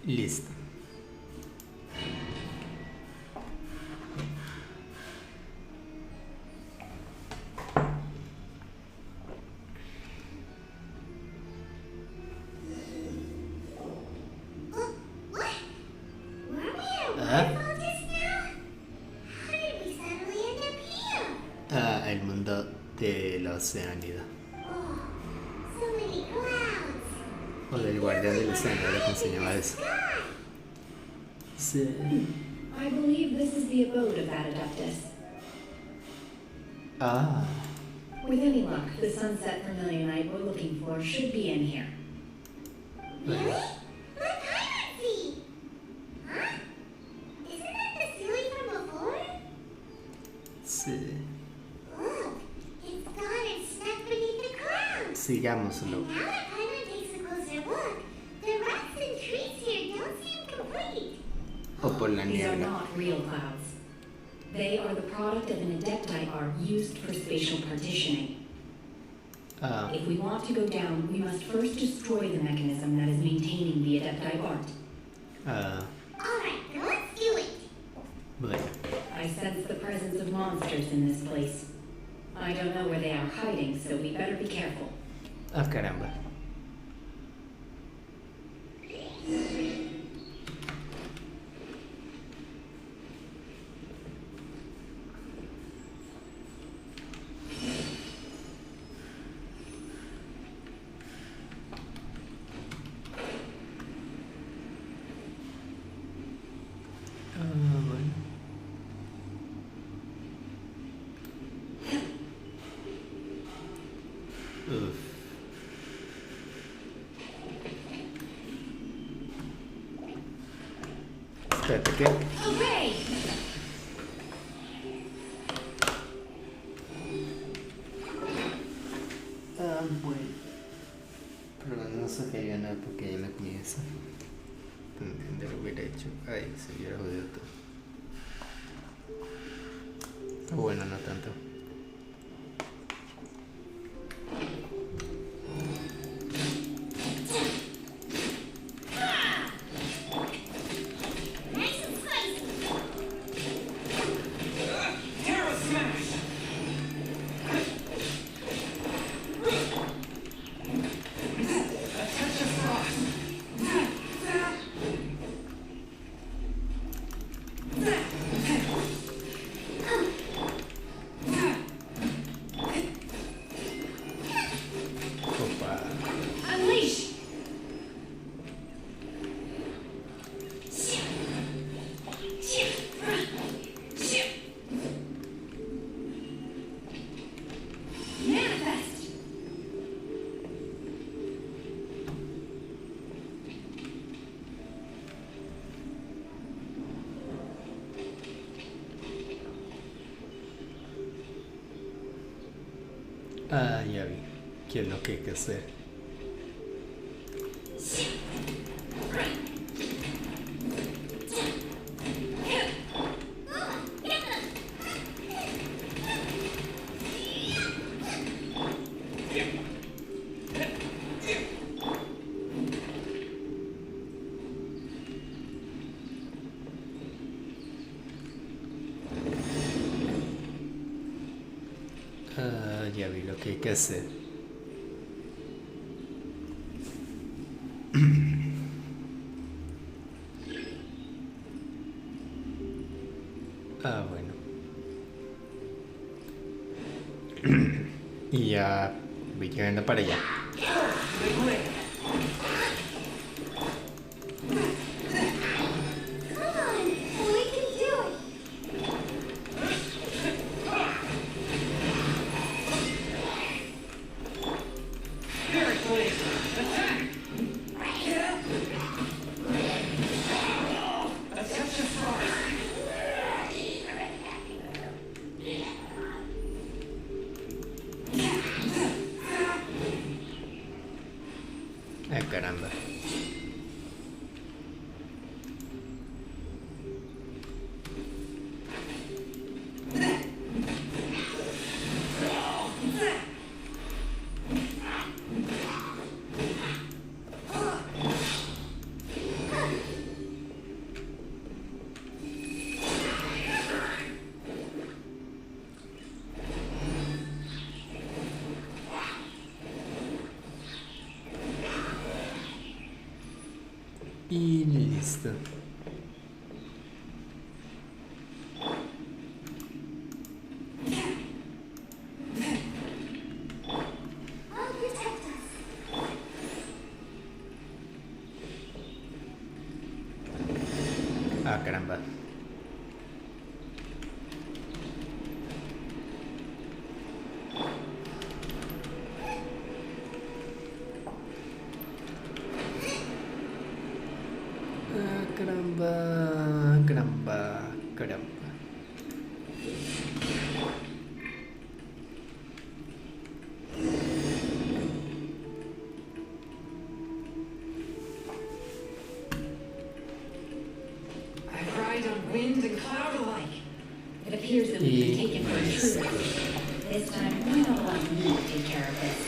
Listo. El mundo de la Oceanida. O del guardián del océano, era como se llama eso. Sí. I believe this is the abode of that adeptus. Ah. With any luck, the sunset vermilionite we're looking for should be in here. Really? But piracy! Huh? Isn't that the ceiling from before? Sí. Look, it's gone and snuck beneath the ground. Sigámoslo. Now that Paimon takes a closer look, the rocks and trees here don't seem complete. O por la These are niebla. not real clouds. They are the product of an adepti art used for spatial partitioning. If we want to go down, we must first destroy the mechanism that is maintaining the adepti art. Alright, then let's do it. Bueno. I sense the presence of monsters in this place. I don't know where they are hiding, so we better be careful. Ah, caramba. Espérate, ¿qué? Hooray! Bueno. Pero no sugería nada porque ya la comienza. Ya lo hubiera hecho. Ay, se hubiera jodido todo. Bueno, no tanto. Ah, ya vi. ¿Qué es lo que hay que hacer? Ya vi lo que hay que hacer. Ah, bueno. Y ya voy llegando para allá. Caramba. Y listo. Ah, caramba. Caramba. I ride on wind and cloud alike. It appears that we've been taken for a intruder. This time, we don't want me to take care of this.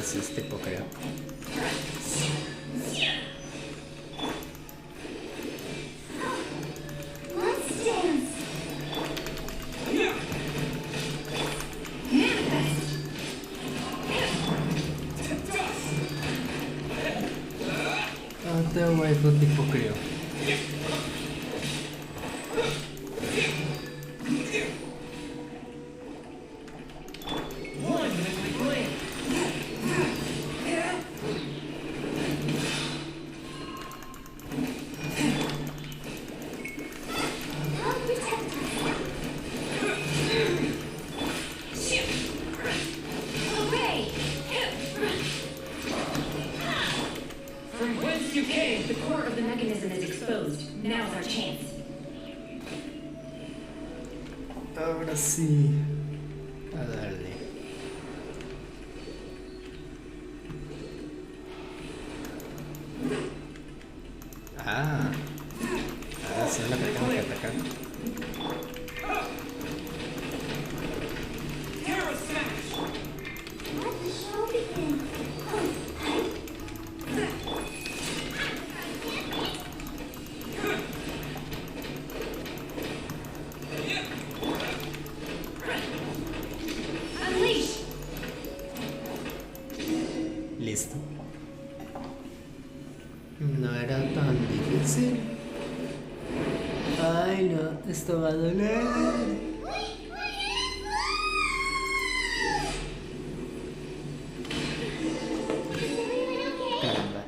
sí es tipo, creo. Let's dance. Otro waifu tipo, creo. From whence you came, the core of the mechanism is exposed. Now's our chance. Ahora sí. A darle. Ah. Ahora sí es lo que tengo que atacar. Let the show begin. Unleash! Listo. No era tan difícil. Ay, no, esto va a doler. Caramba.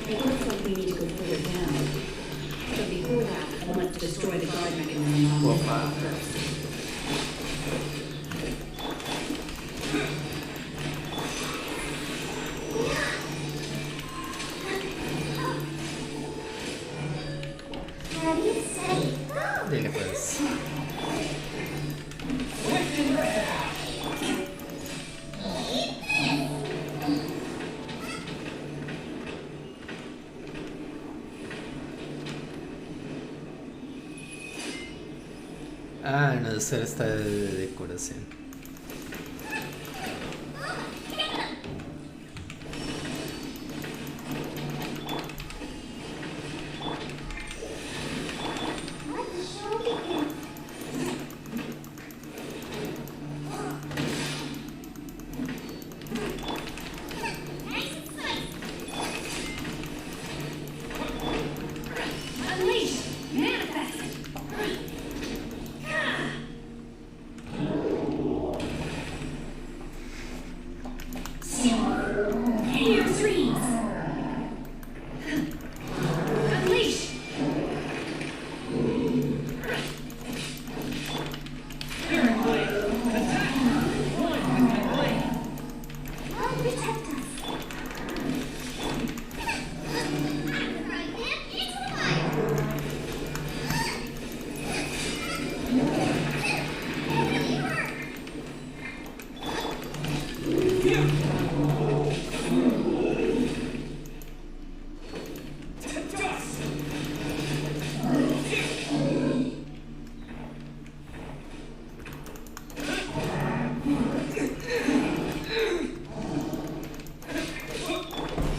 It looks like we need to go further down. But before that, we'll have to destroy the guard mechanism on the wall first. Ready, steady, go. Dile pues. Ah, no, solo está de decoración. Let the show begin. Unleash! Manifest! Your dreams! Unleash! Spirit Blade! Attack! One with my blade! God protect us.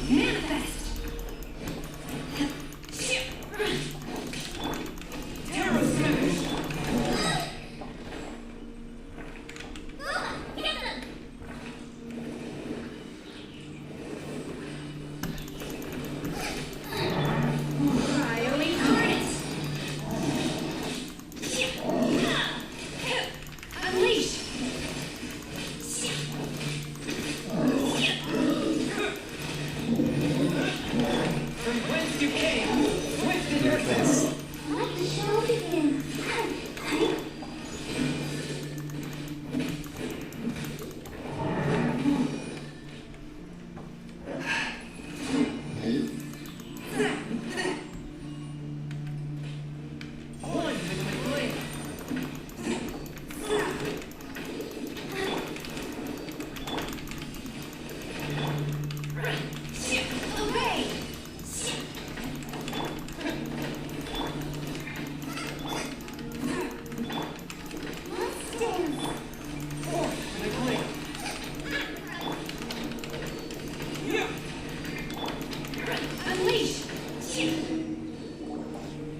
Manifest! Terror Smash! Cryo Incarnate! Unleash! From whence you came, swift in your Pues. Let the show begin. one with my blade! Away!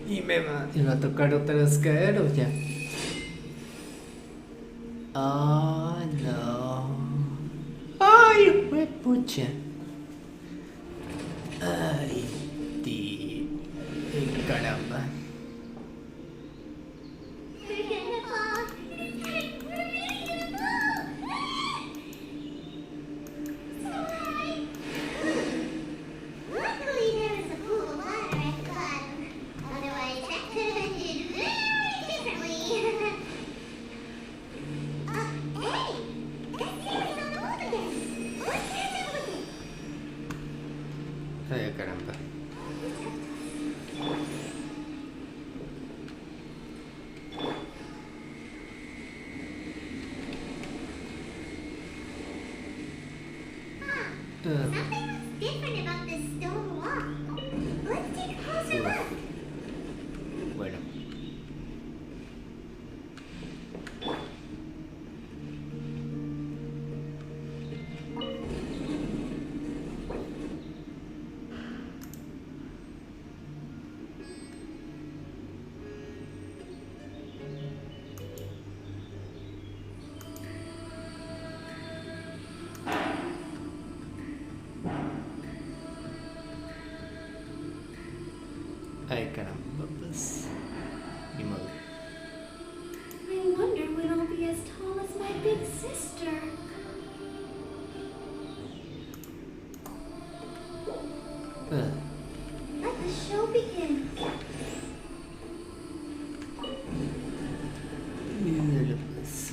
Y me va a tocar otra vez caer o ya. Oh, no. Ay, pucha. Ay, tío. Caramba. Luckily, there is a pool of water at the bottom. Otherwise, that could have ended very differently. Hey! That series on the moon again! Let's catch up with it! Ay, caramba. Something looks different about this stone wall. Let's take a closer look. Bueno. Ay, caramba, pues. Ni modo. I wonder when I'll be as tall as my big sister. Let the show begin. Míralo, pues.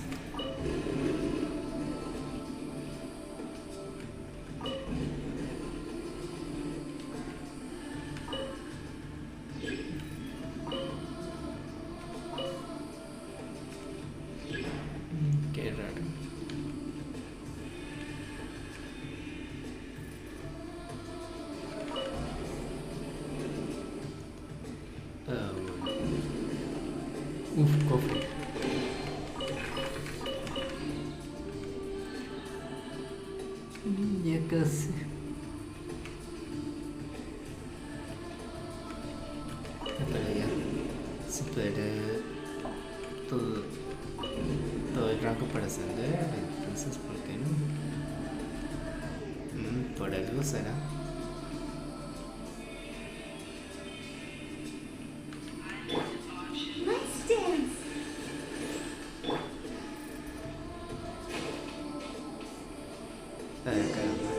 Qué raro. Bueno. Uf, cofre. Ya casi. Pero ya superé todo el rango para ascender, entonces ¿por qué no? Por algo será. Let's dance. Ay, caramba.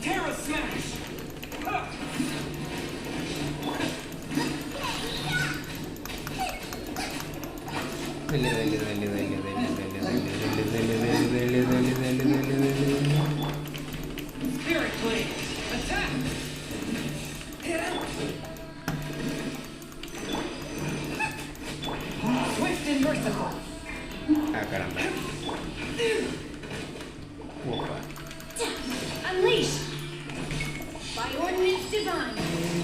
Terra Smash! Dale, dale, dale, dale, dale, dale, dale, dale, dale, dale, dale, dale, dale, dale. Spirit Blade! Attack! Swift and merciful! Ah, caramba. Opa. Unleash. By ordinance divine.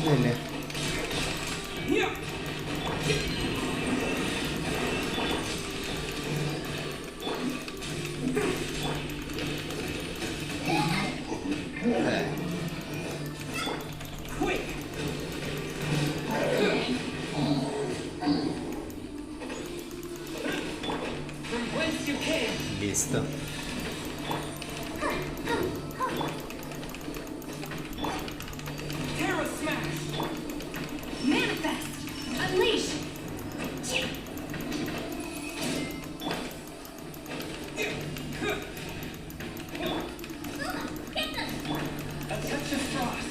Dale. Quick! From whence you came! Listo. Terra Smash! Manifest. Unleash. A touch of frost!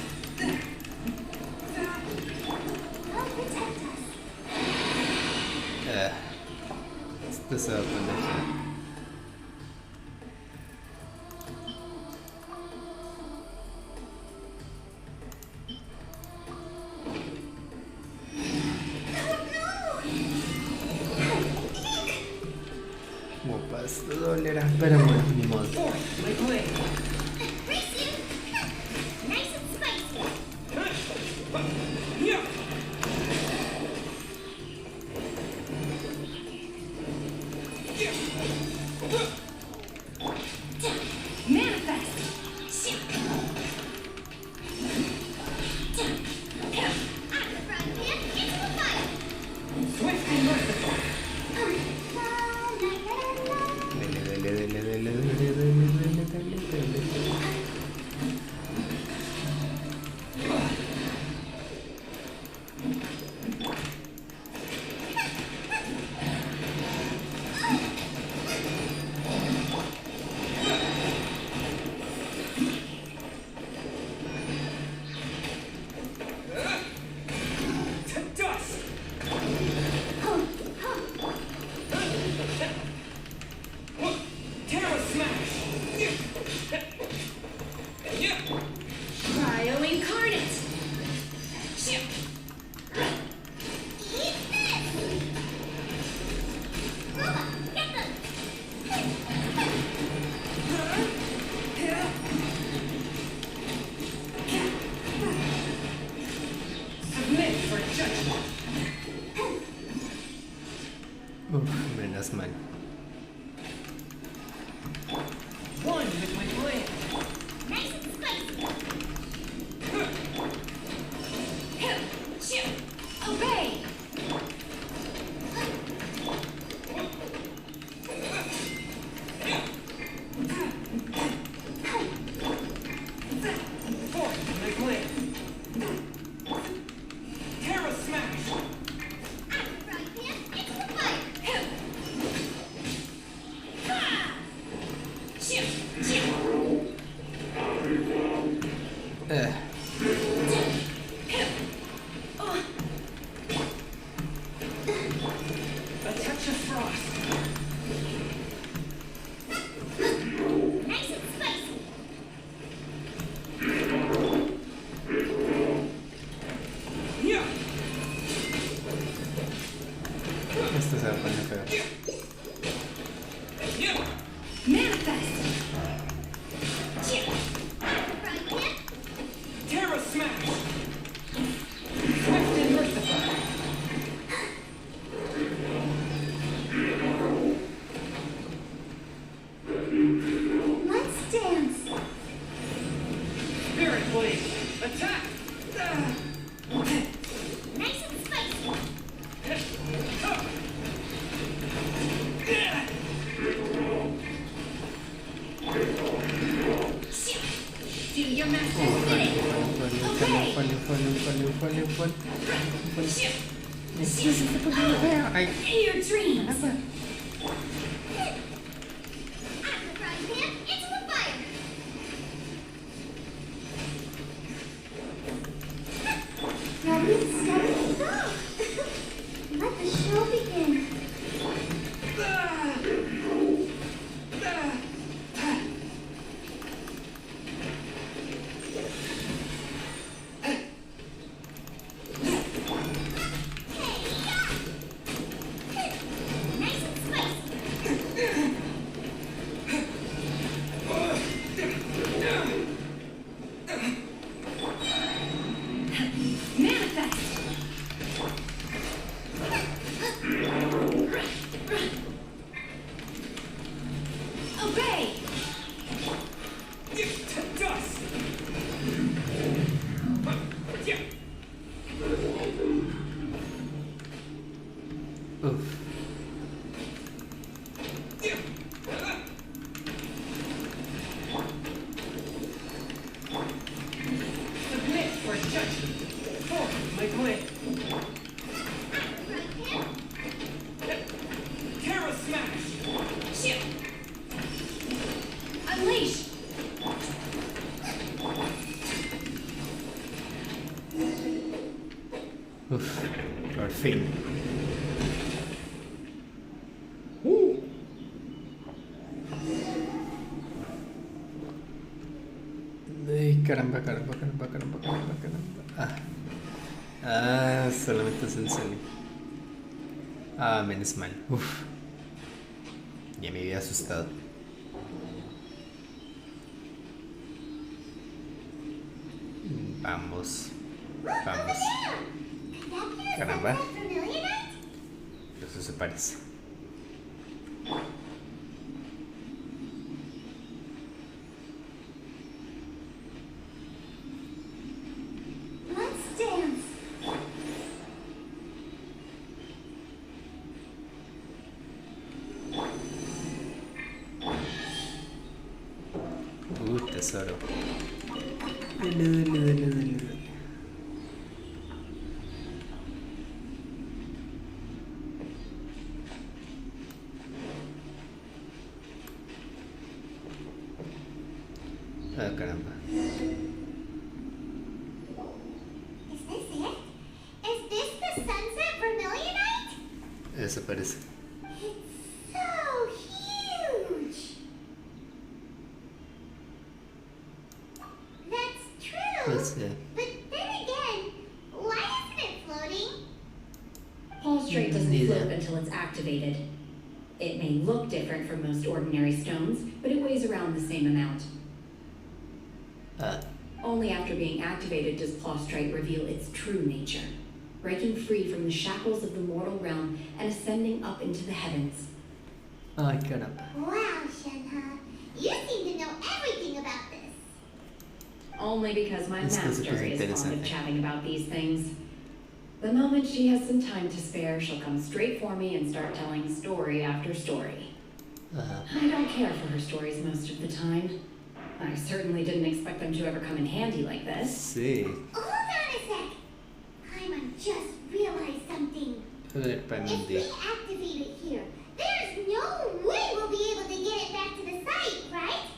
Help protect us. Esto se va a poner feo. Opa, esto dolerá, pero bueno, ni modo. Nice and spicy. Menos mal. One with my plan. Nice and spicy. Obey! Four with my plan. Terra smash. Frying pan into the fire. A touch of frost. Nice and spicy. Yeah. Esto se va a poner feo. Manifest! Frying pan. Terra smash. Swift and merciful. Let's dance. Spirit blade. Attack. Nice and spicy. Do your master's bidding! Ay. Your dreams! Frying pan into the fire. Ready, steady, go. Let the show begin. Nice and spicy. Manifest! Obey! Dust. Uf. Submit for judgment. Four with my plan. Terra smash. Unleash! Uf. Por fin. Ay, caramba. Solamente es el Sally. Menos mal. Uf. Ya me había asustado. Vamos. Caramba. Eso se parece. tesoro. Dale. Ah, caramba. Is this it? Is this the sunset vermilionite? Eso parece. It's so huge. That's true. Pues, yeah. But then again, why isn't it floating? Prostrate doesn't Neither. float until it's activated. It may look different from most ordinary stones, but it weighs around the same amount. Only after being activated does Prostrate reveal its true nature, breaking free from the shackles of the mortal realm and ascending up into the heavens. Ay, caramba. Wow, Shenhe. You seem to know everything about this. Only because my Es que se master puso is fond of interesante. chatting about these things. The moment she has some time to spare, she'll come straight for me and start telling story after story. I don't care for her stories most of the time. I certainly didn't expect them to ever come in handy like this. Sí. Hold on a sec. Paimon just realized something. A ver, If Paimon, we activate it here, there's no way we'll be able to get it back to the site, right?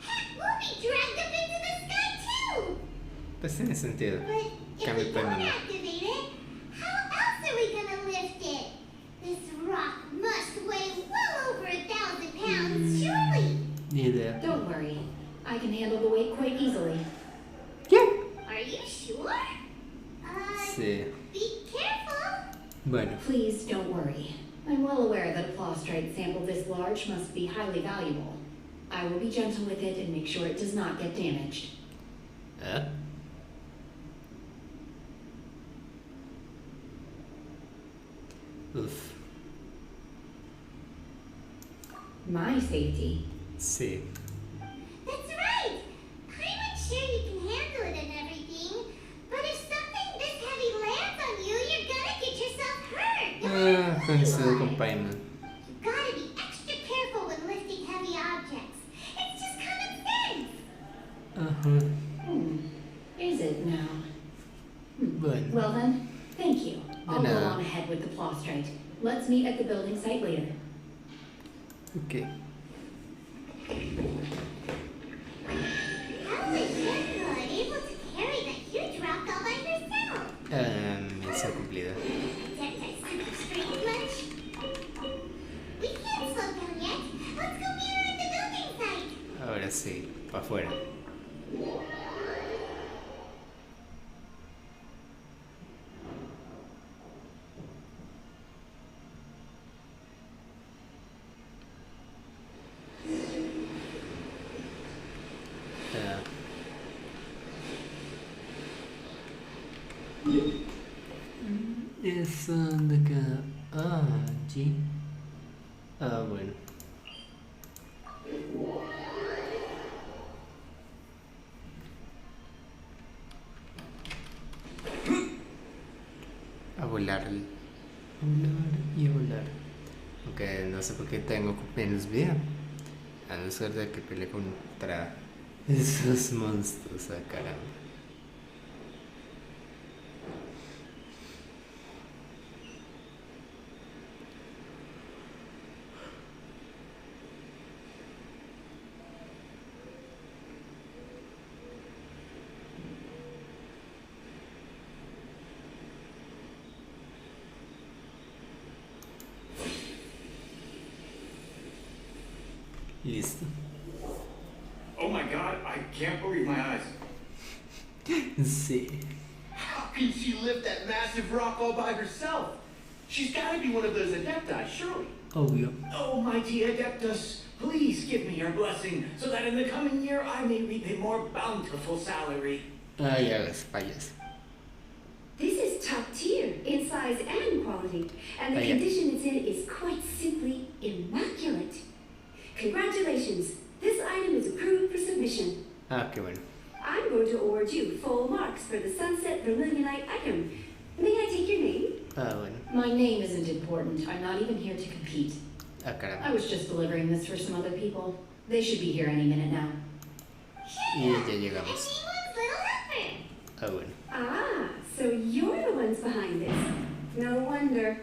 Heck, we'll be dragged up into the sky too. pues tiene sentido. But if Cambio we don't Paimon. activate it, how else are we gonna lift it? This rock must weigh well over 1,000 pounds, surely. Ni idea. Don't worry. I can handle the weight quite easily. Are you sure? Sí. Be careful. Bueno. Please don't worry. I'm well aware that a Prostrate sample this large must be highly valuable. I will be gentle with it and make sure it does not get damaged. Uf. My safety. Sí. That's right. Paimon's sure you can handle it and everything. But if something this heavy lands on you, you're gonna get yourself hurt. Coincido con Paimon. You gotta be extra careful when lifting heavy objects. It's just common sense. Is it now? Bueno. Well then, thank you. I'll go nada. on ahead with the Prostrate. Let's meet at the building site later. Ok. How was Shenhe able to carry that huge rock all by herself? Misión cumplida. Did I super strange much? We can't slow down yet. Let's go meet her at the building site. Ahora sí, para afuera. Es de acá. Allí. Bueno. A volar. A volar y a volar. Aunque no sé por qué tengo menos vida. A no ser de que peleé contra esos monstruos. Caramba. Listo. Oh my god, I can't believe my eyes. Sí. How can she lift that massive rock all by herself? She's gotta be one of those Adepti, surely. Obvio. Oh, mighty Adeptus, please give me your blessing so that in the coming year I may reap a more bountiful salary. Ay, a las payas. This is top tier in size and quality, and the yeah. condition it's in is quite simply immaculate. Congratulations, this item is approved for submission. Qué bueno. I'm going to award you full marks for the Sunset Vermilionite item. May I take your name? Bueno. My name isn't important. I'm not even here to compete. Caramba. I was just delivering this for some other people. They should be here any minute now. Y ya llegamos. Anyone's little helper. Ah, bueno. Ah, so you're the ones behind this. No wonder.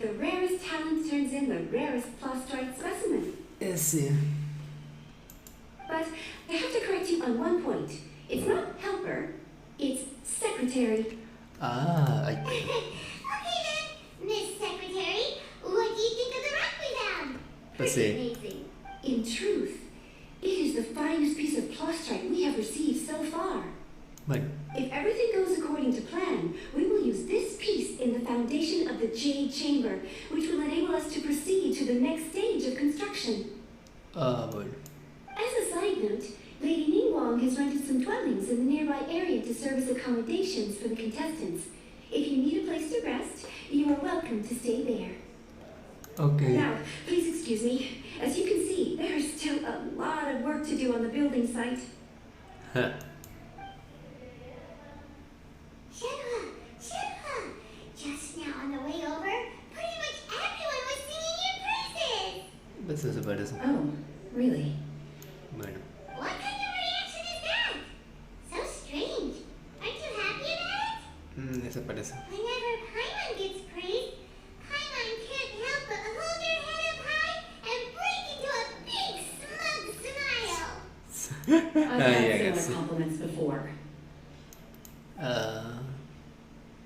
The rarest talent turns in the rarest plastrite specimen. Sí. But I have to correct you on one point. It's not helper, it's secretary. Ah, ay. Okay then, Miss Secretary, what do you think of the rock we found? Pues Pretty sí. amazing. In truth, it is the finest piece of plastrite we have received so far. Bueno. If everything goes according to plan, we will use this piece in the foundation of the Jade Chamber, which will enable us to proceed to the next stage of construction. Ah, bueno. As a side note, Lady Ningguang has rented some dwellings in the nearby area to serve as accommodations for the contestants. If you need a place to rest, you are welcome to stay there. Okay. Now, please excuse me. As you can see, there is still a lot of work to do on the building site. Huh. Shenhua! Just now on the way over, pretty much everyone was singing your praises! Pues eso parece. Oh, really? Bueno. What kind of reaction is that? So strange. Aren't you happy about it? Eso parece. Whenever Paimon gets praised, Paimon can't help but hold her head up high and break into a big smug smile. I've had similar compliments before.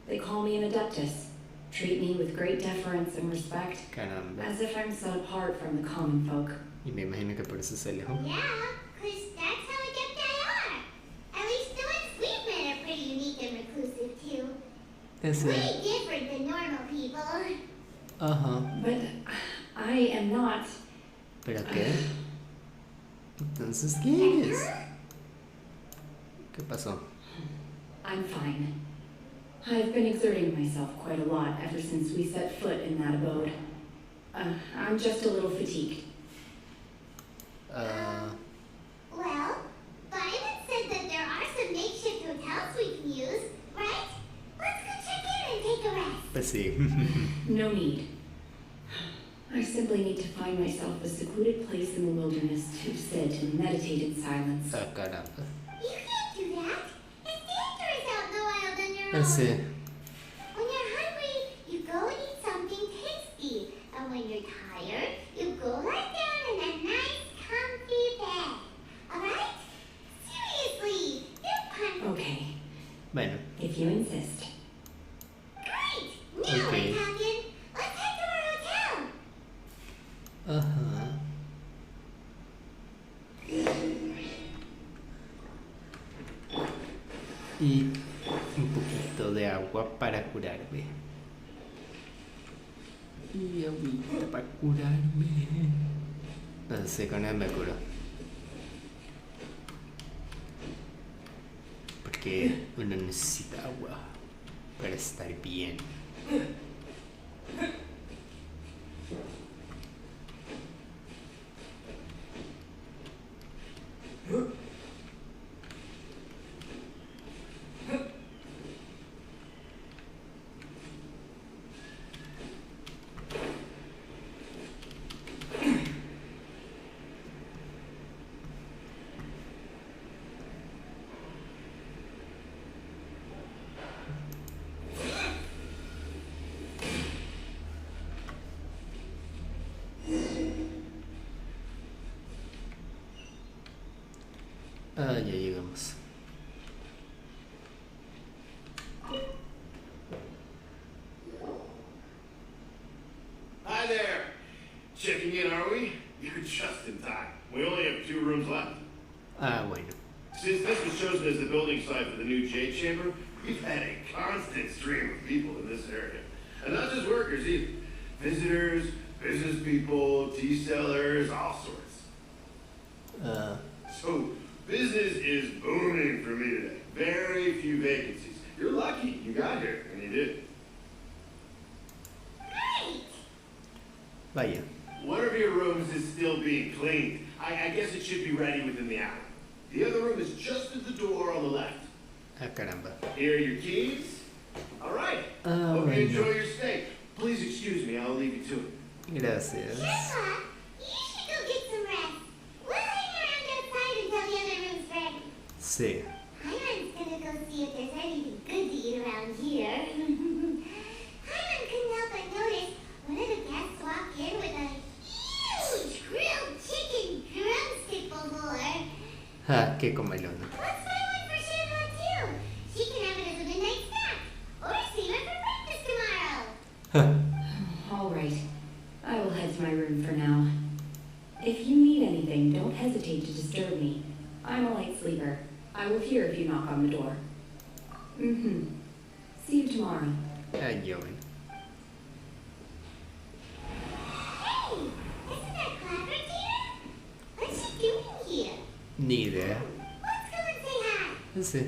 They call me an adeptus, treat me with great deference and respect, Caramba. as if I'm set apart from the common folk. Y me imagino que por eso se alejó. Yeah, because that's how Adepti are. At least the ones we've met are pretty unique and reclusive too. Ese. Way different than normal people. Ajá. But I am not. ¿Pero qué? Entonces, ¿qué es? ¿Qué pasó? I'm fine. I've been exerting myself quite a lot ever since we set foot in that abode. I'm just a little fatigued. Well, Violet said that there are some makeshift hotels we can use, right? Let's go check in and take a rest. Pues sí. No need. I simply need to find myself a secluded place in the wilderness to sit and meditate in silence. Ah, caramba. You can't do that. It's dangerous out in the wild on your own. Pues sí. When you're hungry, you go and eat something tasty. And when you're tired, you go lie down in a nice, comfy bed. Alright? Seriously, you're fun. Okay, Bueno. if you insist. Great! Now Okay. we're talking. Let's head to our hotel. Ajá. Y un poquito de agua para curarme. Y agüita para curarme. No sé, con él me curo. Porque uno necesita agua para estar bien. Ah, ya llegamos. Hi there. Checking in, are we? You're just in time. We only have 2 rooms left. Ah, bueno. Since this was chosen as the building site for the new Jade Chamber, we've had a constant stream of people in this area. And not just workers either. Visitors, business people, tea sellers, all sorts. So, business is booming for me today. Very few vacancies. You're lucky you got here, and you did. Great! Vaya. One of your rooms is still being cleaned. I guess it should be ready within the hour. The other room is just at the door on the left. Ah, caramba. Here are your keys. All right. Ah, Hope you bueno. enjoy your stay. Please excuse me. I'll leave you to it. Gracias. Shenhua, you should go get some rest. We'll hang around outside until the other room's ready. Sí. Hyman's gonna go see if there's anything good to eat around here. Hyman couldn't help but notice one of the guests walked in with a huge grilled chicken drumstick before. Ah, qué comelona. Let's buy one for Shanha too. She can have it as a midnight snack. Or save it for breakfast tomorrow. All right. I will head to my room for now. If you need anything, don't hesitate to disturb me. I'm a light sleeper. I will hear if you knock on the door. See you tomorrow. Ay, yo, güey. Hey, isn't that Clapper, Tina? What's she doing here? Ni idea. Let's go and say hi. Sí.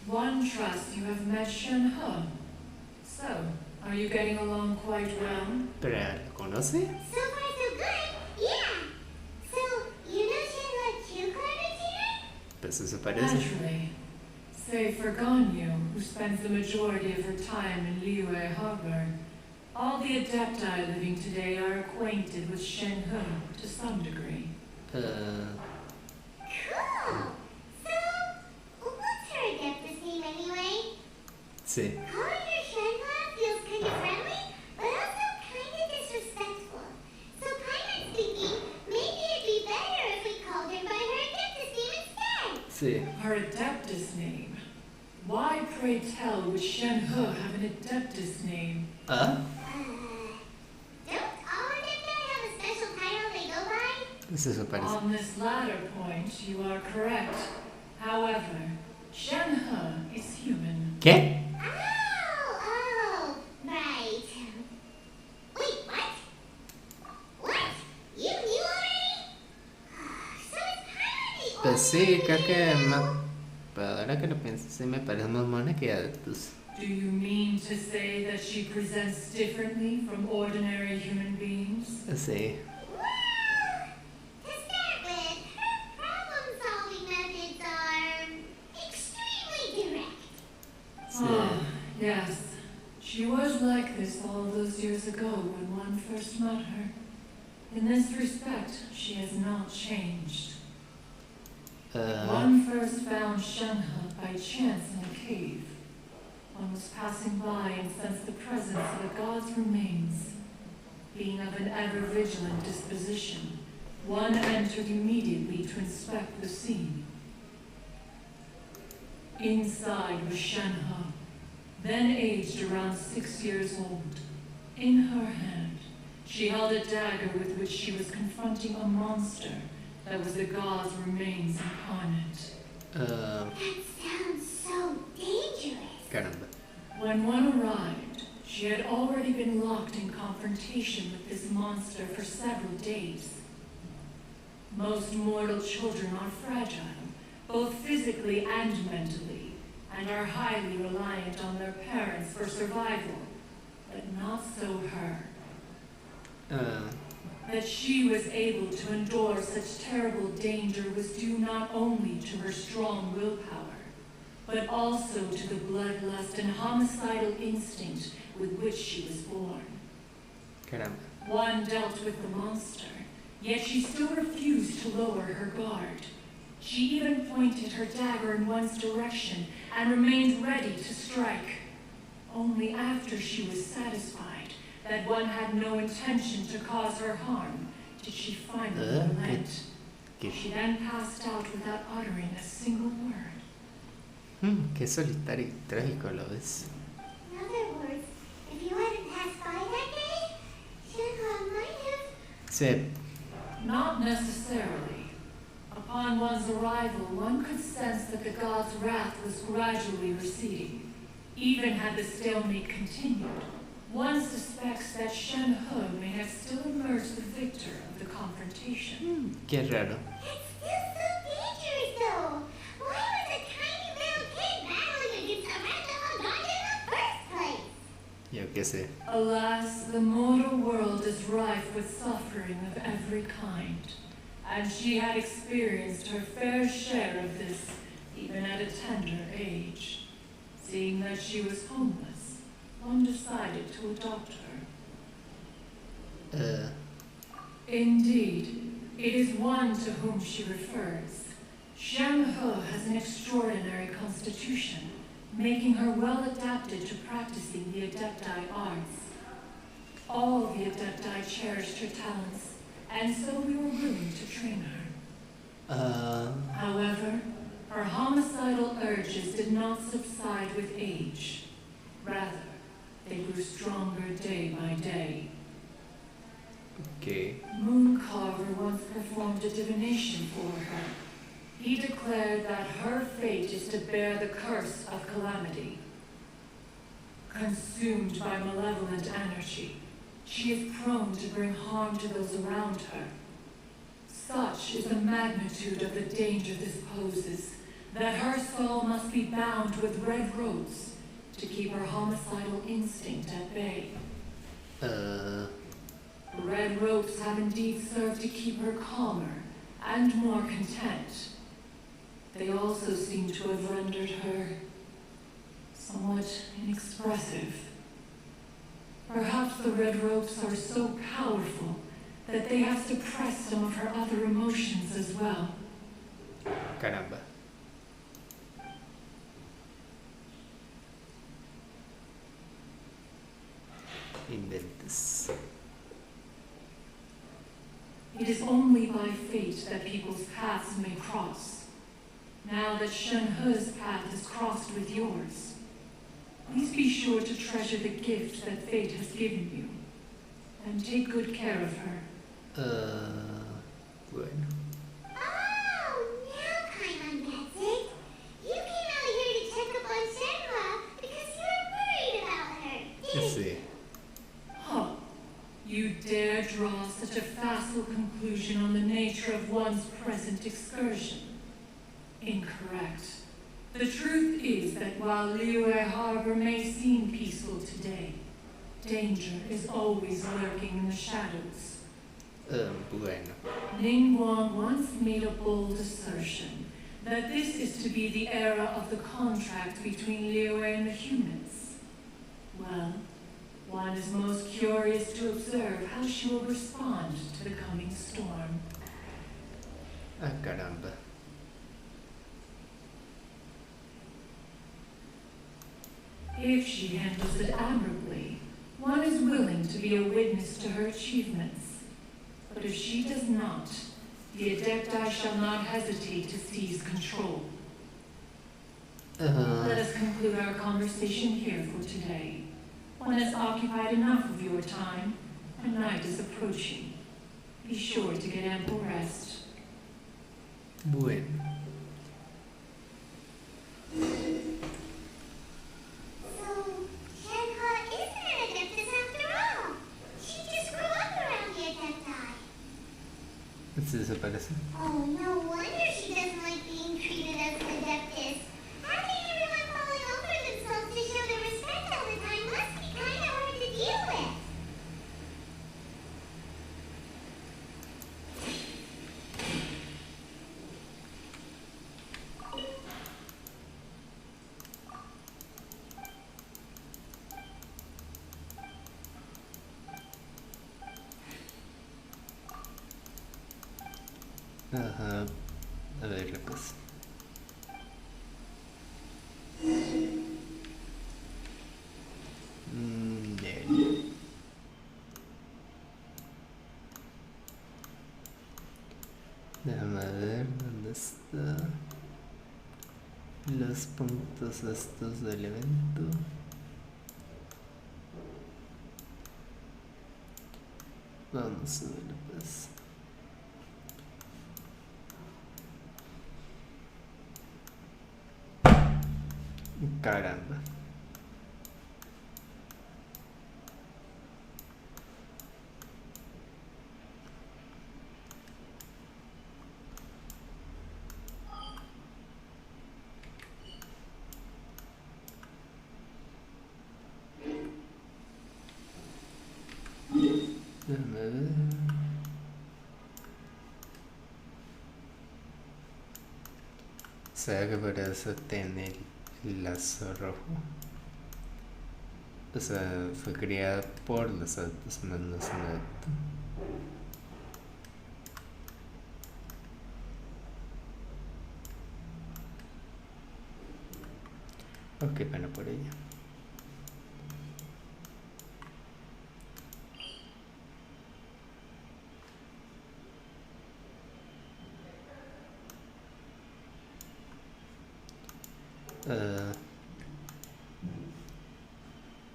One trusts you have met Shen-He. So, are you getting along quite well? ¿Pero lo conoce? So far, so good. Yeah. So, you know Shanha too, Clapper, Tina? Pues eso parece. Naturally. Save for Ganyu, who spends the majority of her time in Liyue Harbor. All the Adepti living today are acquainted with Shen-He to some degree. Cool. So, what's her adeptus name anyway? Sí. Calling her Shanha feels kind of friendly, but also kind of disrespectful. So Paimon's thinking maybe it'd be better if we called her by her adeptus name instead. Sí. Her Adeptus name? Why, pray tell, would Shen-He have an Adeptus name? ¿Ah? Don't all adepti have a special title they go by? Pues eso parece. On this latter point, you are correct. However, Shen-He is human. ¿Qué? Oh, right. Wait, what? What? You knew already? So is Paimon the Pues sí, creo que pero ahora que lo pienso, sí me parece más mona que Adeptus. Do you mean to say that she presents differently from ordinary human beings? Sí. To start with, her problem-solving methods are extremely direct. Ah, yes. She was like this all those years ago when one first met her. In this respect, she has not changed. One first found Shen-He by chance in a cave. One was passing by and sensed the presence of a god's remains. Being of an ever-vigilant disposition, one entered immediately to inspect the scene. Inside was Shen-He, then aged around 6 years old. In her hand, she held a dagger with which she was confronting a monster that was the god's remains incarnate. That sounds so dangerous. Caramba. When one arrived, she had already been locked in confrontation with this monster for several days. Most mortal children are fragile, both physically and mentally, and are highly reliant on their parents for survival. But not so her. That she was able to endure such terrible danger was due not only to her strong willpower, but also to the bloodlust and homicidal instinct with which she was born. Caramba. One dealt with the monster, yet she still refused to lower her guard. She even pointed her dagger in one's direction and remained ready to strike. Only after she was satisfied that one had no intention to cause her harm did she finally relent. She then passed out without uttering a single word. Qué solitario y trágico lo ves. In other words, if you hadn't passed by that day, Shenhe might have... Sí. Not necessarily. Upon one's arrival, one could sense that the god's wrath was gradually receding. Even had the stalemate continued, one suspects that Shen-He may have still emerged the victor of the confrontation. Qué raro. It's still so dangerous, though. qué sé. Alas, the mortal world is rife with suffering of every kind, and she had experienced her fair share of this even at a tender age. Seeing that she was homeless, one decided to adopt her. Indeed, it is one to whom she refers. Zheng He has an extraordinary constitution, making her well adapted to practicing the Adepti arts. All the Adepti cherished her talents, and so we were willing to train her. However, her homicidal urges did not subside with age. Rather, they grew stronger day by day. Okay. Mooncarver once performed a divination for her. He declared that her fate is to bear the curse of calamity. Consumed by malevolent energy, she is prone to bring harm to those around her. Such is the magnitude of the danger this poses, that her soul must be bound with red ropes to keep her homicidal instinct at bay. Red ropes have indeed served to keep her calmer and more content. They also seem to have rendered her somewhat inexpressive. Perhaps the red ropes are so powerful that they have suppressed some of her other emotions as well. Caramba. Inventes. It is only by fate that people's paths may cross. Now that Zheng He's path is crossed with yours, please be sure to treasure the gift that fate has given you, and take good care of her. Bueno. Oh, now Paimon gets it. You came out here to check up on Shenhua because you were worried about her, didn't you? Huh. You dare draw such a facile conclusion on the nature of one's present excursion? Incorrect. The truth is that while Liyue Harbor may seem peaceful today, danger is always lurking in the shadows. Bueno. Ningguang once made a bold assertion that this is to be the era of the contract between Liyue and the humans. Well, one is most curious to observe how she will respond to the coming storm. Ah, caramba. If she handles it admirably, one is willing to be a witness to her achievements. But if she does not, the Adepti shall not hesitate to seize control. Let us conclude our conversation here for today. One has occupied enough of your time, and night is approaching. Be sure to get ample rest. Bueno. So, Shenhua isn't an Adeptus after all. She just grew up around the Adepti. ¿Se desaparece? Oh, no wonder she doesn't like being treated as an Adeptus. Having everyone falling over themselves to show their respect all the time must be kind of hard to deal with. Ajá. A ver, pues. Bien. Déjame ver dónde está los puntos estos del evento. Vamos a ver pues. Caramba. Déjame ver. O sea que por eso tiene el lazo rojo. O sea, fue criada por los adultos, más no es un adulto. Ok, pena por ella.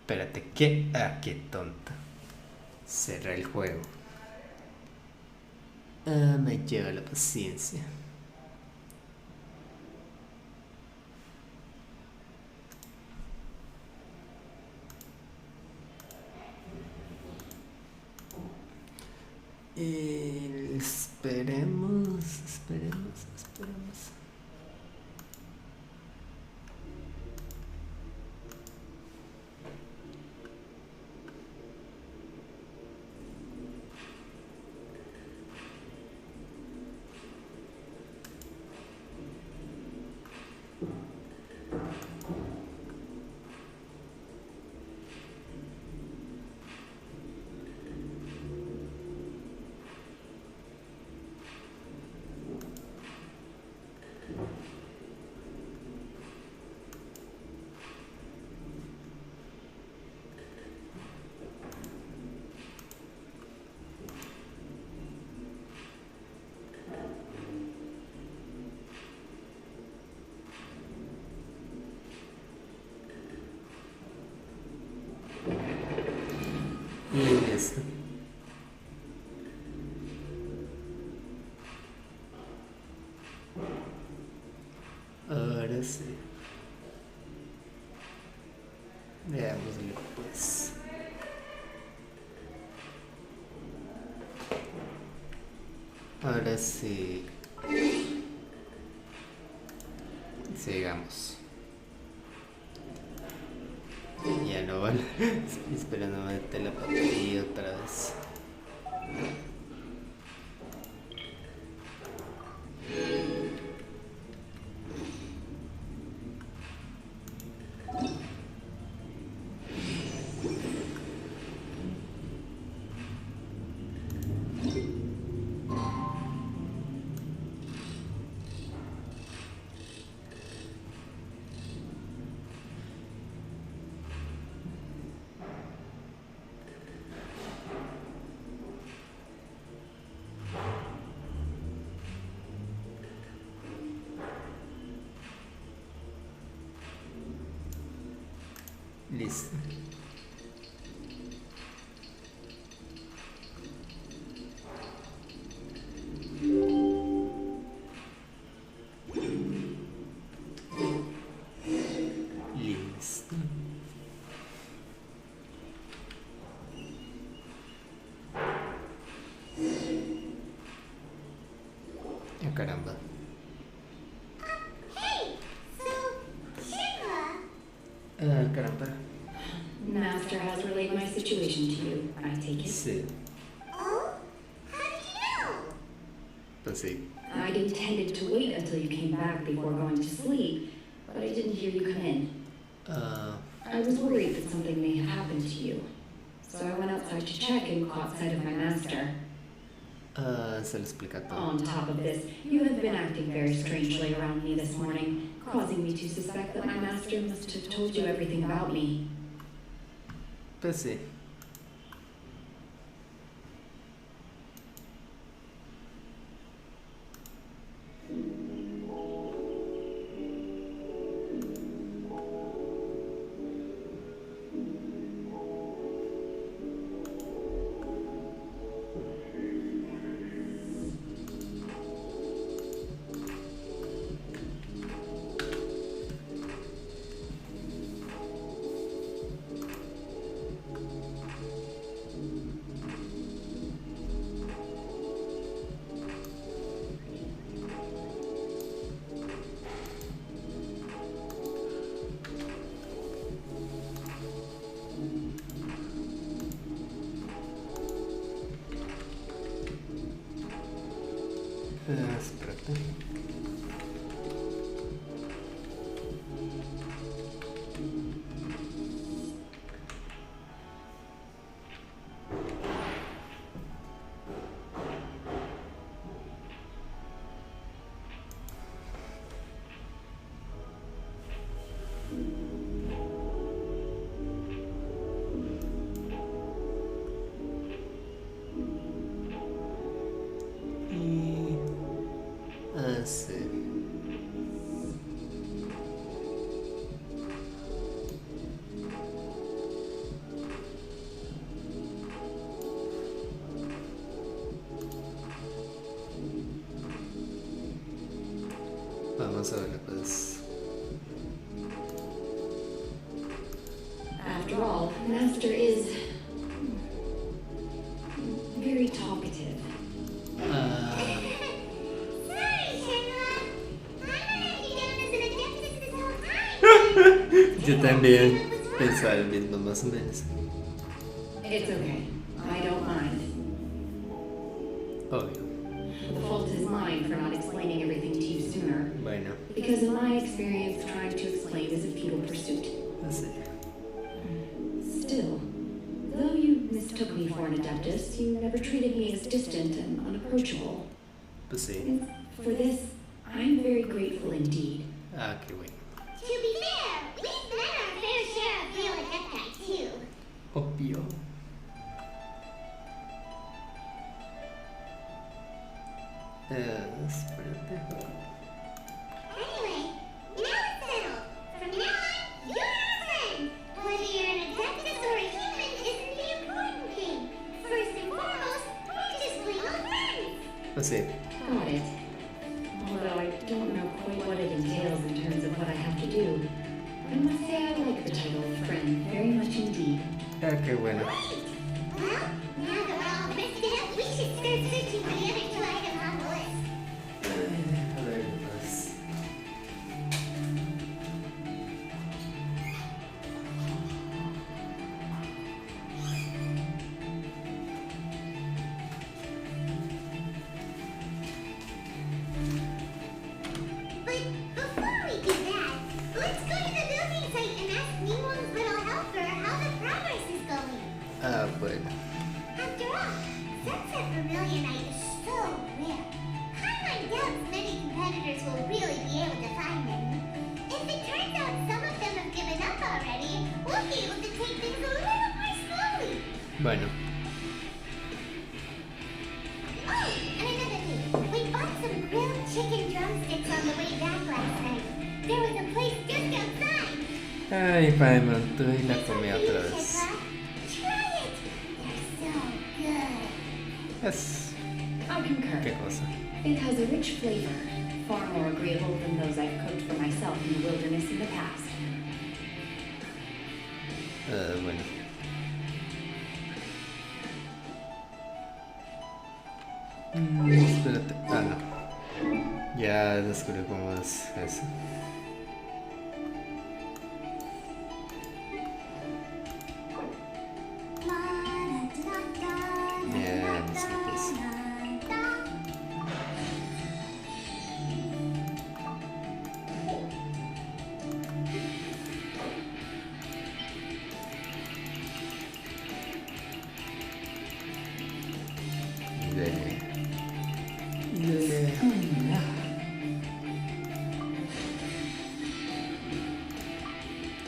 Espérate, ¿qué? Ah, qué tonta. Cerra el juego. Me lleva la paciencia. Esperemos. Y eso. Ahora sí. Veámosle pues. Ahora sí. Sigamos. Ya no vale. Espera, no me mete la batería otra vez. Listo. Listo. Ah, caramba. Hey, so, Shira. Caramba. Master has relayed my situation to you, I take it? Sí. Oh? How did you know? Pues sí. I'd intended to wait until you came back before going to sleep, but I didn't hear you come in. I was worried that something may have happened to you. So I went outside to check and caught sight of my master. Se lo explica todo. On top of this, you have been acting very strangely around me this morning, causing me to suspect that my master must have told you everything about me. Pues sí. Espérate. Sí. Vamos a ver, pues. After all, Master is very talkative. Yo también pensaba lo mismo, más o menos. It's okay. I don't mind. Obvio. The fault is mine for not explaining everything to you sooner. Bueno. Because in my experience, trying to explain is a futile pursuit. Sí. Still, though you mistook me for an adeptus, you never treated me as distant and unapproachable. Pues sí. And for this, I'm very grateful indeed. Ah, qué bueno. To be fair, we've met our fair share of real adepti too. Obvio. Espérate. Anyway, now it's settled. From now on, you're our friend. Whether you're an adeptus or a human isn't the important thing. First and foremost, we're just plain old friends. Pues sí. Got it. Although I don't know quite what it entails in terms of what I have to do. I must say I like the title of friend very much indeed. Ah, qué bueno. Well, now that we're all rested up, we should start searching for the other two items on the list. A ver, pues. But before we do that, let's go to the building site and ask Ningwang's little helper how the progress is going. Ah, bueno. After all, Sunset Vermilionite is so rare. Highline doubts many competitors will really be able to find them. If it turns out some of them have given up already, we'll be able to take things a little more slowly. Bueno. Oh, and another thing. We bought some grilled chicken drumsticks on the way back last night. There was a place just outside. Ay, Paimon, tú y la comí otra vez. Try it. They're so good. Es. I concur. ¿Qué cosa? It has a rich flavor, far more agreeable than those I've cooked for myself in the wilderness in the past. Bueno. Espérate. Ah, no. Ya descubrí cómo es eso. Ya, no sé qué es.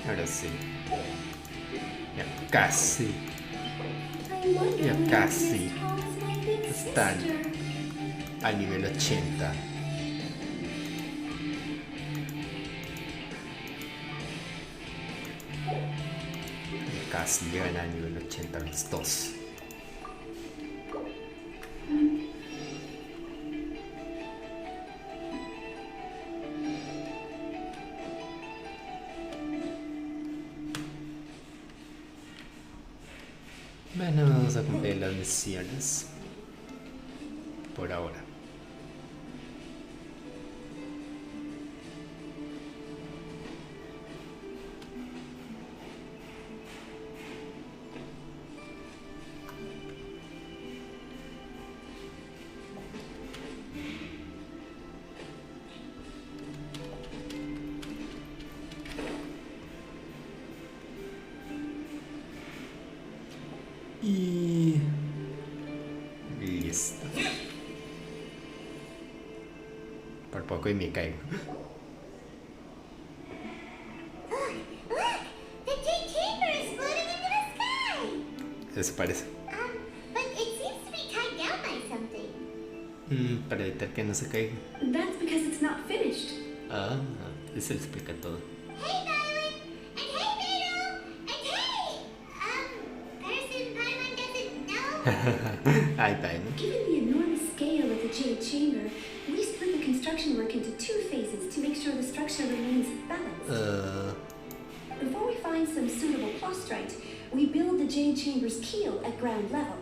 Ahora sí. Ya casi. Ya casi. Están a nivel 80. Ya casi llegan a nivel 80 los dos. Bueno, vamos a cumplir las misiones por ahora. Por poco y me caigo. Look! The J chamber is floating into the sky! Eso parece. But it seems to be tied down by something. Para evitar que no se caiga. That's because it's not finished. Ah, eso explica todo. Hey, Violet! And hey, Beto! And hey! Person Paimon doesn't know? Ay, Paimon. Given the enormous scale of the jade chamber, we split the construction work into 2 phases to make sure the structure remains balanced. Before we find some suitable plastrite, we build the jade chamber's keel at ground level.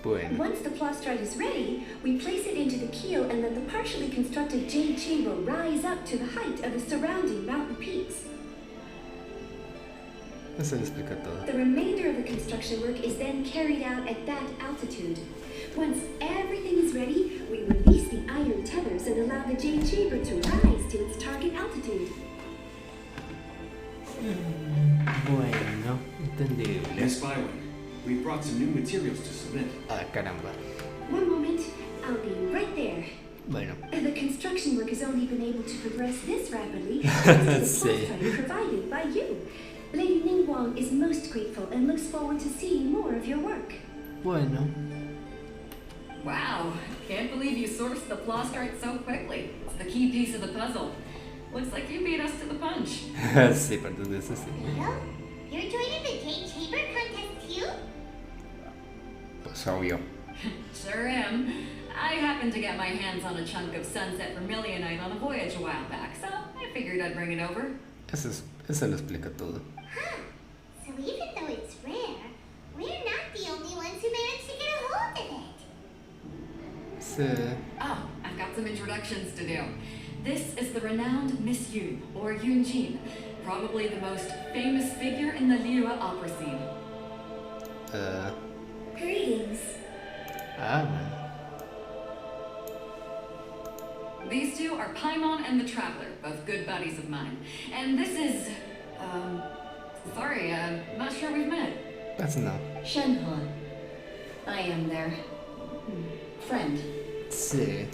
Bueno. Once the plastrite is ready, we place it into the keel and let the partially constructed jade chamber rise up to the height of the surrounding mountain peaks. Eso explica todo. The remainder of the construction work is then carried out at that altitude. Once everything is ready, we release the iron tethers and allow the jade chamber to rise to its target altitude. Bueno, entendible. Miss Byron, we brought some new materials to submit. Ah, caramba. One moment, I'll be right there. Bueno. The construction work has only been able to progress this rapidly thanks to the plastrite provided by you. Lady Ningguang is most grateful and looks forward to seeing more of your work. Bueno. Wow, can't believe you sourced the plastrite so quickly. It's the key piece of the puzzle. Looks like you beat us to the punch. Sí, perdón, eso sí. Beto? You're joining the J chamber contest too? Pues obvio. Sure am. I happened to get my hands on a chunk of sunset vermilionite on a voyage a while back, so I figured I'd bring it over. Eso lo explica todo. Huh. So even though it's rare, we're not the only ones who managed to get a hold of it. Sí. Oh, I've got some introductions to do. This is the renowned Miss Eula, or Yunjin, probably the most famous figure in the Liyue opera scene. Greetings. Ah, bueno. These two are Paimon and the Traveler, both good buddies of mine. And this is, sorry, I'm not sure we've met. That's no. Shenhe. I am their friend. Sí.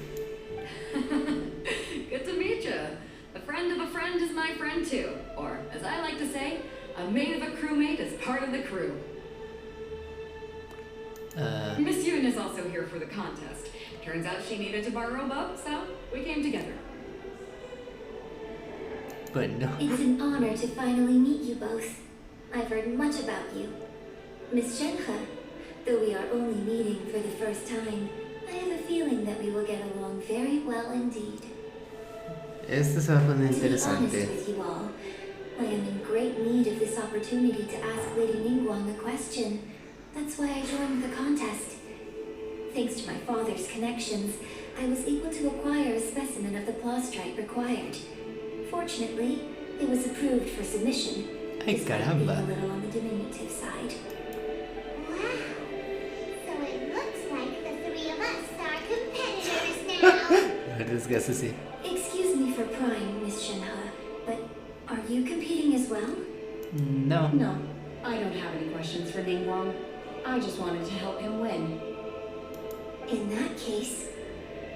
Good to meet you. A friend of a friend is my friend too. Or, as I like to say, a mate of a crewmate is part of the crew. Miss Yoon is also here for the contest. Turns out she needed to borrow a boat, so we came together. Bueno. It's an honor to finally meet you both. I've heard much about you. Miss Shenhe, though we are only meeting for the first time, I have a feeling that we will get along very well indeed. Este se va a poner To be honest interesante. with you all, I am in great need of this opportunity to ask Lady Ningguang a question. That's why I joined the contest. Thanks to my father's connections, I was able to acquire a specimen of the plastrite required. Fortunately, it was approved for submission. Ay, despite caramba. being a little on the diminutive side. Wow. So it looks like the three of us are competitors now. A ver, desgaste, sí. Excuse me for prying, Miss Shenhe, but are you competing as well? No. No, I don't have any questions for Ningguang. I just wanted to help him win. In that case,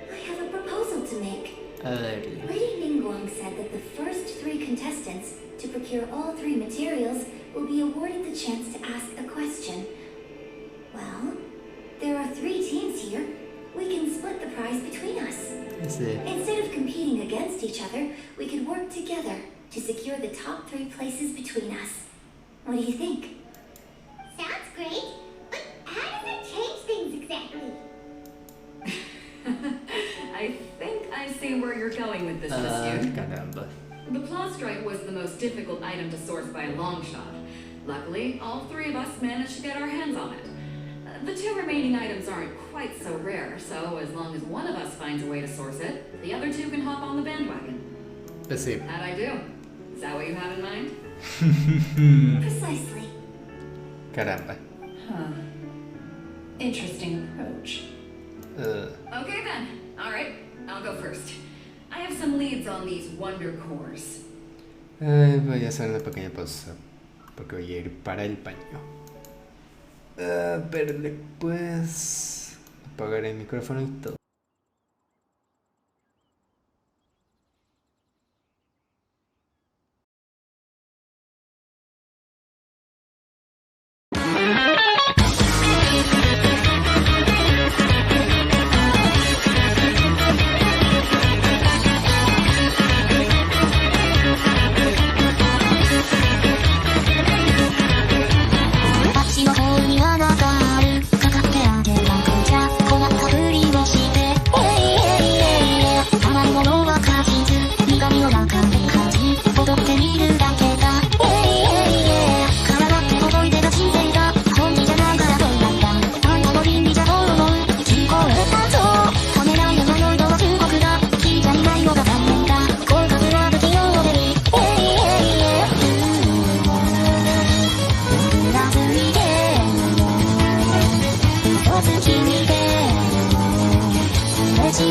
I have a proposal to make. A ver. Lady Ningguang said that the first 3 contestants to procure all 3 materials will be awarded the chance to ask a question. Well, there are 3 teams here. We can split the prize between us. Sí. Instead of competing against each other, we could work together to secure the top 3 places between us. What do you think? Sounds great, but how does it change things exactly? I think I see where you're going with this, Miss Yoon. Caramba. The plastrite was the most difficult item to source by a long shot. Luckily, all 3 of us managed to get our hands on it. The 2 remaining items aren't quite so rare, so as long as one of us finds a way to source it, the other 2 can hop on the bandwagon. Pues sí. How'd I do? Is that what you have in mind? Precisely. Caramba. Huh. Interesting approach. Okay then. Alright, I'll go first. I have some leads on these wonder cores. Voy a hacer una pequeña pausa porque voy a ir para el baño. Pero después apagaré el micrófono y todo.「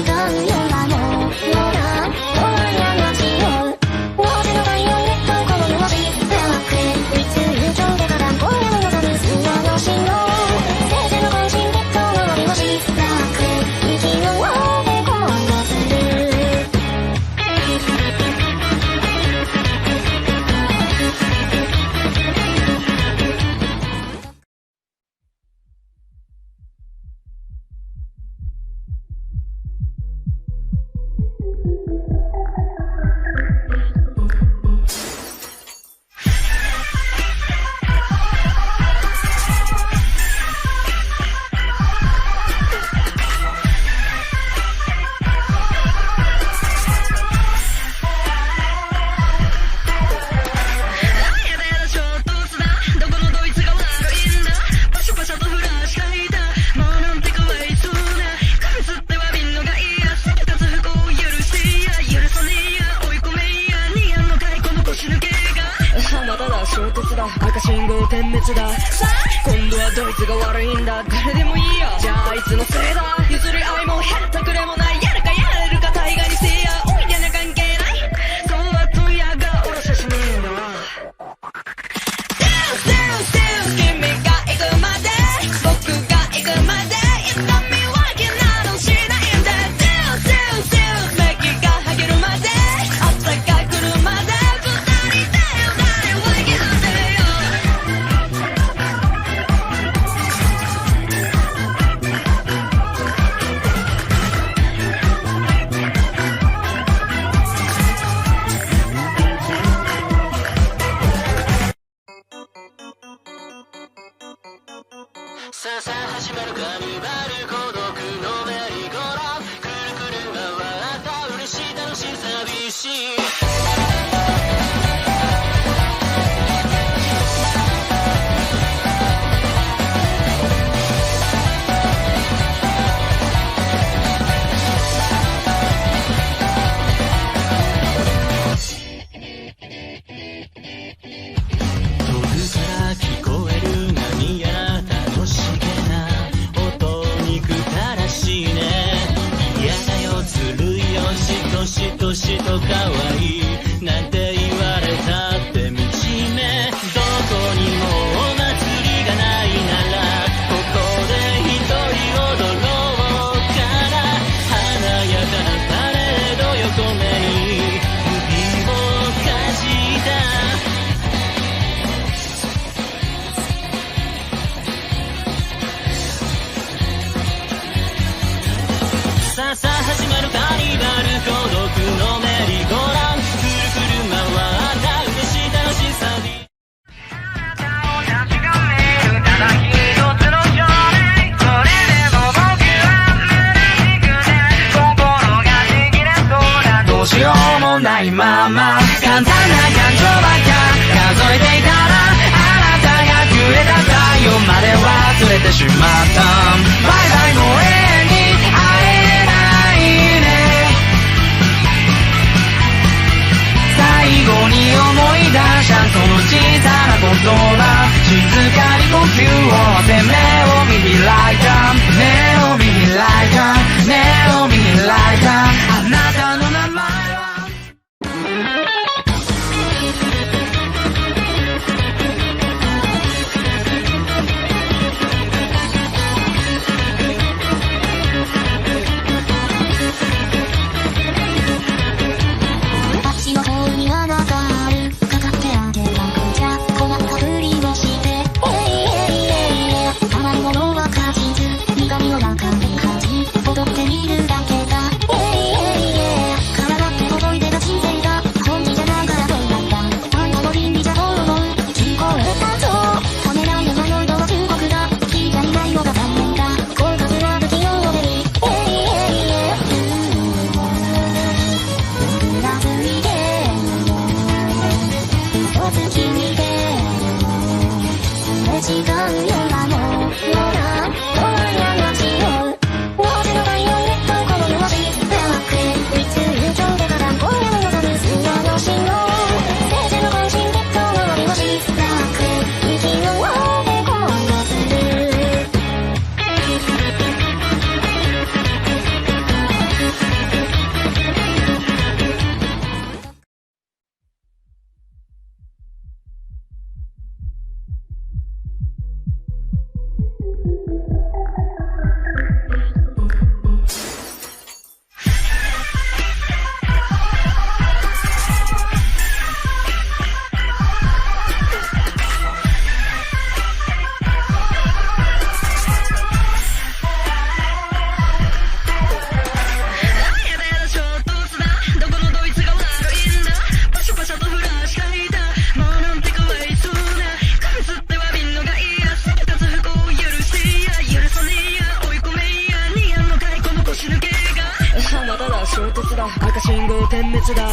ただ衝突だ赤信号点滅だ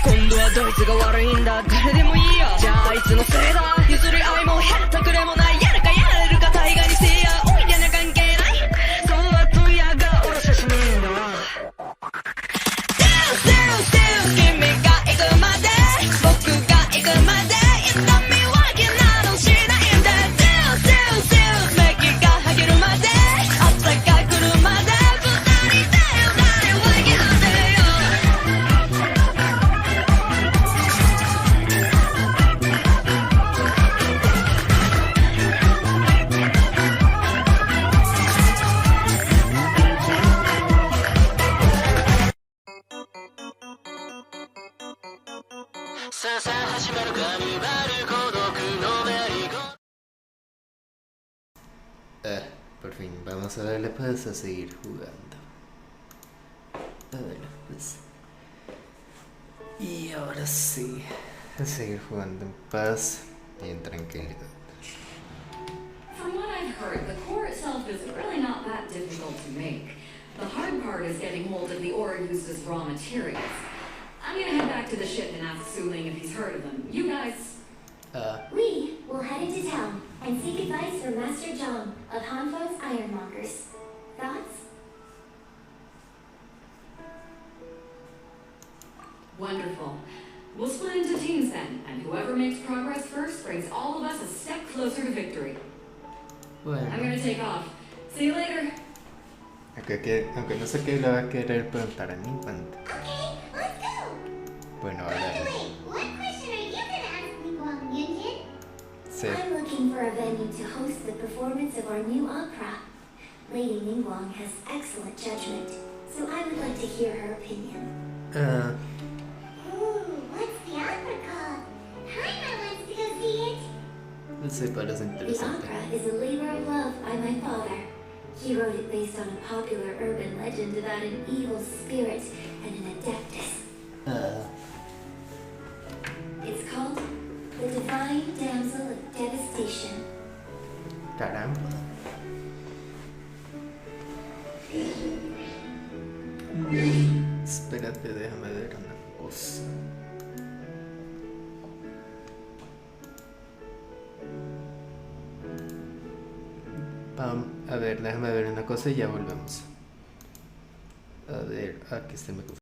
今度はどいつが悪いんだ誰でもいいやじゃあいつのせいだ譲り合いもへったくれもないやるかやれるか大概にせいやおいやな関係ないそうは問屋がおろせしねえんだわStill 君が行くまで僕が行くまで痛み分けなどしないんだ Still メキがはげるまで朝が来るまで二人で誰を分けなせよさあさあ始まるカニバル孤独のメリーゴpor fin, vamos a darle pues a seguir jugando. A darle pues. Y ahora sí, a seguir jugando en paz y en tranquilidad. From what I've heard, the core itself is really not that difficult to make. The hard part is getting hold of the ore used as raw materials. I'm gonna head back to the ship and ask Su Ling if he's heard of them. You guys... We will head into town and seek advice from Master John of Hanfo's Ironmongers. Thoughts? Wonderful. We'll split into teams then, and whoever makes progress first brings all of us a step closer to victory. Bueno. I'm gonna take off. See you later. Aunque no sé qué le va a querer preguntar a mí cuando. Okay, let's go! Bueno, By ahora. the way, what question are you gonna ask me, Guang Yunjin? Sí. I'm looking for a venue to host the performance of our new opera. Lady Ningguang has excellent judgment, so I would like to hear her opinion. Ooh, what's the opera called? Jaime wants to go see it. No sé, parece The interesante. opera is a labor of love by my father. He wrote it based on a popular urban legend about an evil spirit and an adeptus. It's called The Divine Damsel of Devastation. Caramba. Espérate, déjame ver una cosa. A ver, déjame ver una cosa y ya volvemos. A ver, aquí está el micrófono.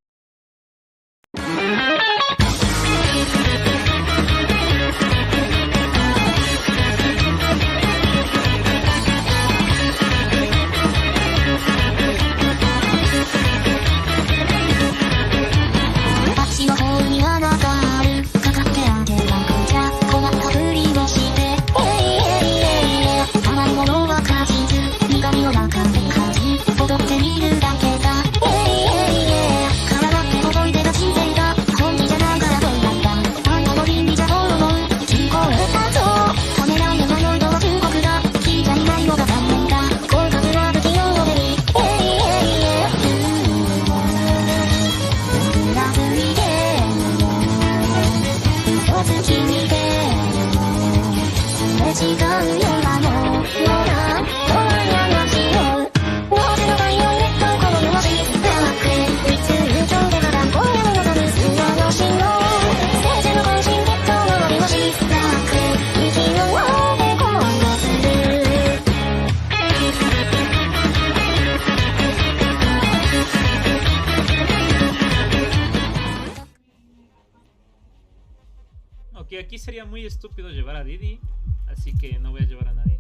'Aunque aquí sería muy estúpido llevar a Didi, así que no voy a llevar a nadie.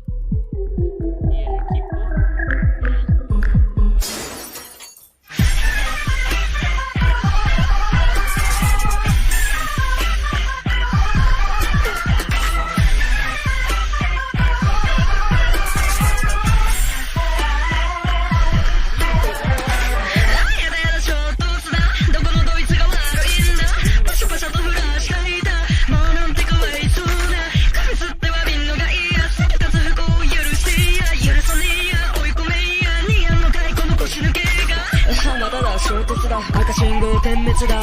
Y el equipo...赤信号点滅だ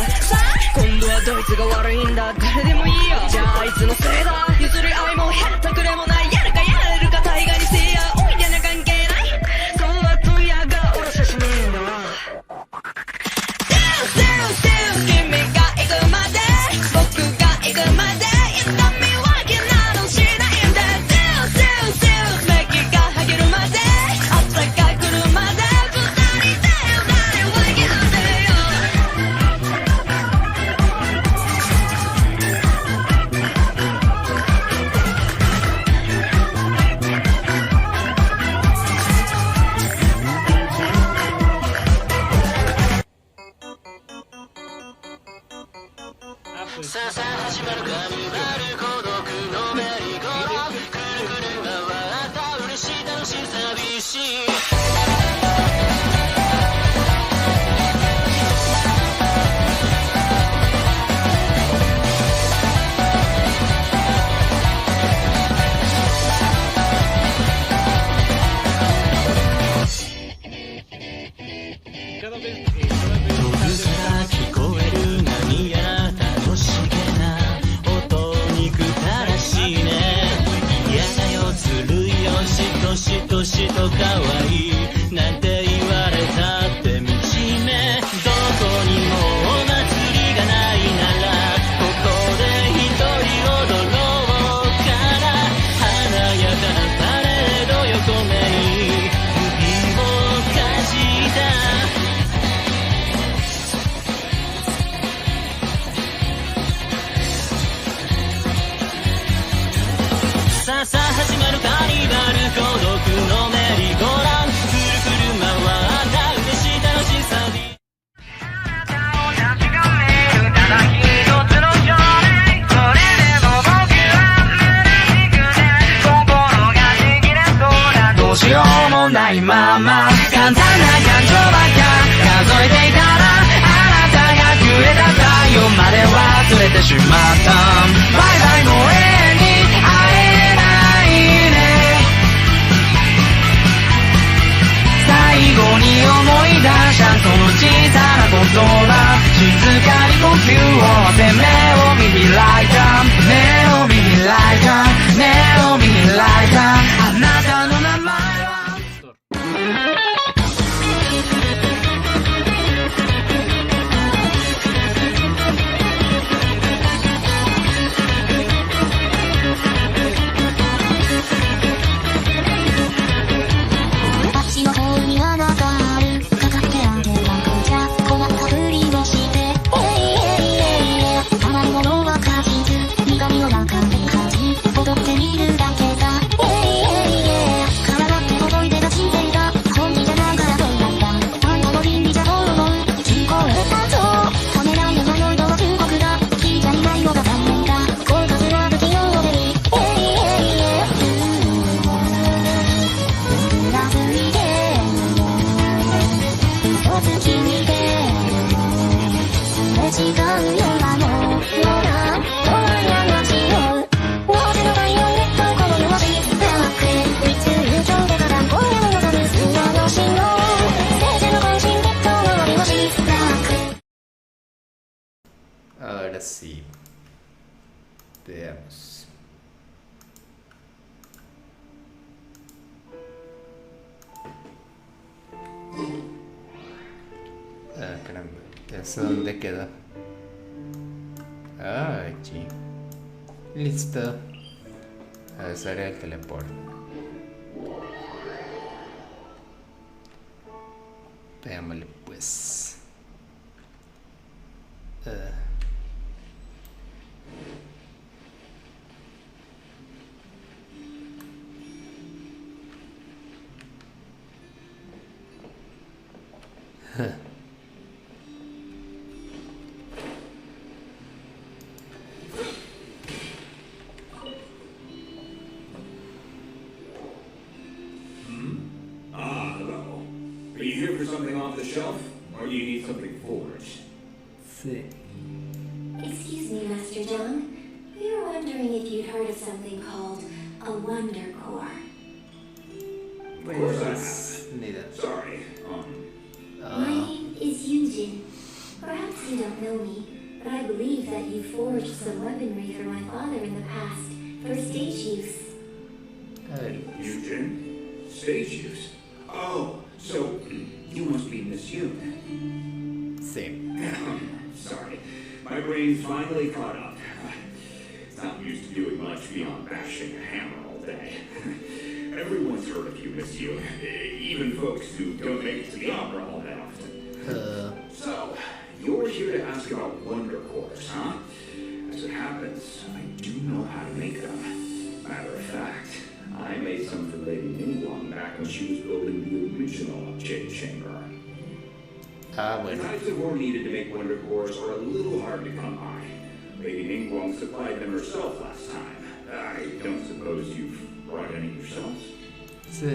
今度はドイツが悪いんだ誰でもいいやじゃああいつのせいだ譲り合いもへったくれもないやるかやれるか大概にせいやおいでな関係ないそうは問屋がおろせしねえんだわさあさあ始まるカーニバル孤独のメリーゴーランドくるくる回った嬉しい楽しい寂しいしとしと可愛いなんて言われたって惨めどこにもお祭りがないならここで一人踊ろうから華やかなパレード横目に首をかじったさあさあ始まるカーニバル孤独のメリーゴーランドくるくる回った嬉しい楽しい旅あなたを確かめるただ一つの少年それでも僕は虚しくて心がちぎれそうだどうしようもないまま簡単な感情ばっか数えていたらあなたがくれた太陽まで忘れてしまったバイバイもう永遠に最後に思い出したその小さな言葉静かに呼吸を当て目を見開いた目を見開いた目を見開いたあなたの名前は私の方にはなかあるかかってあげなくちゃ困ったふりをして甘いものは果実苦味を中で感じ踊ってみるだけだ体って思い出が死んでいた本気じゃないからどうなんだあんたの倫理じゃどう思う聞こえたぞためらいの迷いとは忠告だ聞いちゃいないのが残念だ恋風は不器用でいい違うよなのよなお前らが違う私のバイオレットこの用紙ブラックいつ流暢でただ今夜も望む素のしの聖者の渾身ゲットの割り星ブラック Ahora sí. Veamos. Ah, caramba. ¿Eso dónde queda? Ah, aquí. Listo. A usar el teleport. Veámosle pues. Hello. Are you here for something off the shelf, or do you need something forged? Sí. Excuse me, Master John. We were wondering if you'd heard of something called a Wonder Core. Of course I have. Sorry. My name is Yunjin. Perhaps you don't know me, but I believe that you forged some weaponry for my father in the past for stage use. Yunjin? Stage use? Oh, so you must be Miss Yoon. Same. Sorry. My brain's finally caught up. It's not used to doing much beyond bashing a hammer all day. Everyone's heard of you, Miss Yoon. Even folks who don't make it to the opera all that often. So, you're here to ask about Wonder Cores, huh? As it happens, I do know how to make them. Matter of fact, I made some for Lady Ningguang back when she was building the original Jade Chamber. Ah, bueno. The types of ore needed to make Wonder Cores are a little hard to come by. Lady Ningguang supplied them herself last time. I don't suppose you've brought any yourselves? No?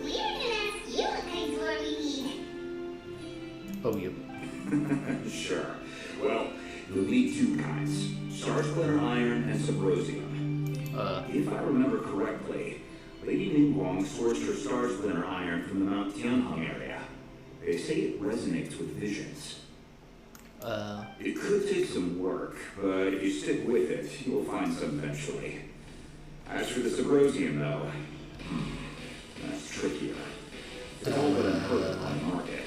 We were gonna ask you what kinds of ore we need. Oh, you. Sure. Well, you'll need two kinds. Star Splitter Iron and Subrosium. If I remember correctly, Lady Ningguang sourced her Star Splinter Iron from the Mount Tianheng area. They say it resonates with visions. It could take some work, but if you stick with it, you'll find some eventually. As for the Subrosium, though, that's trickier. It's all but unheard of on the market.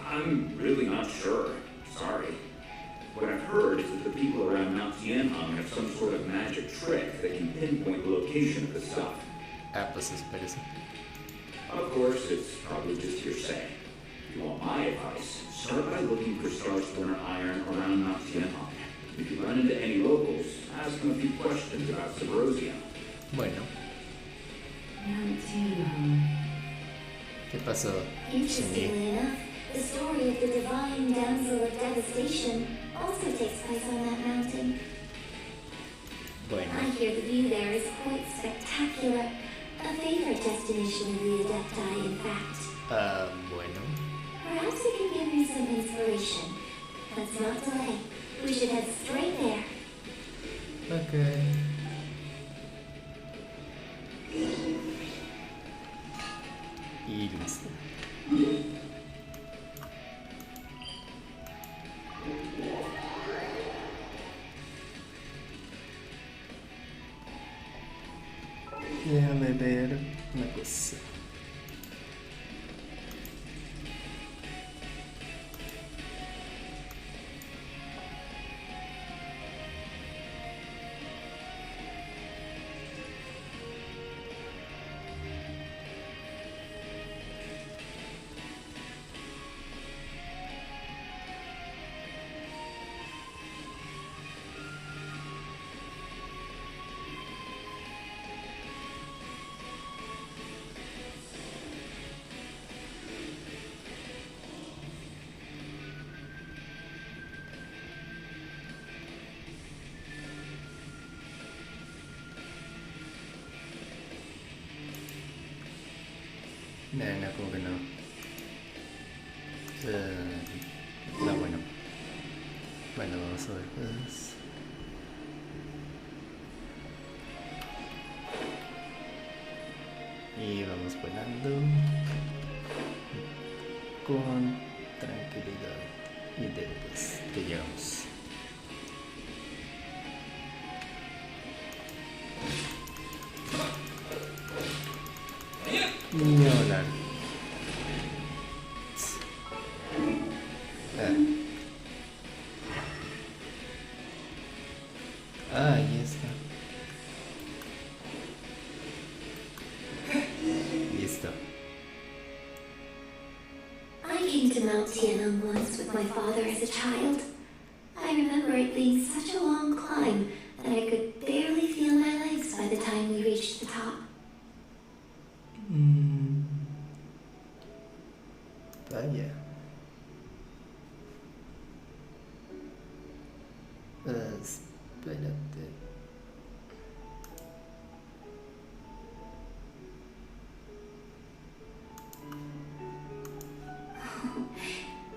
I'm really not sure. Sorry. What I've heard is that the people around Mount Tianheng have some sort of magic trick that can pinpoint the location of the stuff. Of course, it's probably just hearsay. If you want my advice, start by looking for Star Splinter Iron around Mount Tianheng. If you run into any locals, ask them a few questions about Subrosium. Bueno. Mount Tianheng. ¿Qué pasó? Interestingly enough, the story of the divine damsel of devastation also takes place on that mountain. Bueno. I hear the view there is quite spectacular. A favorite destination of the Adepti, in fact. Bueno. Perhaps it can give you some inspiration. Let's not delay. We should head straight there. Okay. Y listo. Déjame ver una cosa. No, como que no. No, bueno. Bueno, vamos a ver. Y vamos volando con tranquilidad. Y después que llegamos. Ni hablar. Ahí está. Listo. I came to Mount Tianheng once with my father as a child. I remember it being such a long climb that I could barely feel my legs by the time we reached the top. Vaya. Espérate.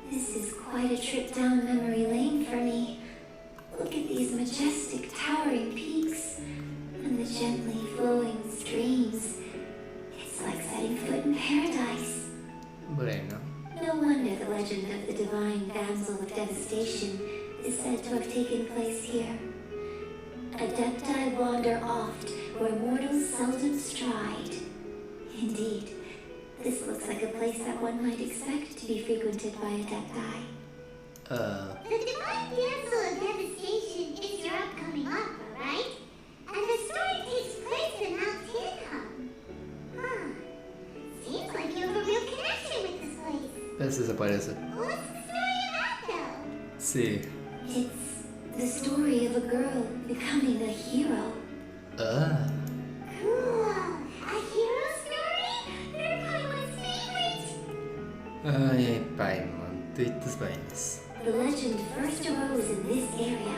This is quite a trip down memory lane for me. Look at these majestic towering peaks and the gently flowing streams. It's like setting foot in paradise. Bueno. No wonder the legend of the divine damsel of devastation is said to have taken place here. Adepti wander oft where mortals seldom stride. Indeed, this looks like a place that one might expect to be frequented by Adepti. The divine damsel of devastation is your upcoming opera, right? And the story takes place in Mount Tianheng. Huh. Seems like you have a real connection with this place. Ese desaparece. What's the story about, though? Sí. It's the story of a girl becoming a hero. Cool. A hero story? They're probably one's favorite. Ay, Paimon, tu estas vainas. The legend first arose in this area.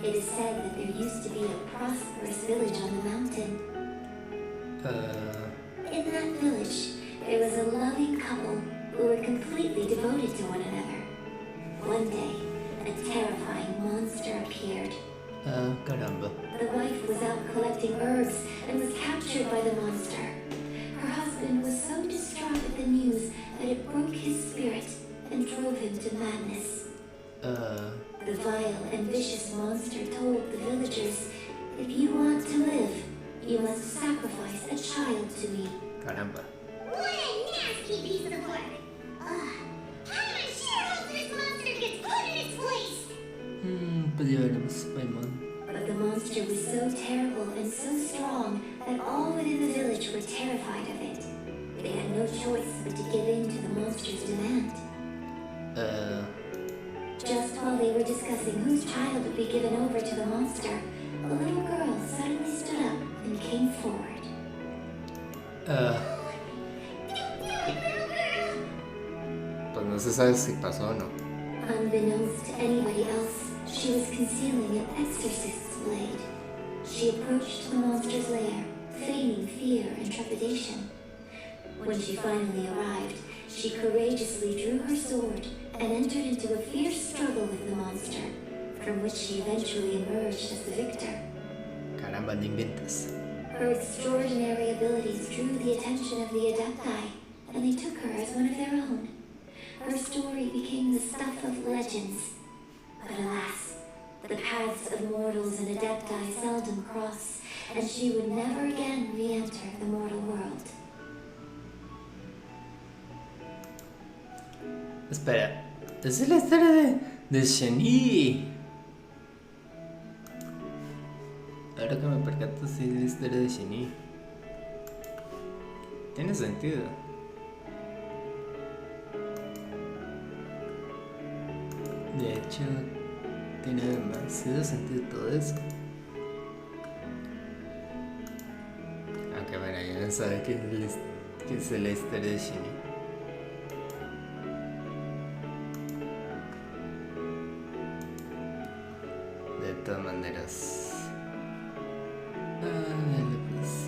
It is said that there used to be a prosperous village on the mountain. In that village, there was a loving couple who were completely devoted to one another. One day, a terrifying monster appeared. Caramba. The wife was out collecting herbs and was captured by the monster. Her husband was so distraught at the news that it broke his spirit and drove him to madness. The vile and vicious monster told the villagers, "If you want to live, you must sacrifice a child to me." Caramba. What a nasty piece of work! Ugh. How do I sure hope this monster gets put in its place? Pelearemos, Paimon. But the monster was so terrible and so strong that all within the village were terrified of it. They had no choice but to give in to the monster's demand. Just while they were discussing whose child would be given over to the monster, a little girl suddenly stood up and came forward. Pues no se sabe si pasó o no. Unbeknownst to anybody else, she was concealing an exorcist's blade. She approached the monster's lair, feigning fear and trepidation. When she finally arrived, she courageously drew her sword and entered into a fierce struggle with the monster, from which she eventually emerged as the victor. Caramba, no inventes. Her extraordinary abilities drew the attention of the Adepti, and they took her as one of their own. Her story became the stuff of legends. But alas, the paths of mortals and Adepti seldom cross, and she would never again re-enter the mortal world. Espera, esa es la historia de Shani. Ahora que me percato, sí es la historia de Shani. Tiene sentido. De hecho, tiene demasiado sentido todo eso. Aunque bueno, ya no sabe qué es la historia de Shani. De todas maneras. Pues.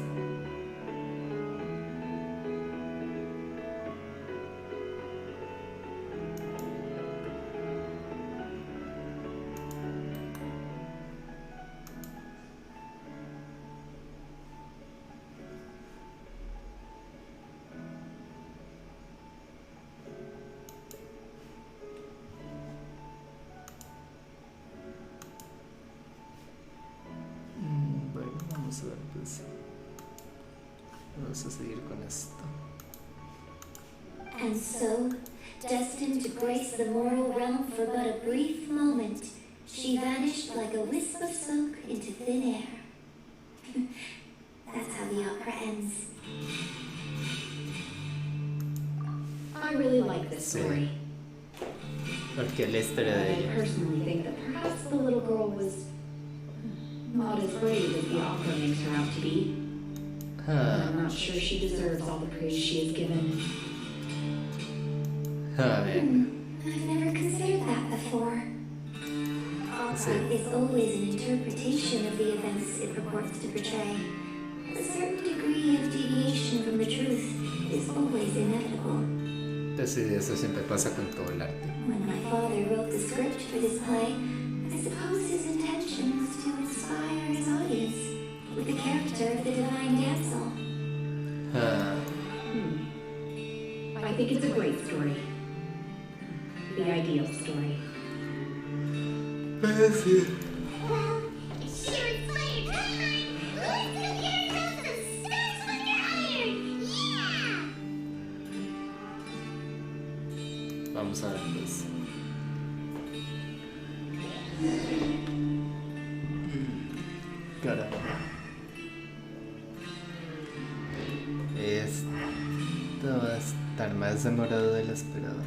Vamos a ver, pues. Vamos a seguir con esto. And so, destined to grace the mortal realm for but a brief moment, she vanished like a wisp of smoke into thin air. That's how the opera ends. I really like this story. Porque la historia de I ella. personally think that perhaps the little girl was not as brave as the opera makes her out to be. I'm not sure she deserves all the praise she is given. I've never considered that before. Opera is always an interpretation of the events it purports to portray. A certain degree of deviation from the truth is always inevitable. Pues sí, eso siempre pasa con todo el arte. When my father wrote the script for this play, I suppose his intention was to inspire his audience with the character of the divine damsel. I think it's a great story. The ideal story. Sí. Well, it's sure inspired time! Let's go get ourselves some stars when you're iron! Yeah! Vamos a ver, pues. Caramba. Esto va a estar más demorado de lo esperado.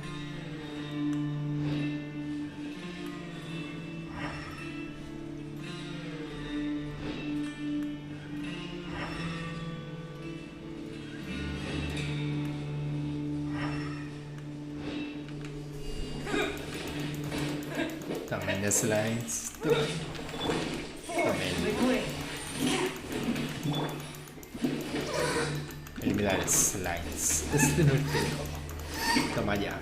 slides. Toma. Eliminar slides. Es divertido. Toma ya.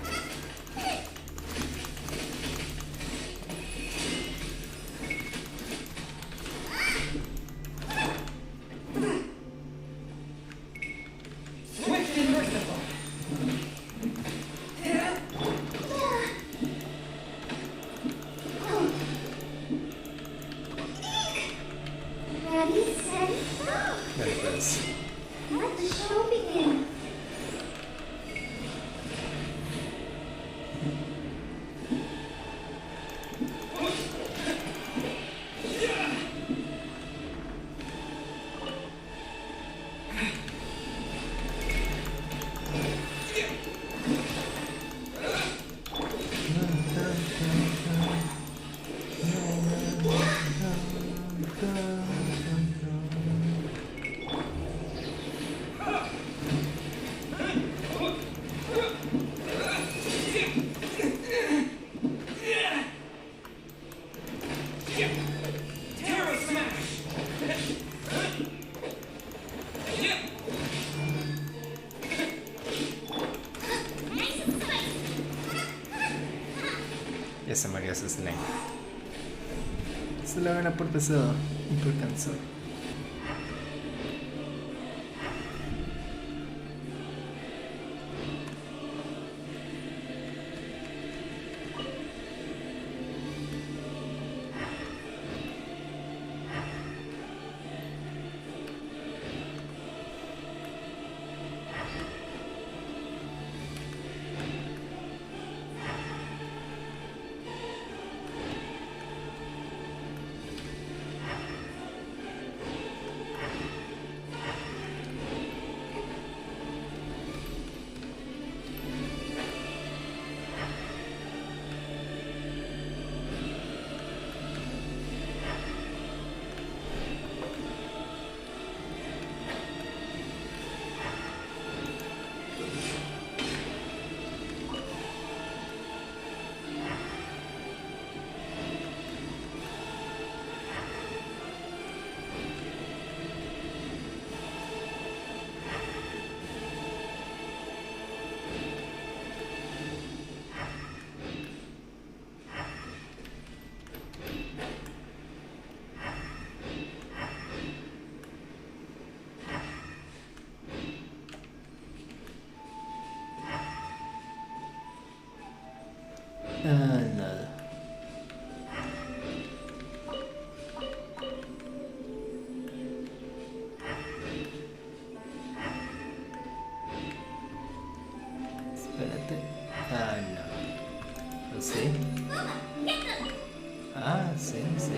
Ready, set, go! Dale pues. Let the show begin. Ya se murió su slime. Se la gana por pesado y por cansado. Nada. Espérate. No. ¿O sí? Sí.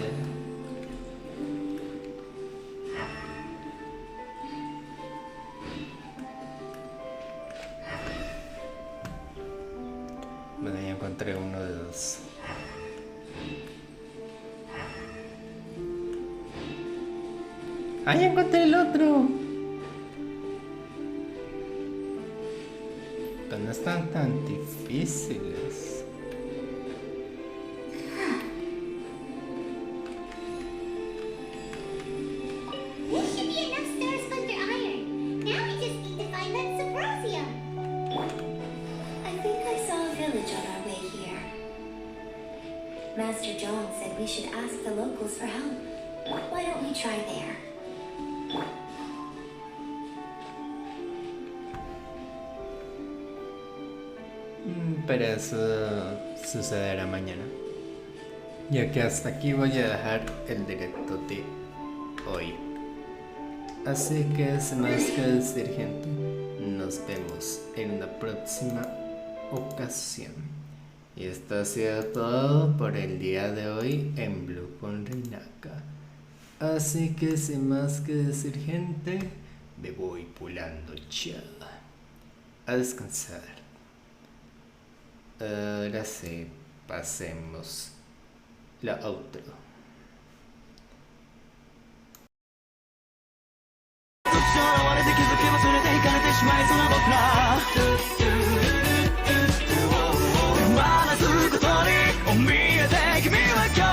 Bueno, ya encontré uno de dos. ¡Ah, ya encontré el otro! Pero no están tan difíciles. There should be enough stars under iron. Now we just need to find that symposium. I think I saw a village on our way here. Master John said we should ask the locals for help. Why don't we try there? Pero eso sucederá mañana. Ya que hasta aquí voy a dejar el directo de hoy. Así que sin más que decir, gente, nos vemos en una próxima ocasión. Y esto ha sido todo por el día de hoy en Blue con Reinaka. Así que sin más que decir, gente, me voy pulando ya a descansar. Ahora sí, pasemos la outro. Come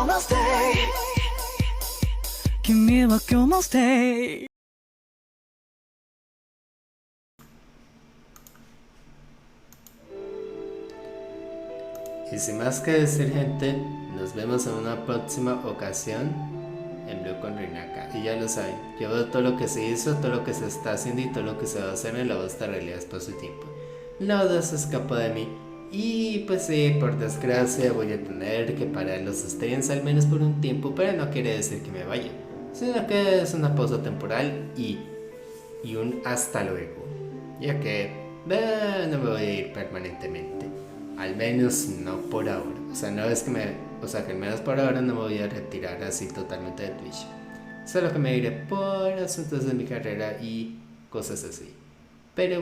今日も stay 君は今日も stay Y sin más que decir, gente, nos vemos en una próxima ocasión en Blue con Rinaka. Y ya lo saben, yo veo todo lo que se hizo, todo lo que se está haciendo y todo lo que se va a hacer en la vasta realidad espacio-tiempo. Nada se escapó de mí. Y pues sí, por desgracia voy a tener que parar los streams al menos por un tiempo, pero no quiere decir que me vaya, sino que es una pausa temporal y un hasta luego, ya que no me voy a ir permanentemente, al menos no por ahora. O sea, no es que que al menos por ahora no me voy a retirar así totalmente de Twitch, solo que me iré por asuntos de mi carrera y cosas así. Pero